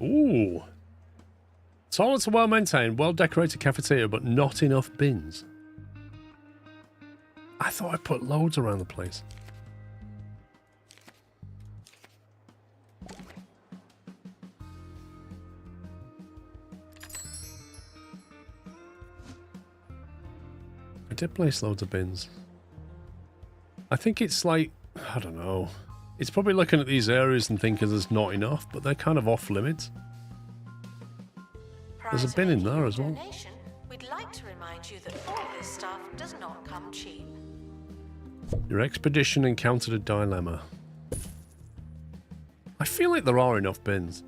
Ooh. Toilets are well maintained, well decorated cafeteria, but not enough bins. I thought I put loads around the place. I did place loads of bins. I think it's like, I don't know. It's probably looking at these areas and thinking there's not enough, but they're kind of off limits. There's a bin in there as well. Donation, we'd like to remind you that all this stuff does not come cheap. Your expedition encountered a dilemma. I feel like there are enough bins.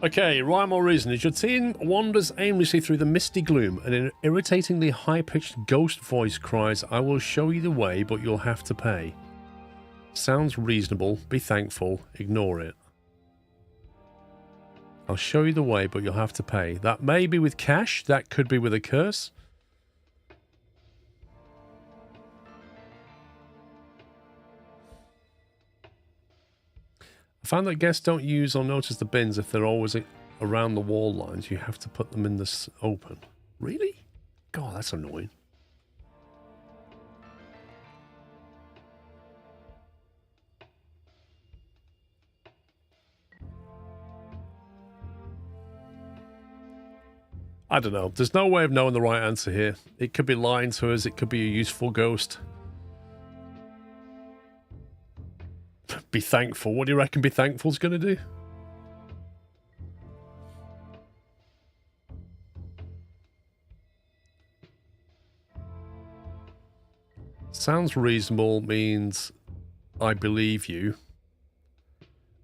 Okay, rhyme or reason. As your team wanders aimlessly through the misty gloom, and an irritatingly high-pitched ghost voice cries, "I will show you the way, but you'll have to pay." Sounds reasonable. Be thankful. Ignore it. I'll show you the way, but you'll have to pay. That may be with cash. That could be with a curse. I found that guests don't use or notice the bins if they're always around the wall lines. You have to put them in this open. Really? God, that's annoying. I don't know. There's no way of knowing the right answer here. It could be lying to us. It could be a useful ghost. Be thankful. What do you reckon be thankful's going to do? Sounds reasonable means I believe you.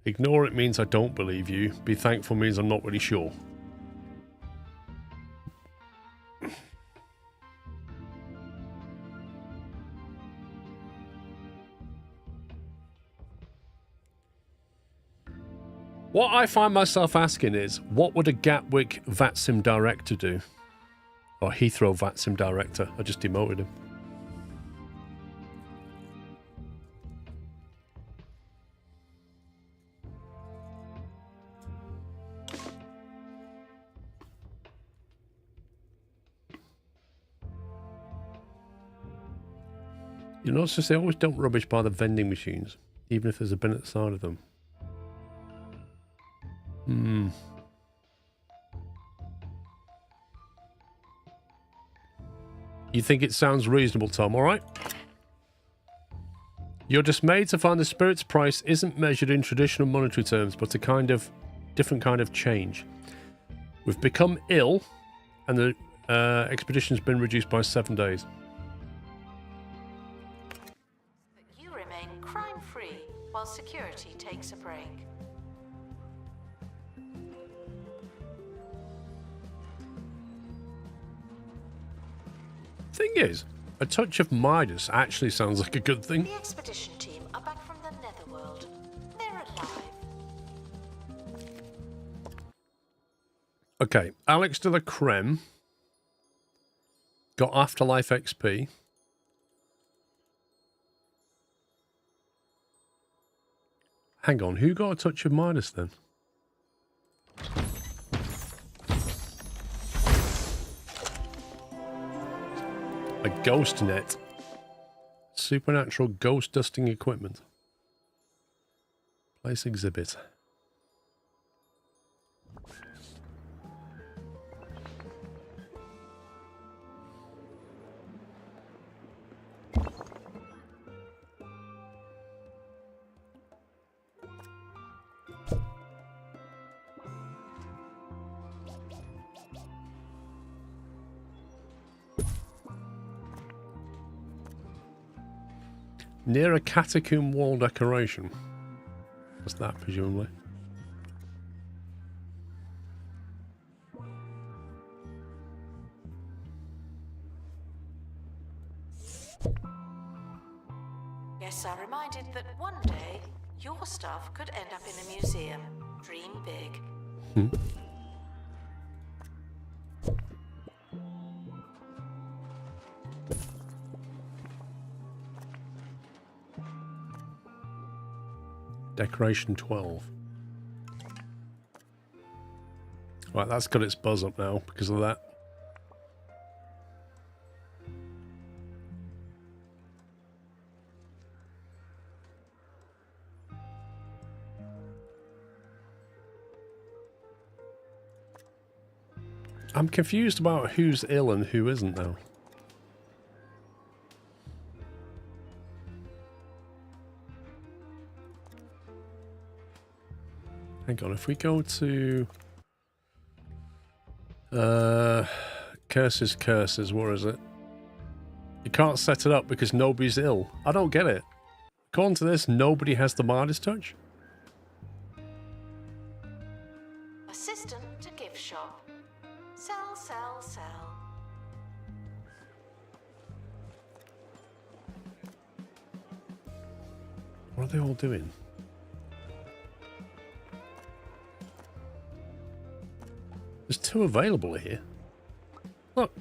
Ignore it means I don't believe you. Be thankful means I'm not really sure. What I find myself asking is, what would a Gatwick VATSIM director do? Or Heathrow VATSIM director. I just demoted him. You notice they always dump rubbish by the vending machines, even if there's a bin at the side of them. You think it sounds reasonable, Tom, alright? You're dismayed to find the spirit's price isn't measured in traditional monetary terms, but a different kind of change. We've become ill, and the expedition's been reduced by 7 days. But you remain crime-free while security takes a break. Thing is, a touch of Midas actually sounds like a good thing. The expedition team are back from the Netherworld. They're alive. Okay, Alex de la Creme got Afterlife XP. Hang on, who got a touch of Midas then? A ghost net. Supernatural ghost dusting equipment. Place exhibit. Near a catacomb wall decoration. What's that, presumably? Guests are reminded that one day your stuff could end up in a museum. Dream big. Decoration 12. Right, that's got its buzz up now because of that. I'm confused about who's ill and who isn't now. Hang on, if we go to curses, where is it? You can't set it up because nobody's ill. I don't get it. According to this, nobody has the Midas touch. Assistant to gift shop. Sell, sell, sell. What are they all doing? There's 2 available here. Look,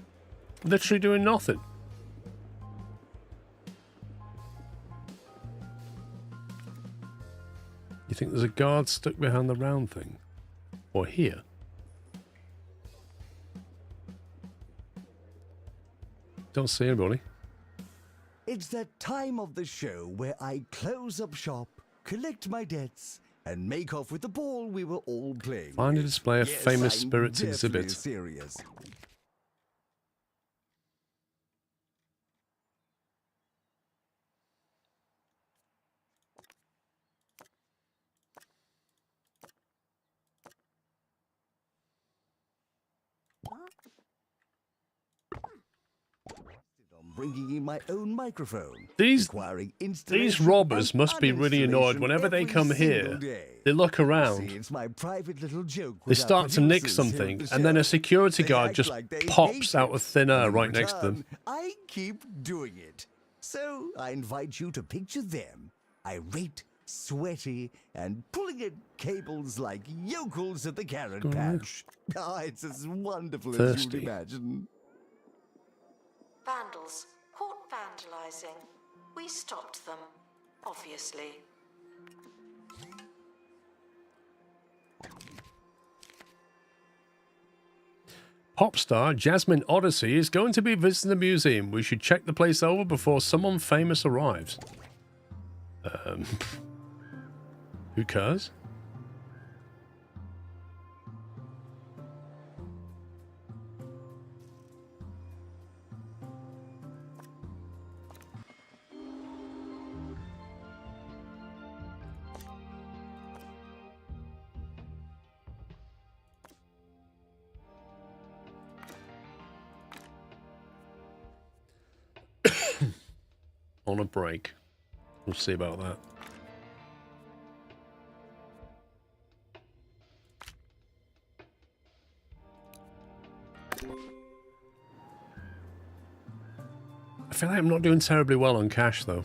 literally doing nothing. You think there's a guard stuck behind the round thing? Or here? Don't see anybody. It's that time of the show where I close up shop, collect my debts, and make off with the ball we were all playing. Find a with. display of Yes, famous I'm spirits definitely exhibit. Serious. I'm bringing in my own microphone. These installation robbers and must be really annoyed uninstallation whenever they every come here. single day. They look See, around. it's my private little joke They with our start to nick producers here at something, the and then a show. security They guard act just like they pops hate out it, of thin air and in right next to them. return, I keep doing it. So I invite you to picture them, irate, sweaty, and pulling at cables like yokels at the carrot Go on. patch. Ah, it's as wonderful as Thirsty. you'd imagine. Vandals caught vandalizing. We stopped them, obviously. Pop star Jasmine Odyssey is going to be visiting the museum. We should check the place over before someone famous arrives. Who cares? On a break. We'll see about that. I feel like I'm not doing terribly well on cash, though.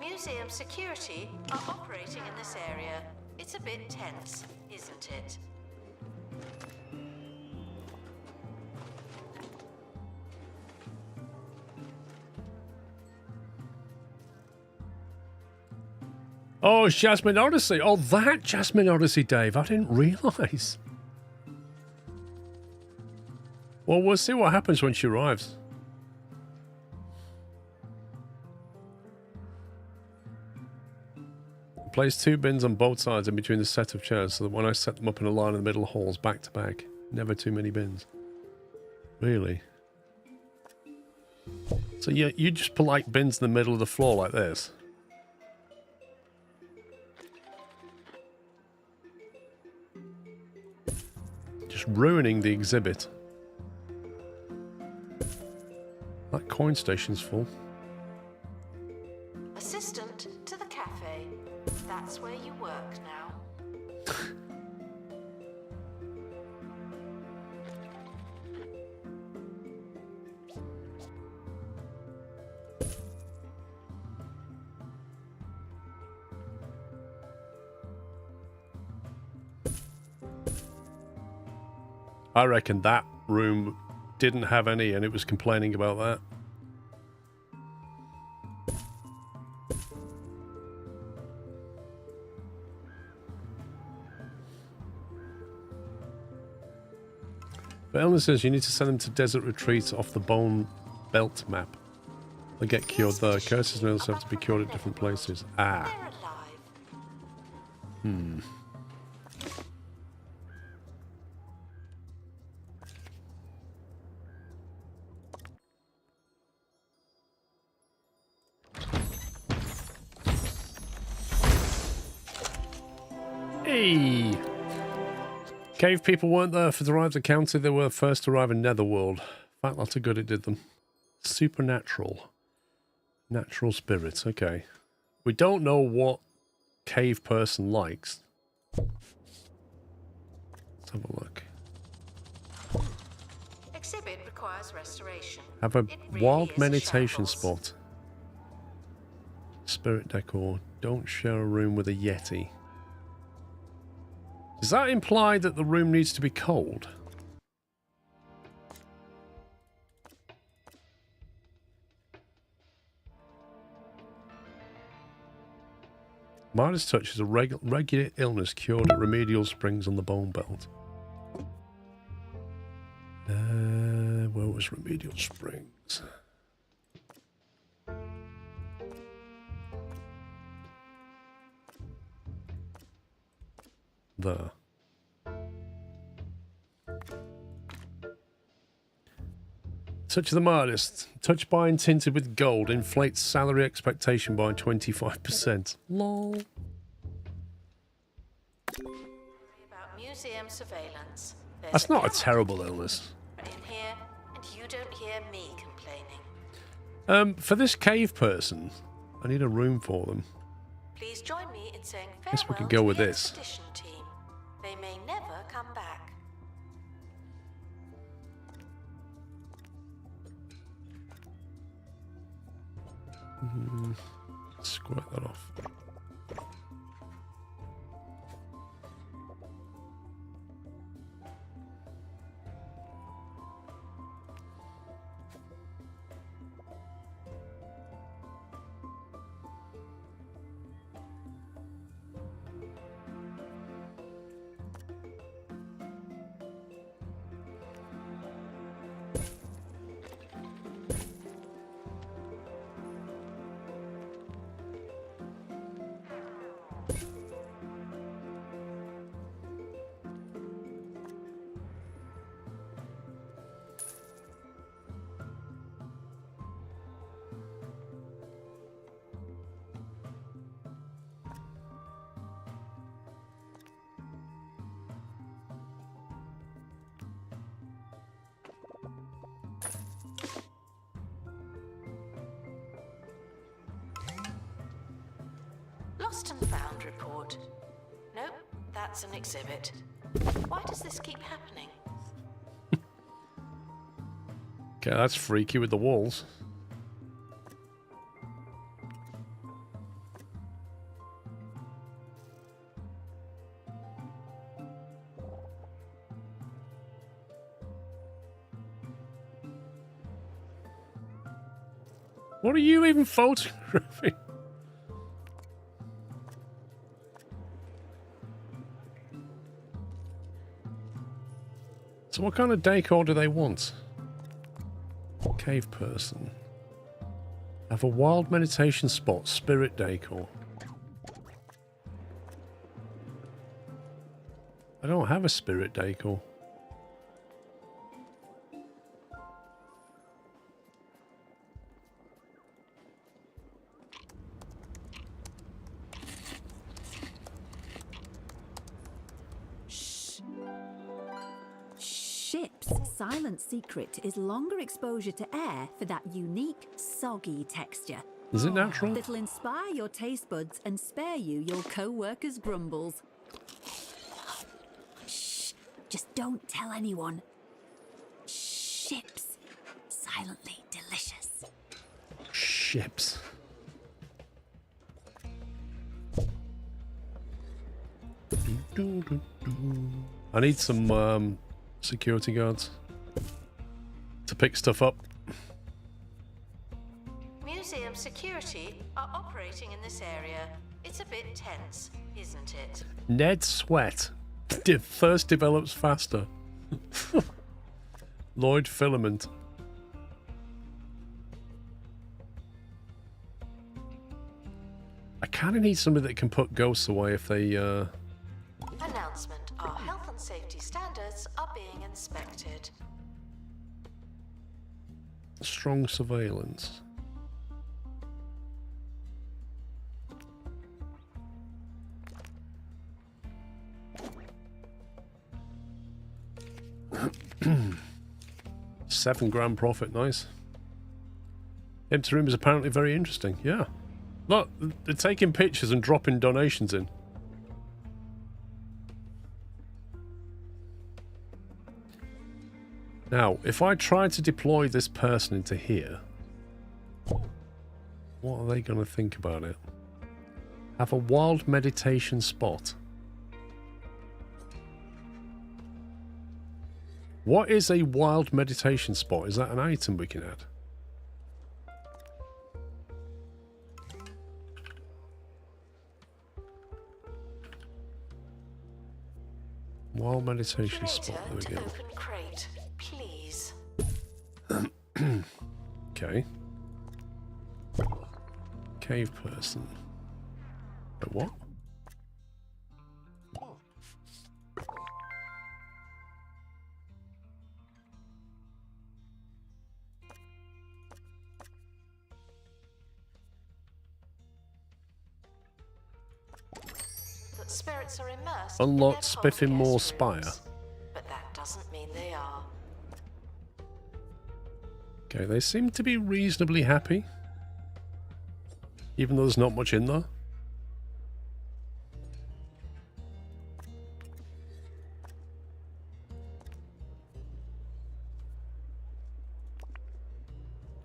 Museum security are operating in this area. It's a bit tense, isn't it? Oh, it's Jasmine Odyssey. Oh, that Jasmine Odyssey, Dave. I didn't realise. Well, we'll see what happens when she arrives. Place 2 bins on both sides in between the set of chairs so that when I set them up in a line in the middle halls back to back. Never too many bins. Really? So you just put like bins in the middle of the floor like this? Just ruining the exhibit. That coin station's full. Assistant to the cafe. That's where you work now. I reckon that room didn't have any and it was complaining about that. But Eleanor says you need to send them to Desert Retreat off the Bone Belt map. They get cured there. Curses may also have to be cured at different places. Ah. Hmm. Hey! Cave people weren't there for the arrive to county. They were first to arrive in Netherworld. In fact, that's how good it did them. Supernatural. Natural spirits, okay. We don't know what cave person likes. Let's have a look. Exhibit requires restoration. Have a It really wild is a meditation shambles. spot. Spirit decor. Don't share a room with a yeti. Does that imply that the room needs to be cold? Midas touch is a regular illness cured at Remedial Springs on the Bone Belt. Where was Remedial Springs? There. Touch of the Midas. Touch by and tinted with gold inflates salary expectation by 25%. Lol. About museum surveillance. There's That's not a camera terrible illness. in here, and you don't hear me complaining. For this cave person, I need a room for them. Please join me in saying Guess we farewell could go to with the this. expedition team. They may never come back. Squirt that off. Lost and found report. Nope, that's an exhibit. Why does this keep happening? Okay, that's freaky with the walls. What are you even photographing? So what kind of decor do they want? Cave person. Have a wild meditation spot, spirit decor. I don't have a spirit decor. Ship's silent secret is longer exposure to air for that unique, soggy texture. Is it natural? That'll inspire your taste buds and spare you your co-workers' grumbles. Shh, just don't tell anyone. Ship's silently delicious. Ships. I need some security guards to pick stuff up. Museum security are operating in this area. It's a bit tense, isn't it? Ned Sweat. First develops faster. Lloyd Filament. I kind of need somebody that can put ghosts away if they... Announcement. Our health and safety standards are being inspected. Strong surveillance. $7 grand profit, nice. Empty room is apparently very interesting, yeah. Look, they're taking pictures and dropping donations in. Now, if I try to deploy this person into here, what are they going to think about it? Have a wild meditation spot. What is a wild meditation spot? Is that an item we can add? Wild meditation spot. There we go. Open crate, please. Okay. Cave person. Wait, what? That spirits are immersed. Unlock in their Spiffing Moor poltergeist Spire. rooms. But that doesn't mean they are. Okay, they seem to be reasonably happy. Even though there's not much in there.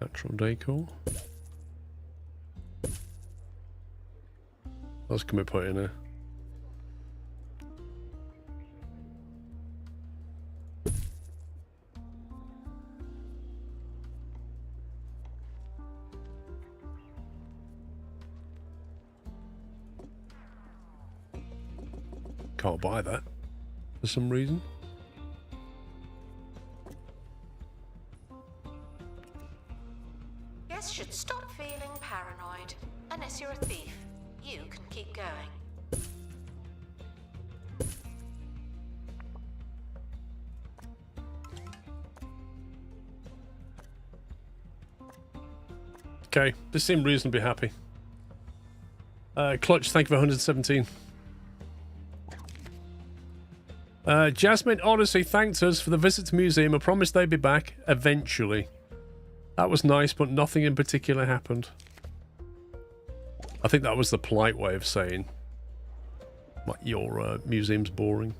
Natural decor. What else can we put in here? Can't buy that for some reason. Guests should stop feeling paranoid. Unless you're a thief, you can keep going. Okay, they seem reasonably happy. Clutch, thank you for 117. Jasmine Odyssey thanked us for the visit to the museum and promised they'd be back eventually. That was nice, but nothing in particular happened. I think that was the polite way of saying like, your museum's boring.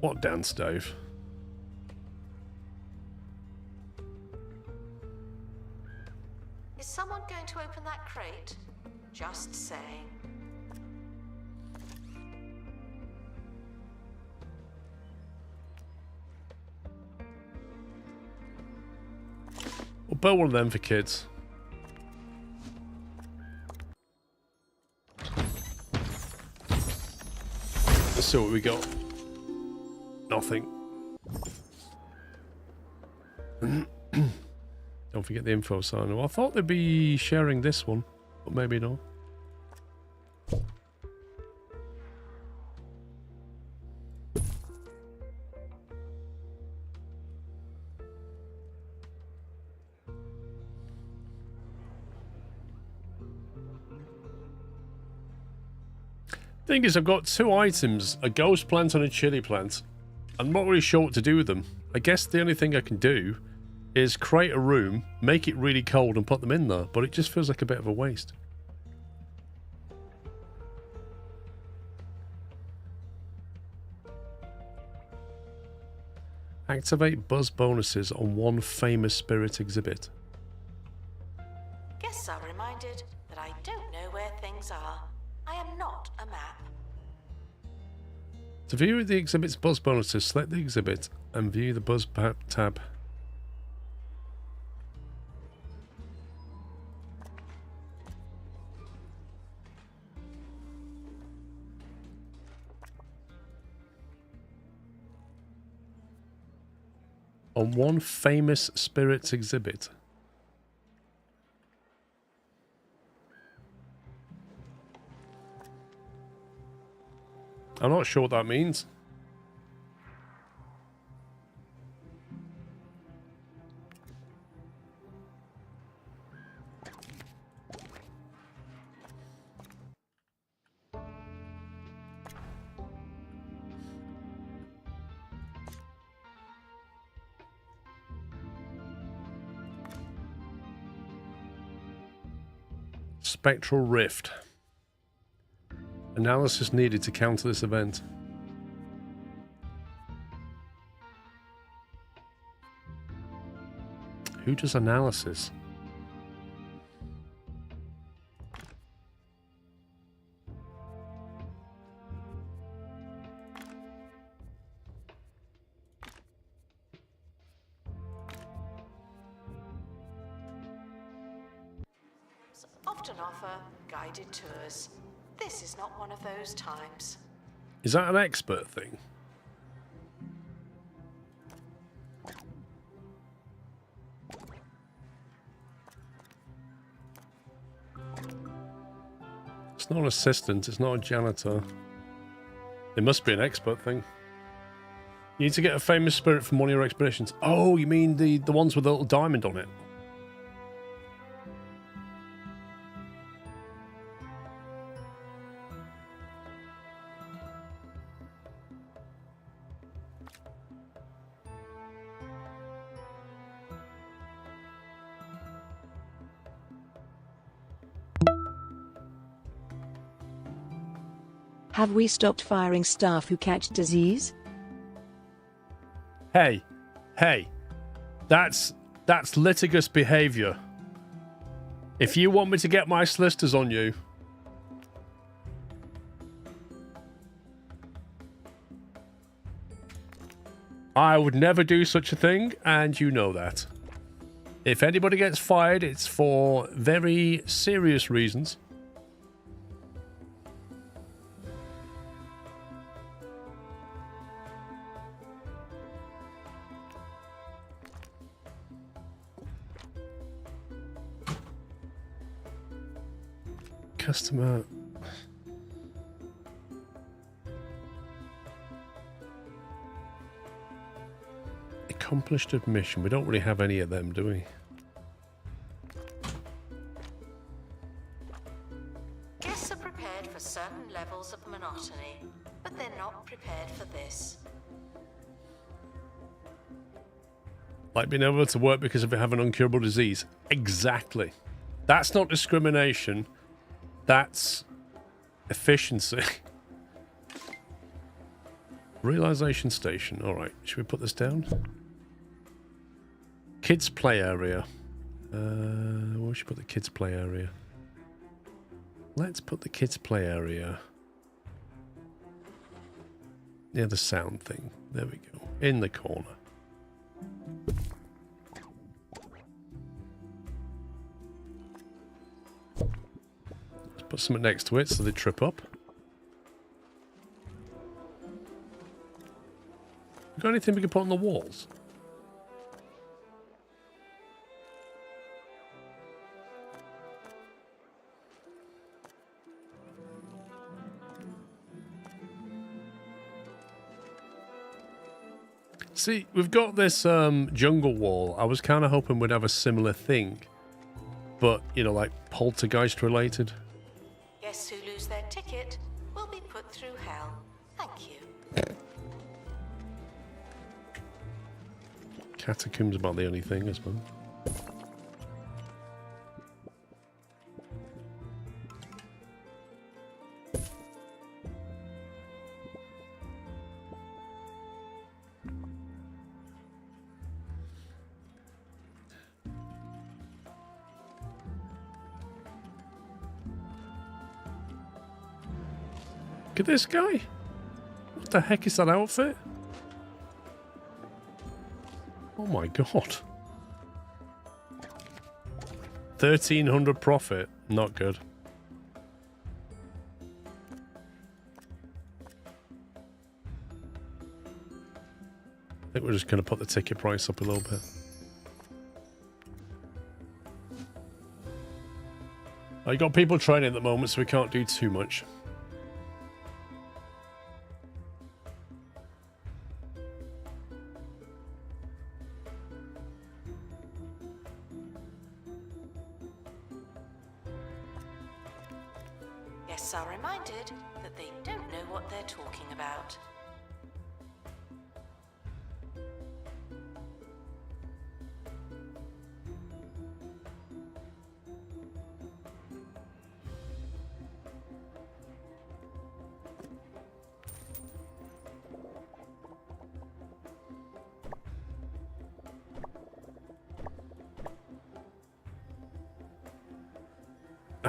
What dance, Dave? Is someone going to open that crate? Just saying. We'll build one of them for kids. Let's see what we got. Nothing. Don't forget the info sign. Well, I thought they'd be sharing this one, but maybe not. Thing is, I've got two items, a ghost plant and a chili plant. I'm not really sure what to do with them. I guess the only thing I can do is create a room, make it really cold and put them in there, but it just feels like a bit of a waste. Activate buzz bonuses on one famous spirit exhibit. Guests are reminded that I don't know where things are. I am not a map. To view the exhibit's buzz bonuses, select the exhibit and view the buzz tab. On one famous spirits exhibit. I'm not sure what that means. Spectral rift. Analysis needed to counter this event. Who does analysis? Often offer guided tours. This is not one of those times. Is that an expert thing? It's not an assistant, it's not a janitor. It must be an expert thing. You need to get a famous spirit from one of your expeditions. Oh, you mean the ones with the little diamond on it? Have we stopped firing staff who catch disease? Hey, that's litigious behavior. If you want me to get my solicitors on you, I would never do such a thing, and you know that. If anybody gets fired, it's for very serious reasons. Customer. Accomplished admission. We don't really have any of them, do we? Guests are prepared for certain levels of monotony, but they're not prepared for this. Like being able to work because of it having an incurable disease. Exactly. That's not discrimination. That's efficiency. Realization station. All right. Should we put this down? Kids play area. Where should we put the kids play area? Let's put the kids play area near the sound thing. There we go. In the corner. Put something next to it so they trip up. Got anything we can put on the walls? See, we've got this jungle wall. I was kind of hoping we'd have a similar thing. But, you know, like poltergeist related. Guests who lose their ticket will be put through hell. Thank you. Catacombs about the only thing, I suppose. Look at this guy. What the heck is that outfit? Oh my god. 1,300 profit. Not good. I think we're just going to put the ticket price up a little bit. I got people training at the moment, so we can't do too much. Guests are reminded that they don't know what they're talking about.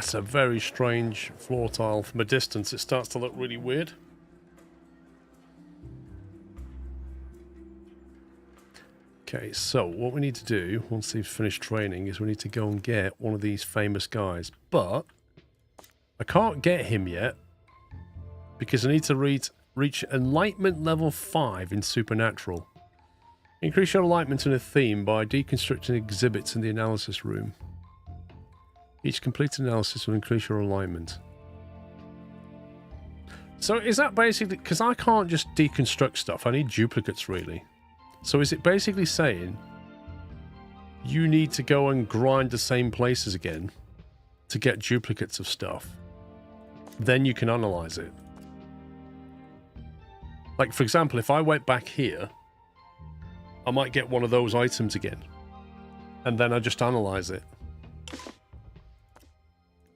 That's a very strange floor tile. From a distance, it starts to look really weird. Okay, so what we need to do, once they've finished training, is we need to go and get one of these famous guys. But I can't get him yet because I need to reach Enlightenment level 5 in Supernatural. Increase your enlightenment in a theme by deconstructing exhibits in the analysis room. Each completed analysis will increase your alignment. So is that basically... Because I can't just deconstruct stuff. I need duplicates, really. So is it basically saying you need to go and grind the same places again to get duplicates of stuff? Then you can analyze it. Like, for example, if I went back here, I might get one of those items again. And then I just analyze it.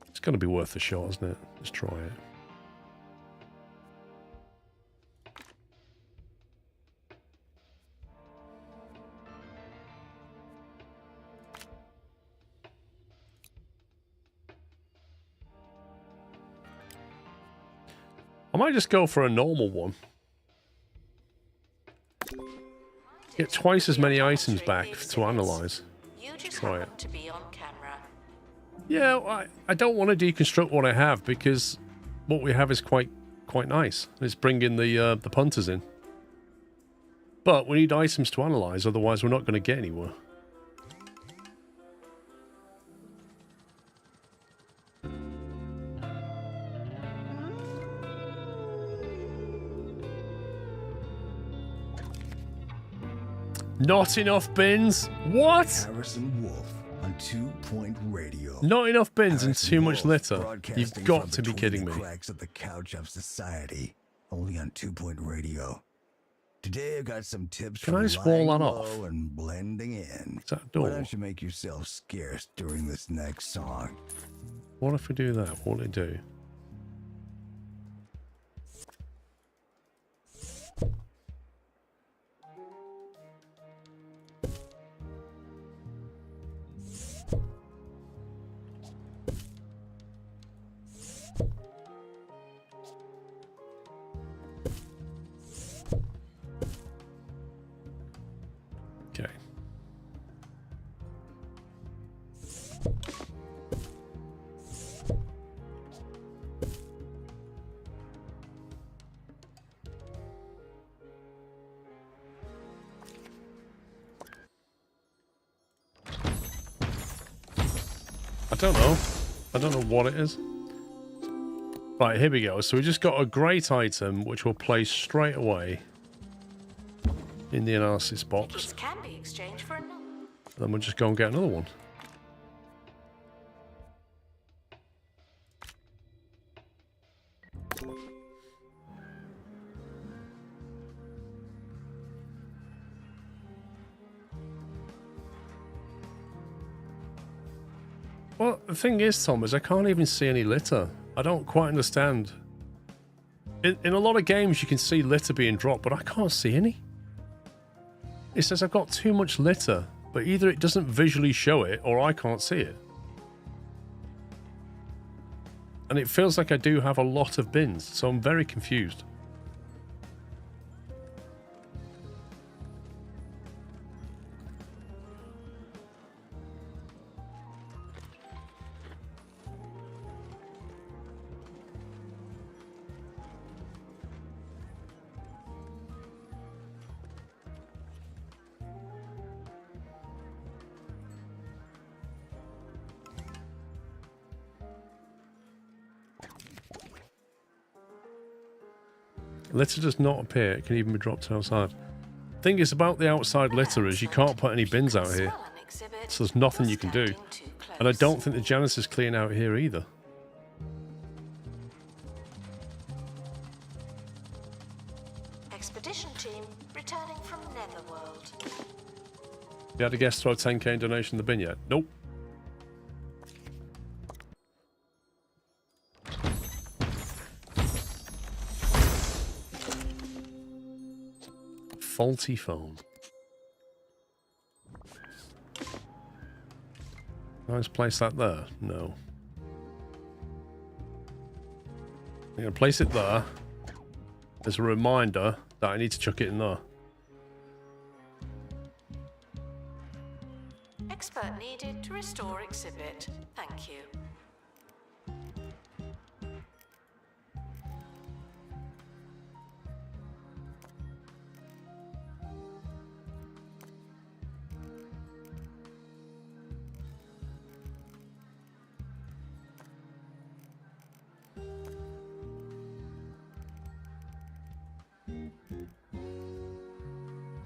It's going to be worth a shot, isn't it? Let's try it. I might just go for a normal one. Get twice as many items back to analyze. Try it. To be on camera. Yeah, I don't want to deconstruct what I have because what we have is quite nice. It's bringing the punters in. But we need items to analyze, otherwise we're not going to get anywhere. Not enough bins? What? Harrison Wolf on 2 Point Radio. Not enough bins Harrison and too much Wolf, litter? broadcasting You've got from to be between kidding the me. cracks of the couch of society. Only on 2 Point Radio. Today I got some tips Can for I just wall lying that low off? and blending in. Is that Why door? don't you make yourself scarce during this next song? What if we do that? What will it do? Okay. I don't know. I don't know what it is. Right, here we go. So we just got a great item, which we'll place straight away in the analysis box. It can be exchanged for another. Then we'll just go and get another one. Well, the thing is, Tom, is I can't even see any litter. I don't quite understand. In a lot of games, you can see litter being dropped, but I can't see any. It says I've got too much litter, but either it doesn't visually show it, or I can't see it. And it feels like I do have a lot of bins, so I'm very confused. Litter does not appear. It can even be dropped outside. Thing is about the outside litter is you can't put any bins out here. So there's nothing you can do. And I don't think the janitor's is clean out here either. Expedition team returning from Netherworld. You had a guest throw a 10k in donation in the bin yet? Nope. Faulty phone. Can I just place that there? No. I'm going to place it there. As a reminder that I need to chuck it in there. Expert needed to restore exhibit. Thank you.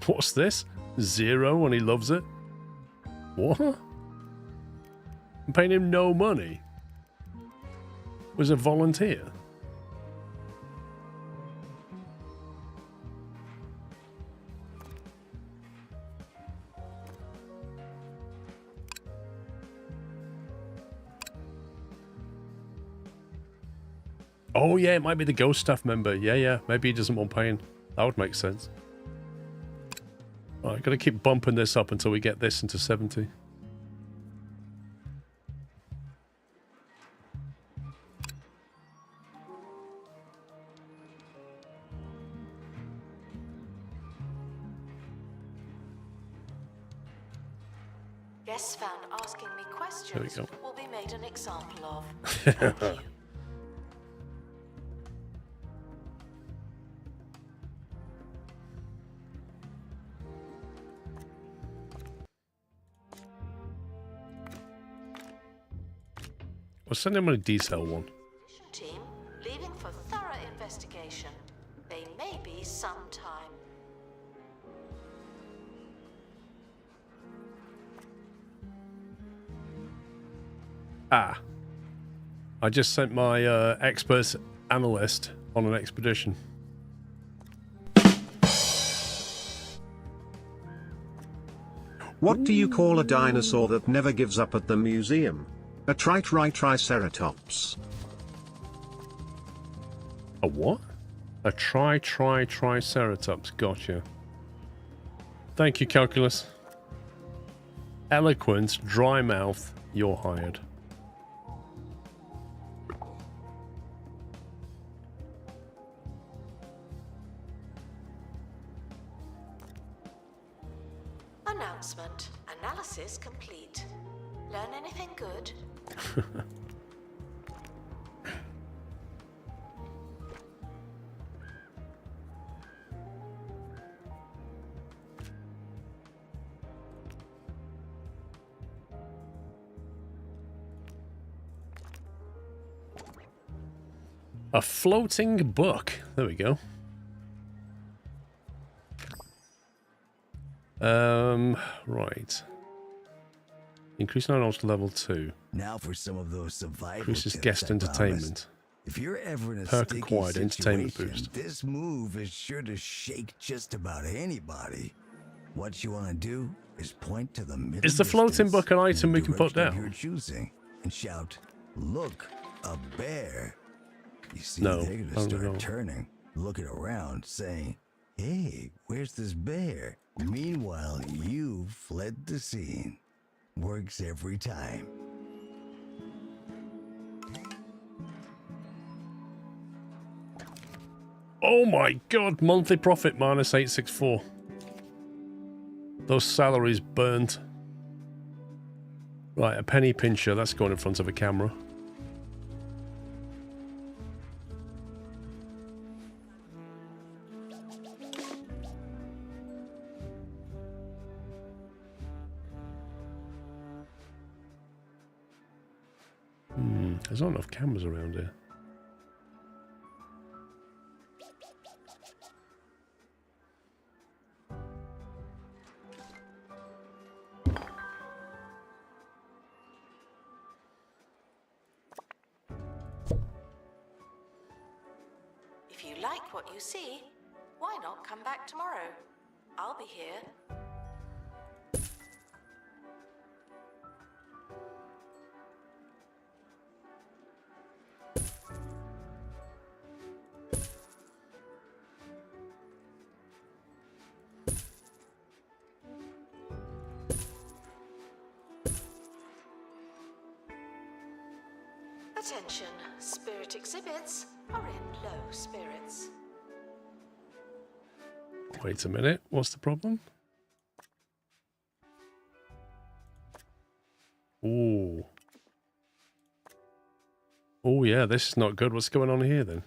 What's this? 0 and he loves it? What? I'm paying him no money. Was a volunteer. Oh yeah, it might be the ghost staff member. Yeah, maybe he doesn't want paying. That would make sense. Right, gotta keep bumping this up until we get this into 70. Guests found asking me questions go. will be made an example of. Thank you. We'll send him on a D-cell one. Team leaving for thorough investigation. They may be some time. Ah. I just sent my expert analyst on an expedition. What do you call a dinosaur that never gives up at the museum? A triceratops. A what? A triceratops. Gotcha. Thank you, Calculus. Eloquent, dry mouth, you're hired. Announcement. Analysis complete. Learn anything good? A floating book. There we go. Right. Increase our knowledge to level 2. Now for some of those survival Increases tips, guest I promise. entertainment. If you're ever in a Perk sticky acquired, entertainment situation, boost. this move is sure to shake just about anybody. What you want to do is point to the middle. Is the floating distance book an in the item we can put direction of down? your choosing, and shout, "Look, a bear!" You see, No, they're I gonna don't start know. turning, looking around, saying, "Hey, where's this bear?" Meanwhile, you fled the scene. Works every time. Oh my god, monthly profit minus 864. Those salaries burnt. Right, a penny pincher, that's going in front of a camera. There's not enough cameras around here. If you like what you see, why not come back tomorrow? I'll be here. Attention, spirit exhibits are in. spirits. Wait a minute. What's the problem? Ooh. Oh, yeah, this is not good. What's going on here, then?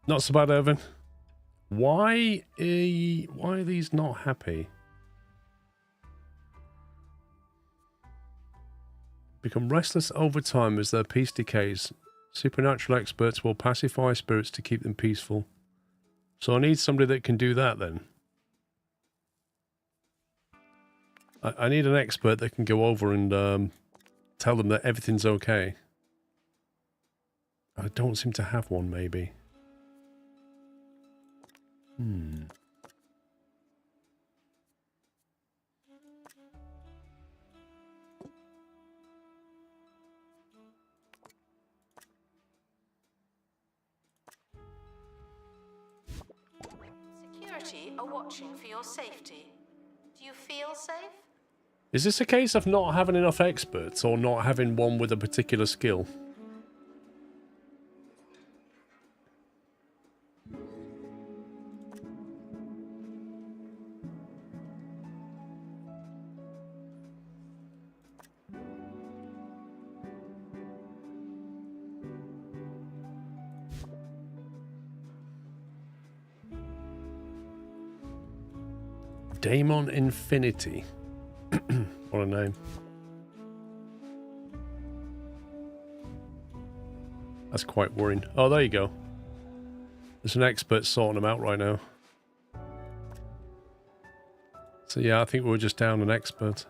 Not so bad, Irvin. Why are these not happy? Become restless over time as their peace decays. Supernatural experts will pacify spirits to keep them peaceful. So I need somebody that can do that, then. I need an expert that can go over and tell them that everything's okay. I don't seem to have one, maybe. Security are watching for your safety. Do you feel safe? Is this a case of not having enough experts or not having one with a particular skill? Daemon Infinity. What a name. That's quite worrying. Oh, there you go. There's an expert sorting them out right now. So yeah, I think we're just down an expert.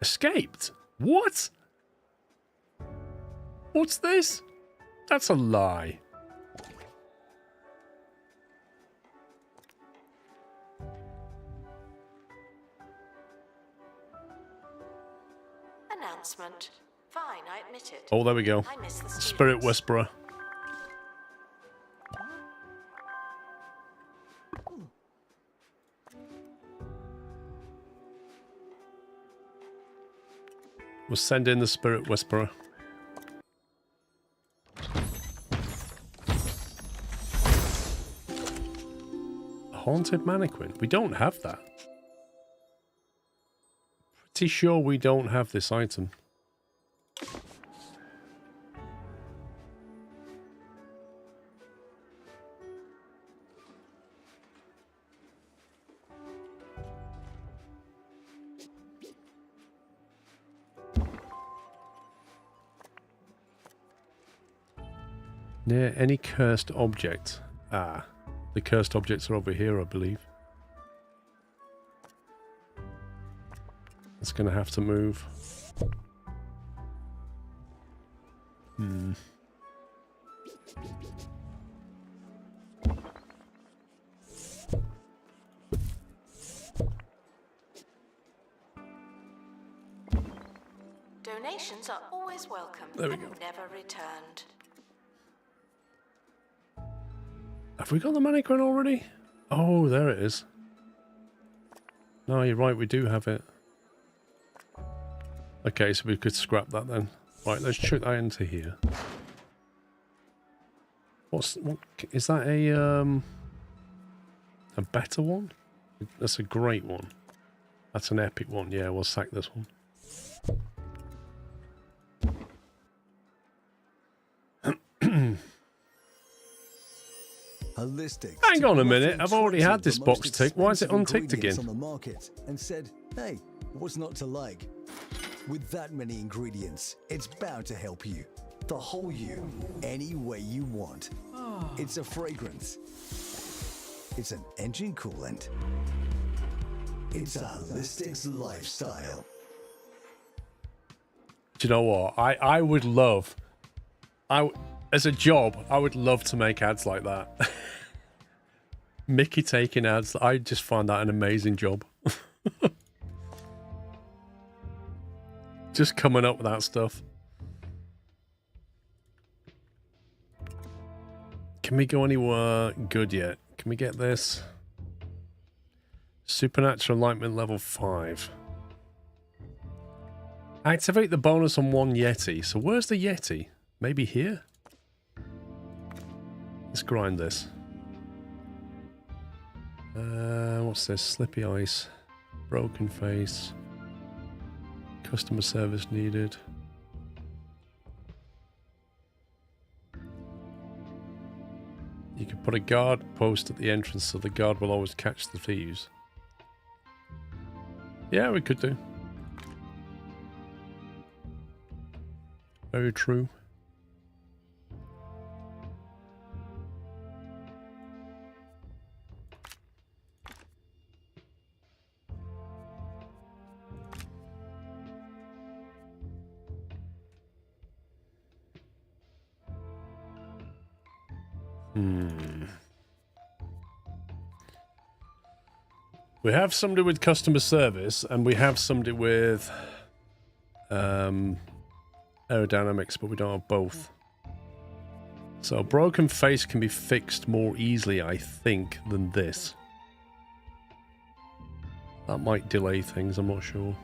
Escaped? What? What's this? That's a lie. Announcement. Fine, I admit it. Oh, there we go. I miss the Spirit students. Whisperer. We'll send in the Spirit Whisperer. Haunted Mannequin. We don't have that. Pretty sure we don't have this item. Near any cursed object. Ah. The cursed objects are over here, I believe. It's going to have to move. Donations are always welcome There we and go. never returned. Have we got the mannequin already? Oh, there it is. No, you're right, we do have it. Okay, so we could scrap that then. Right, let's chuck that into here. What is that a better one? That's a great one. That's an epic one. Yeah, we'll sack this one. Holistic. Hang on a minute, I've already had this box ticked. Why is it unticked again? On the market and said, hey, what's not to like? With that many ingredients, it's bound to help you. The whole you, any way you want. It's a fragrance. It's an engine coolant. It's a holistics lifestyle. Do you know what? I would love... as a job, I would love to make ads like that. Mickey taking ads, I just find that an amazing job. Just coming up with that stuff. Can we go anywhere good yet? Can we get this? Supernatural enlightenment level 5. Activate the bonus on one Yeti. So where's the Yeti? Maybe here? Let's grind this. What's this? Slippy ice. Broken face. Customer service needed. You can put a guard post at the entrance so the guard will always catch the thieves. Yeah, we could do. Very true. We have somebody with customer service, and we have somebody with aerodynamics, but we don't have both. So a broken face can be fixed more easily, I think, than this. That might delay things, I'm not sure.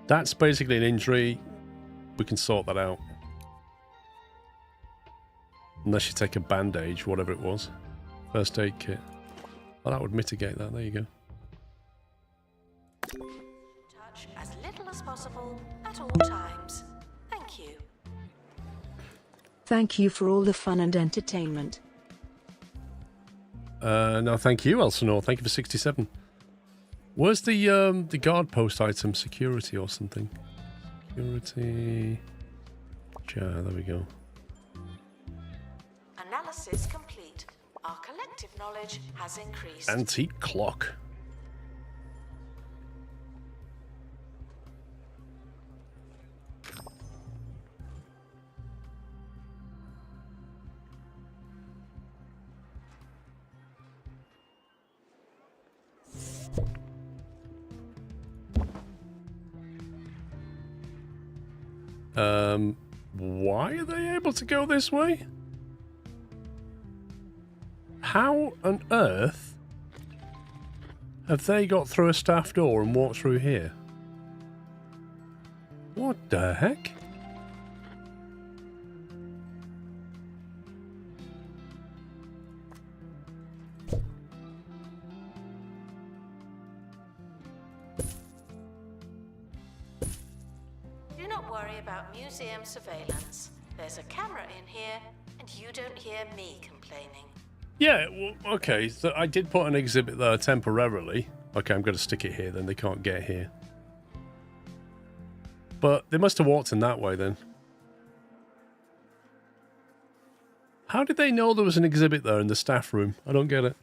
That's basically an injury. We can sort that out. Unless you take a bandage, whatever it was. First aid kit. Well, that would mitigate that. There you go. Touch as little as possible at all times. Thank you. Thank you for all the fun and entertainment. No, thank you, Elsinore. Thank you for 67. Where's the guard post item? Security or something? Security. There we go. Analysis complete. Our collective knowledge has increased. Antique clock. Why are they able to go this way? How on earth have they got through a staff door and walked through here? What the heck? Do not worry about museum surveillance. There's a camera in here, and you don't hear me complaining. Yeah, well, okay, so I did put an exhibit there temporarily. Okay, I'm going to stick it here, then they can't get here. But they must have walked in that way then. How did they know there was an exhibit there in the staff room? I don't get it.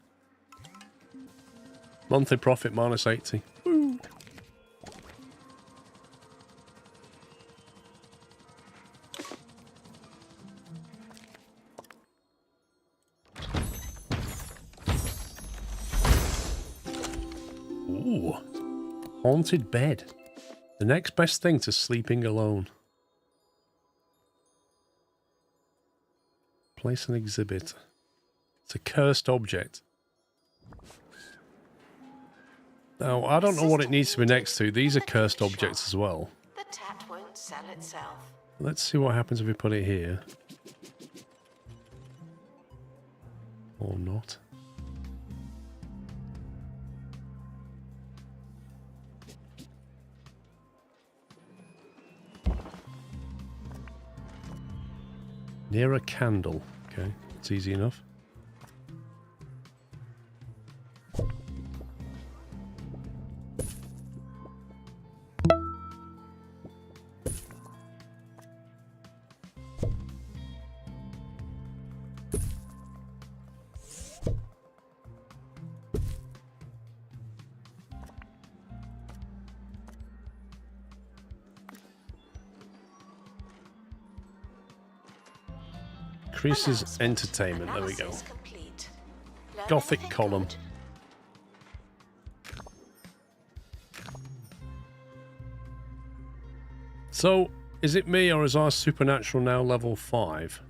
Monthly profit minus 80. Woo. Ooh. Haunted bed. The next best thing to sleeping alone. Place an exhibit. It's a cursed object. Now, I don't know what it needs to be next to. These are cursed objects as well. The tat won't sell itself. Let's see what happens if we put it here. Or not. Near a candle. Okay, it's easy enough. Increases entertainment. There we go. Gothic column. So, is it me or is our supernatural now level 5?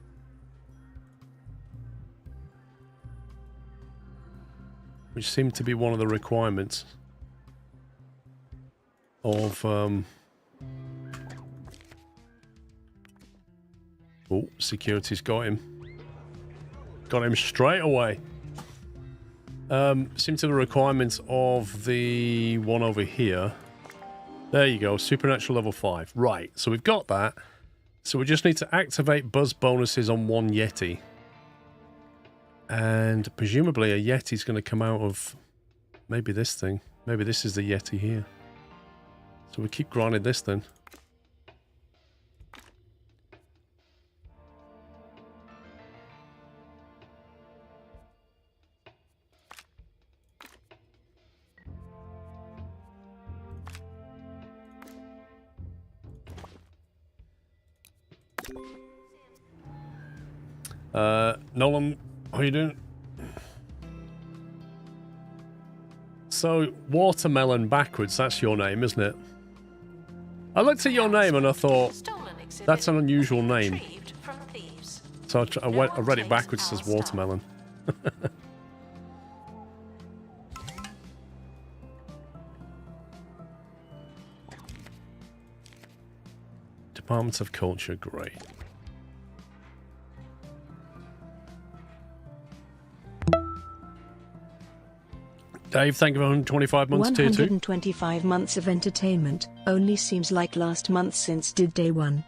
which seemed to be one of the requirements of... Oh, security's got him. Got him straight away. Seemed to be the requirements of the one over here. There you go, supernatural level 5. Right, so we've got that. So we just need to activate buzz bonuses on one Yeti. And presumably a Yeti's going to come out of maybe this thing. Maybe this is the Yeti here. So we keep grinding this then. Nolan, how you doing? So, Watermelon backwards, that's your name, isn't it? I looked at your name and I thought, that's an unusual name. So I read it backwards as Watermelon. Department of Culture, great. Dave, thank you for 125 months too. 125 months of entertainment. Only seems like last month since did day one.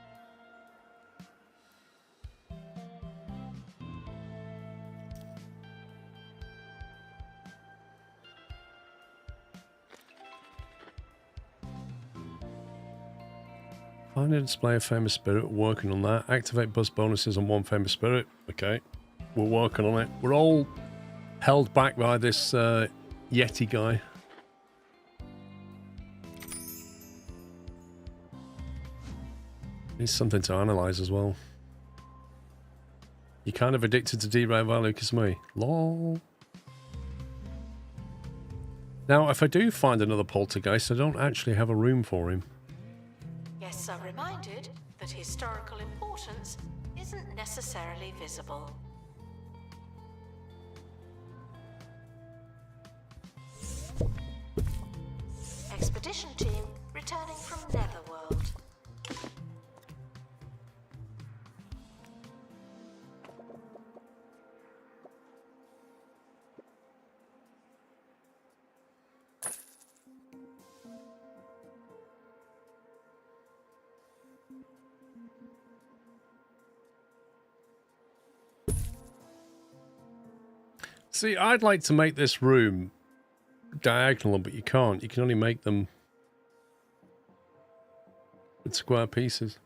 Find a display of famous spirit. Working on that. Activate buzz bonuses on one famous spirit. Okay, we're working on it. We're all held back by this Yeti guy. Needs something to analyze as well. You're kind of addicted to D-Ray value, kiss me. Lol. Now, if I do find another poltergeist, I don't actually have a room for him. Guests are reminded that historical importance isn't necessarily visible. Expedition team returning from Netherworld. See, I'd like to make this room diagonal, but you can't. You can only make them with square pieces.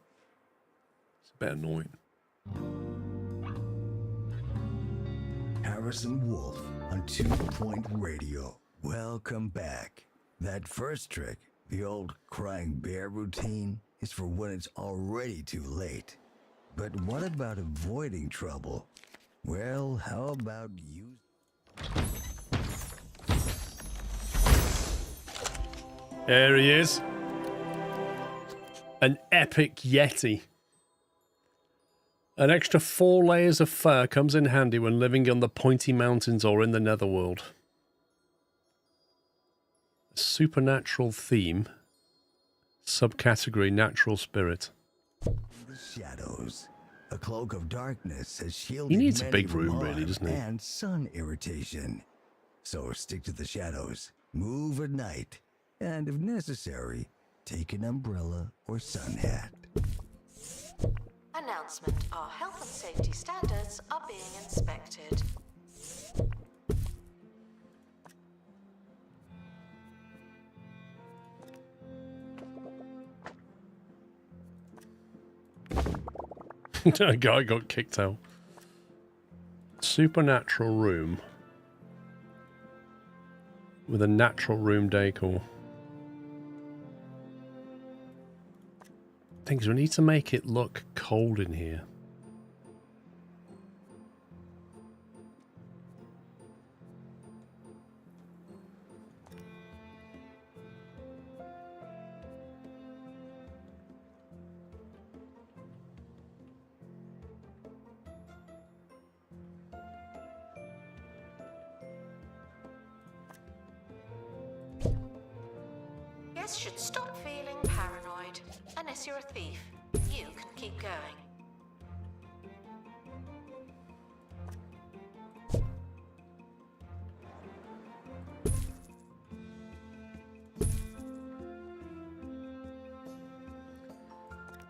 It's a bit annoying. Harrison Wolf on 2 Point Radio. Welcome back. That first trick, the old crying bear routine, is for when it's already too late. But what about avoiding trouble? Well, how about you? There he is. An epic Yeti. An extra 4 layers of fur comes in handy when living on the pointy mountains or in the Netherworld. A supernatural theme. Subcategory natural spirit. The shadows. A cloak of darkness has shielded He needs a many big from room, really, harm doesn't he? and sun irritation. So stick to the shadows, move at night, and if necessary, take an umbrella or sun hat. Announcement: our health and safety standards are being inspected. A guy got kicked out. Supernatural room. With a natural room decor. Things we need to make it look cold in here. This should stop feeling paranoid. Unless you're a thief, you can keep going.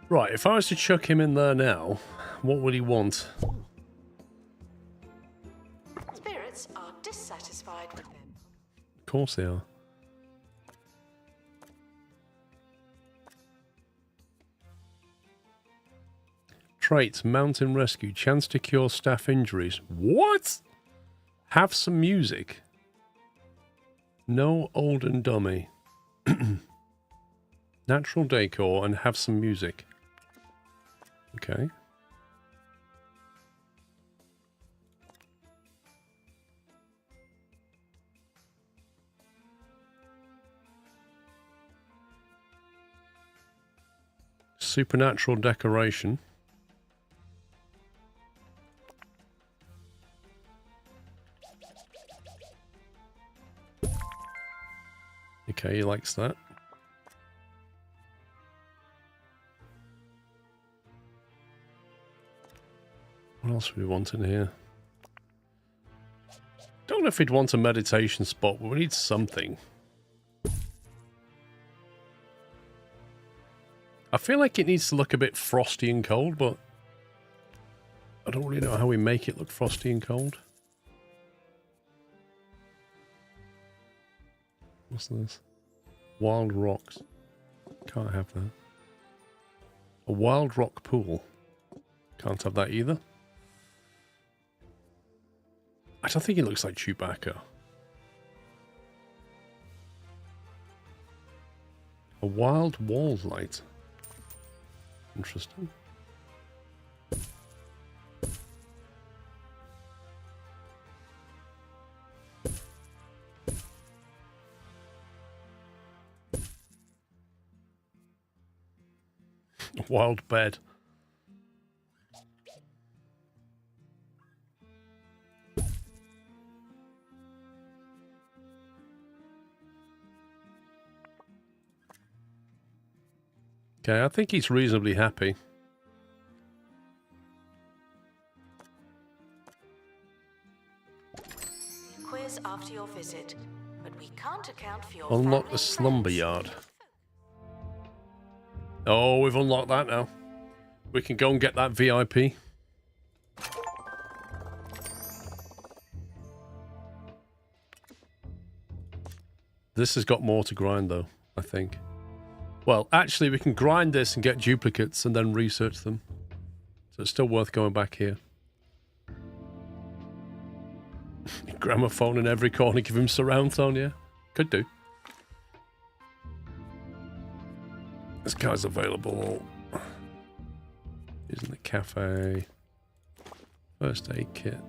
Right, if I was to chuck him in there now, what would he want? Spirits are dissatisfied with him. Of course they are. Traits, mountain rescue, chance to cure staff injuries. What? Have some music. No old and dummy. Natural decor and have some music. Okay. Supernatural decoration. Okay, he likes that. What else do we want in here? Don't know if we'd want a meditation spot, but we need something. I feel like it needs to look a bit frosty and cold, but I don't really know how we make it look frosty and cold. What's this? Wild rocks. Can't have that. A wild rock pool. Can't have that either. I don't think he looks like Chewbacca. A wild wall light. Interesting. A wild bed. Okay, I think he's reasonably happy. Quiz after your visit, but we can't account for your Unlock family the slumber friends. yard. Oh, we've unlocked that now. We can go and get that VIP. This has got more to grind though, I think. Well, actually, we can grind this and get duplicates and then research them. So it's still worth going back here. Gramophone in every corner, give him surround sound, yeah? Could do. This guy's available. He's in the cafe. First aid kit.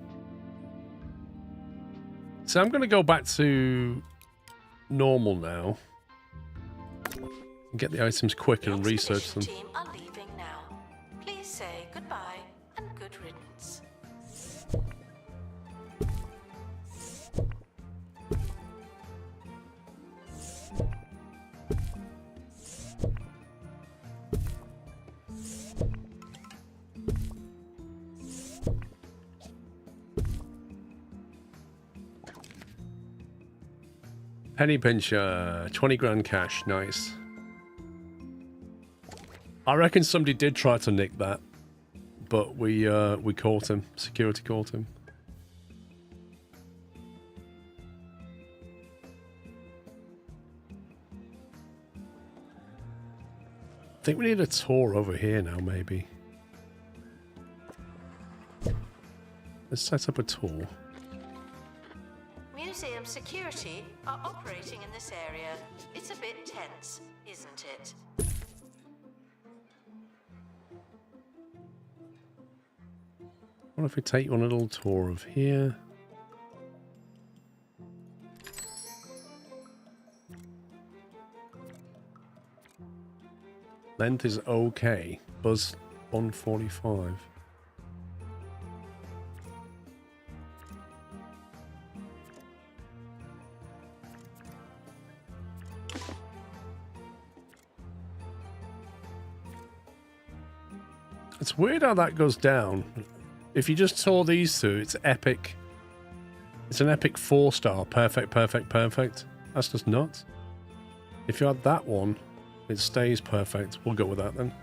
So I'm going to go back to normal now. And get the items quicker and research them. Team are leaving now. Please say goodbye and good riddance. Penny pincher, 20 grand cash, nice. I reckon somebody did try to nick that, but we caught him. Security caught him. I think we need a tour over here now, maybe. Let's set up a tour. Museum security are operating in this area. It's a bit tense, isn't it? What if we take you on a little tour of here? Length is okay. Buzz 145. It's weird how that goes down. If you just saw these two, it's epic. It's an epic 4-star. Perfect, perfect, perfect. That's just nuts. If you had that one, it stays perfect. We'll go with that then.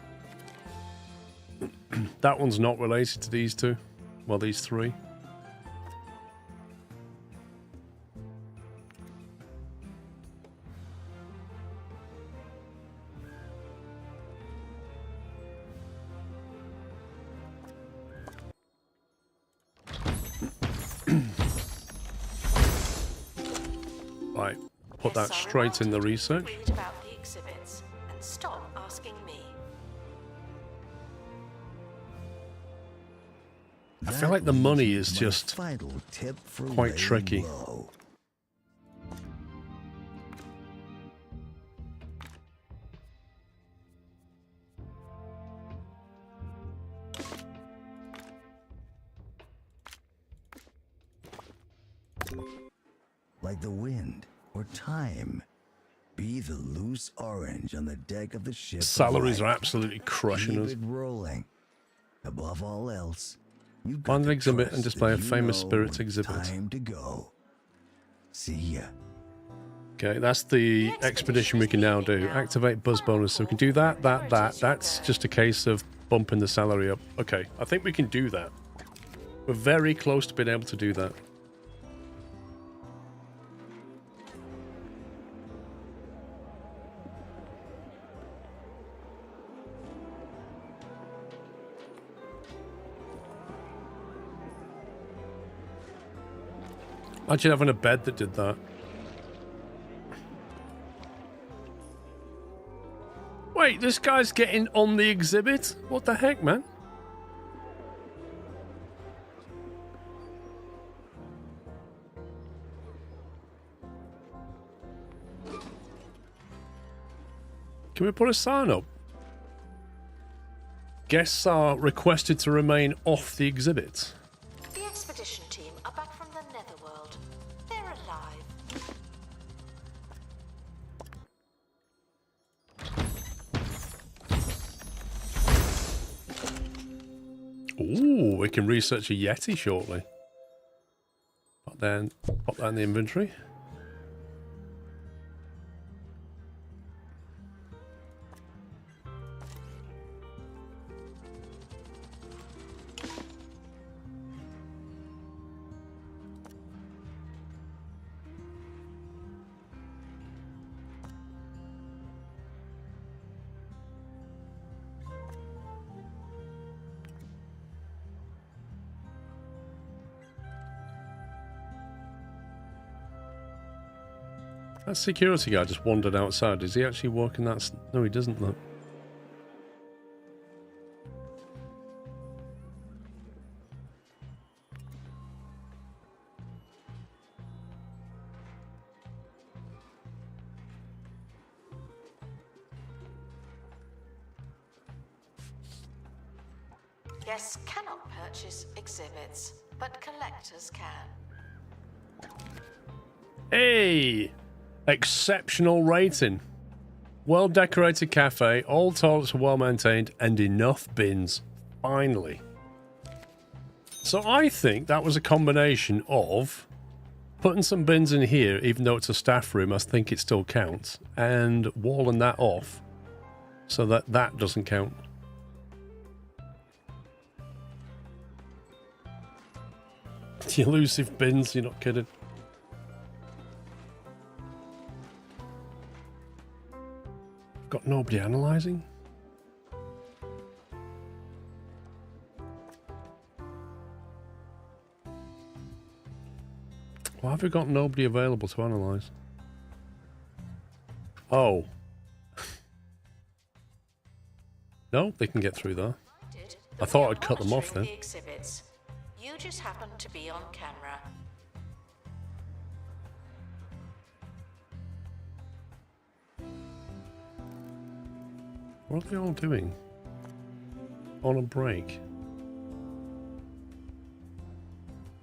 That one's not related to these two. Well, these three. Right, put that straight in the research. Read about the exhibits and stop asking me. I feel like the money is just quite tricky. Like the wind or time. Be the loose orange on the deck of the ship. Salaries are absolutely crushing us. Keep it rolling. Above all else, you Find an exhibit and display a famous spirits exhibit. Time to go. See ya. Okay, that's the expedition we can now do. Activate buzz bonus. So we can do that. That's just a case of bumping the salary up. Okay, I think we can do that. We're very close to being able to do that. Imagine having a bed that did that. Wait, this guy's getting on the exhibit? What the heck, man? Can we put a sign up? Guests are requested to remain off the exhibit. The expedition team are back from the Netherworld. They're alive. Ooh, we can research a Yeti shortly. Pop that in the inventory. That security guy just wandered outside. Is he actually working that? No, he doesn't look. Guests cannot purchase exhibits, but collectors can. Hey! Exceptional rating. Well decorated cafe, all toilets are well maintained, and enough bins. Finally. So I think that was a combination of putting some bins in here, even though it's a staff room, I think it still counts, and walling that off so that that doesn't count. The elusive bins, you're not kidding. Got nobody analysing? Why have we got nobody available to analyse? Oh. No, they can get through there. I thought I'd cut them off then. The exhibits. You just happen to be on camera. What are they all doing? On a break.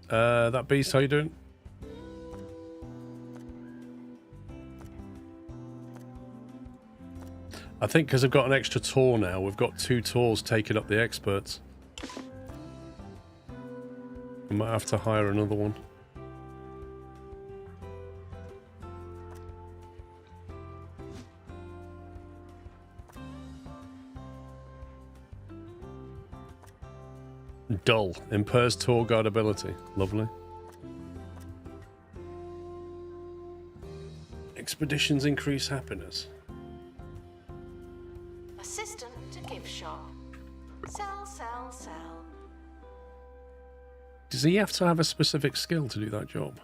That beast, how you doing? I think because I've got an extra tour now, we've got 2 tours taking up the experts. I might have to hire another one. Dull. Impairs tour guide ability. Lovely. Expeditions increase happiness. Assistant to gift shop. Sell, sell, sell. Does he have to have a specific skill to do that job?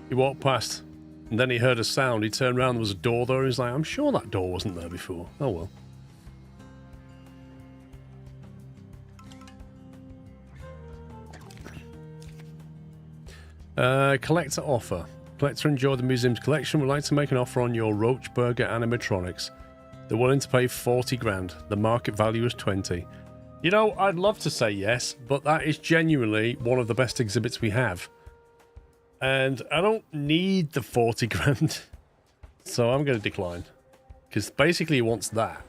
He walked past, and then he heard a sound. He turned around, there was a door there. He's like, I'm sure that door wasn't there before. Oh well. Collector offer. Collector enjoyed the museum's collection. Would like to make an offer on your Roachburger animatronics. They're willing to pay 40 grand. The market value is 20. You know, I'd love to say yes, but that is genuinely one of the best exhibits we have. And I don't need the 40 grand. So I'm going to decline. Because basically he wants that.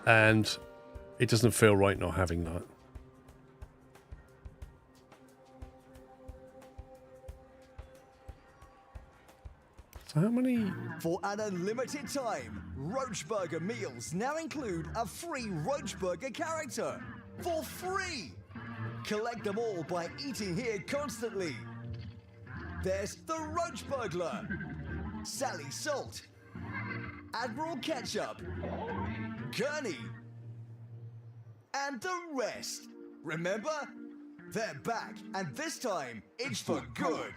And it doesn't feel right not having that. So how many... For an unlimited time, Roachburger meals now include a free Roachburger character. For free! Collect them all by eating here constantly. There's the Roach Burglar, Sally Salt, Admiral Ketchup, Gurney, and the rest. Remember? They're back, and this time, it's for good.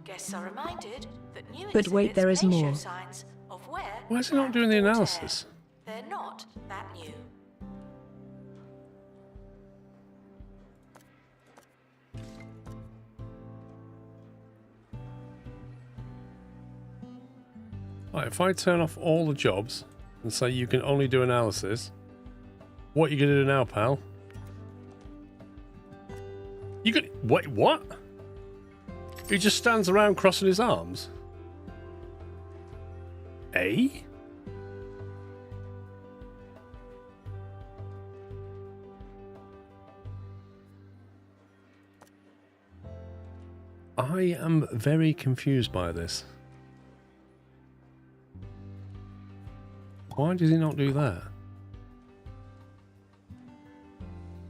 Guests are reminded that new But wait, there is exhibits may more. show signs of wear Why is he not doing the and tear. analysis? They're not that new. Right, if I turn off all the jobs and say you can only do analysis, what are you going to do now, pal? You could... Wait, what? He just stands around crossing his arms? Eh? I am very confused by this. Why does he not do that?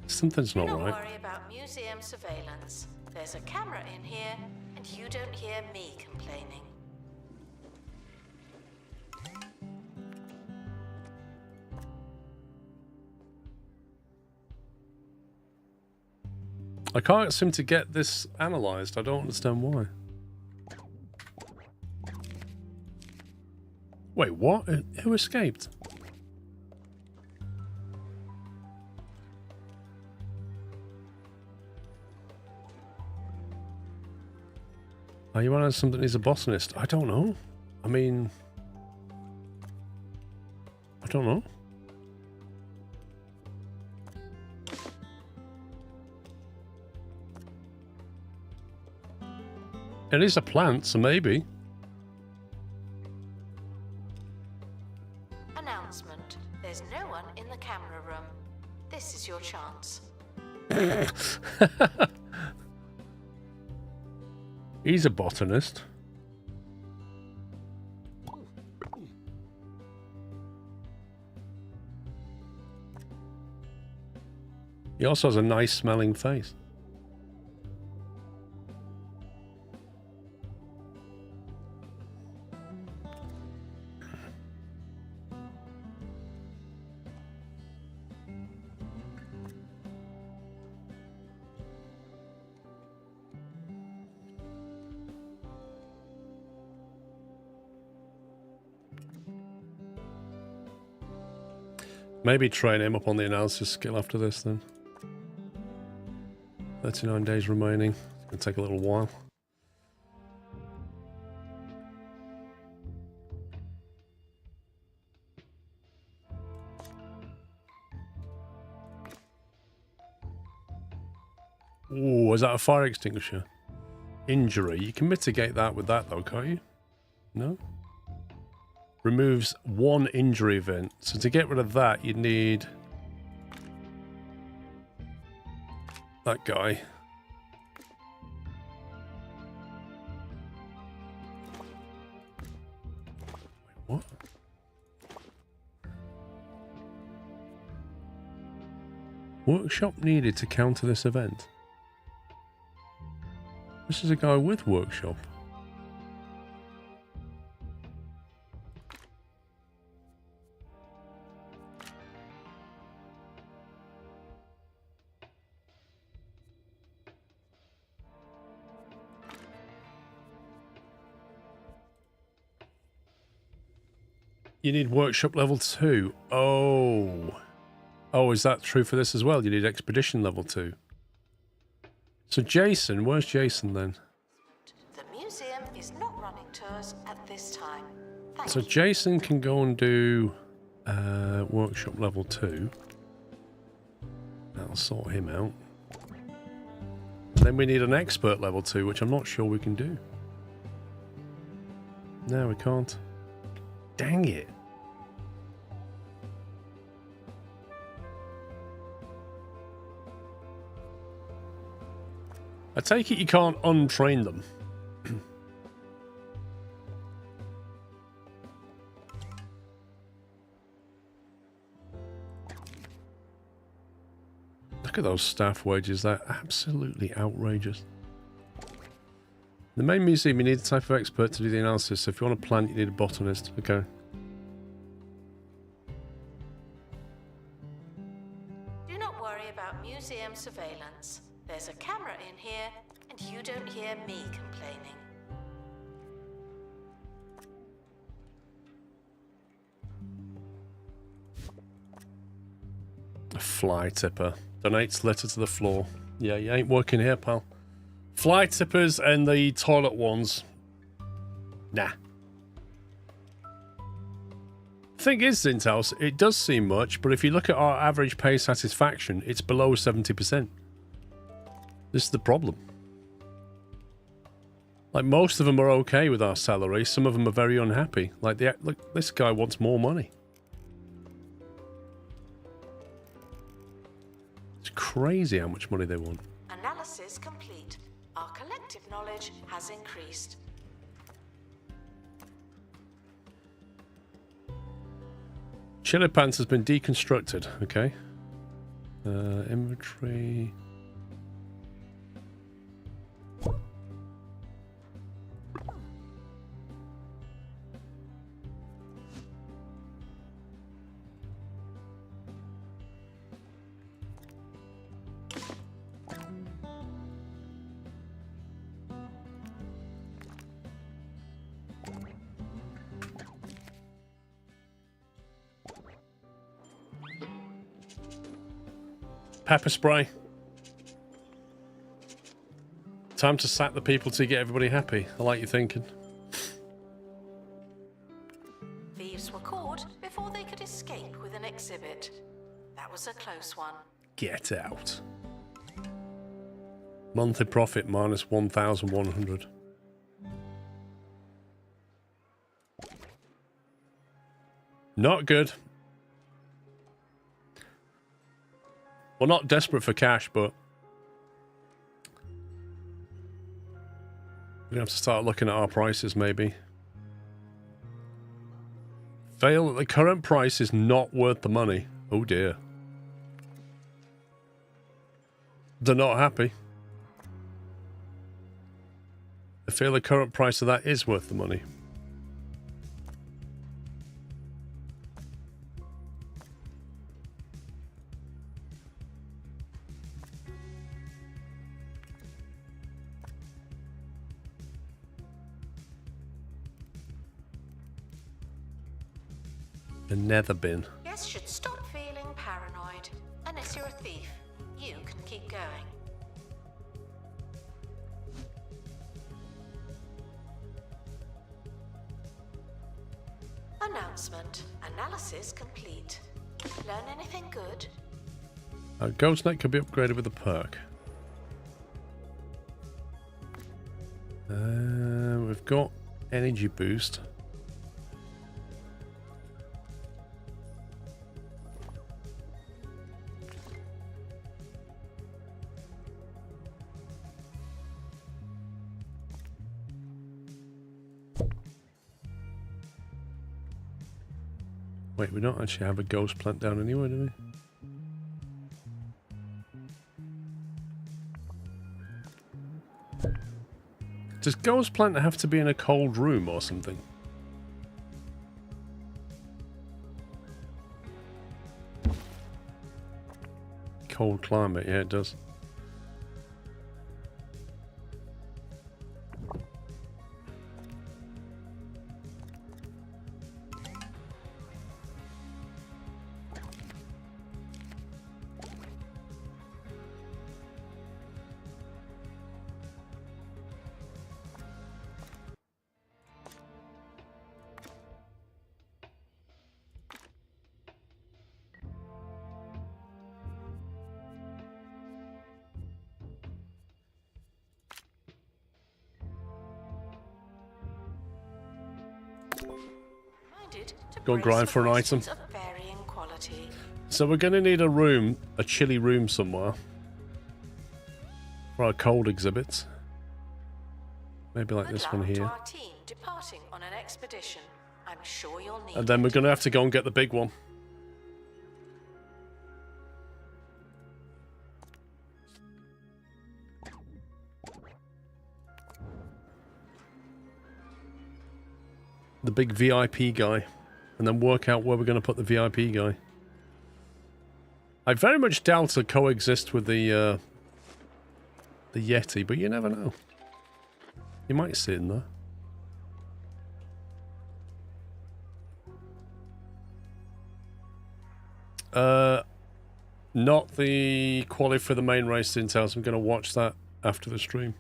Something's not Don't right. worry about museum surveillance. There's a camera in here, and you don't hear me complaining. I can't seem to get this analysed. I don't understand why. Wait, what? Who escaped? Are you on something he's a botanist? I don't know. I mean... I don't know. It is a plant, so maybe. Announcement. There's no one in the camera room. This is your chance. He's a botanist. He also has a nice smelling face. Maybe train him up on the analysis skill after this then. 39 days remaining. It's going to take a little while. Ooh, is that a fire extinguisher? Injury. You can mitigate that with that though, can't you? No? Removes one injury event. So to get rid of that, you need that guy. Wait, what? Workshop needed to counter this event. This is a guy with workshop. You need workshop level 2. Oh. Oh, is that true for this as well? You need expedition level 2. So Jason, where's Jason then? The museum is not running tours at this time. Thank So you. Jason can go and do workshop level 2. That'll sort him out. Then we need an expert level 2, which I'm not sure we can do. No, we can't. Dang it. I take it you can't untrain them. Look at those staff wages, they're absolutely outrageous. The main museum, you need a type of expert to do the analysis. So if you want a plant, you need a botanist. Okay. Do not worry about museum surveillance. There's a camera in here, and you don't hear me complaining. A fly tipper. Donates litter to the floor. Yeah, you ain't working here, pal. Fly tippers and the toilet ones. Nah. Thing is, Zinthouse, it does seem much, but if you look at our average pay satisfaction, it's below 70%. This is the problem. Like, most of them are okay with our salary. Some of them are very unhappy. Like, look, this guy wants more money. It's crazy how much money they want. Analysis complete. Our collective knowledge has increased. Chili Pants has been deconstructed. Okay. Inventory. Pepper spray. Time to sack the people to get everybody happy. I like your thinking. Thieves were caught before they could escape with an exhibit. That was a close one. Get out. Monthly profit minus 1,100. Not good. We're not desperate for cash, but we're gonna have to start looking at our prices, maybe. Fail that the current price is not worth the money. Oh dear. They're not happy. I feel the current price of that is worth the money. The nether bin. Guests should stop feeling keep going. Announcement. Analysis complete. Learn anything good? Ghost Net could be upgraded with a perk. We've got energy boost. Wait, we don't actually have a ghost plant down anywhere, do we? Does ghost plant have to be in a cold room or something? Cold climate, yeah, it does. Go and grind for an item. So we're going to need a room, a chilly room somewhere for our cold exhibits. Maybe like this one here. And then we're going to have to go and get the big one. The big VIP guy. And then work out where we're going to put the VIP guy. I very much doubt to coexist with the Yeti, but you never know. You might sit in there. Not the quality for the main race intel, so I'm going to watch that after the stream.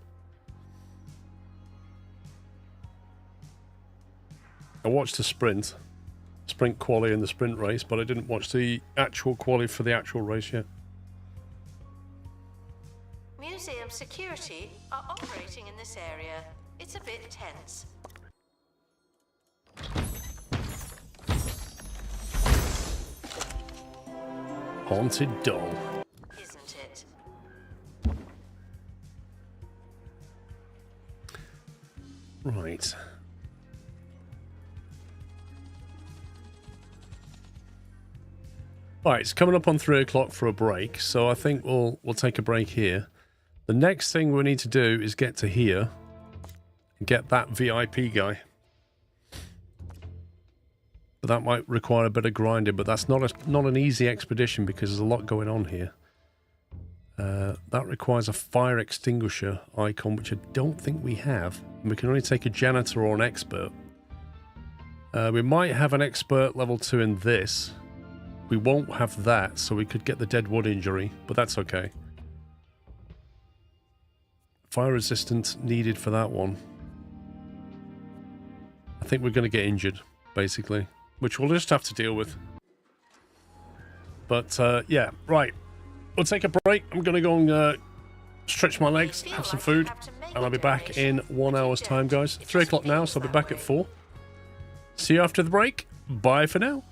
I watched the sprint quali in the sprint race, but I didn't watch the actual quali for the actual race yet. Museum security are operating in this area. It's a bit tense. Haunted doll. Isn't it? Right. Alright, it's coming up on 3 o'clock for a break, so I think we'll take a break here. The next thing we need to do is get to here and get that VIP guy. But that might require a bit of grinding, but that's not an easy expedition because there's a lot going on here. That requires a fire extinguisher icon, which I don't think we have. And we can only take a janitor or an expert. We might have an expert level 2 in this. We won't have that, so we could get the dead wood injury, but that's okay. Fire resistant needed for that one. I think we're going to get injured, basically, which we'll just have to deal with. But, yeah, right. We'll take a break. I'm going to go and stretch my legs, have some food, and I'll be back in 1 hour's time, guys. 3 o'clock now, so I'll be back at 4. See you after the break. Bye for now.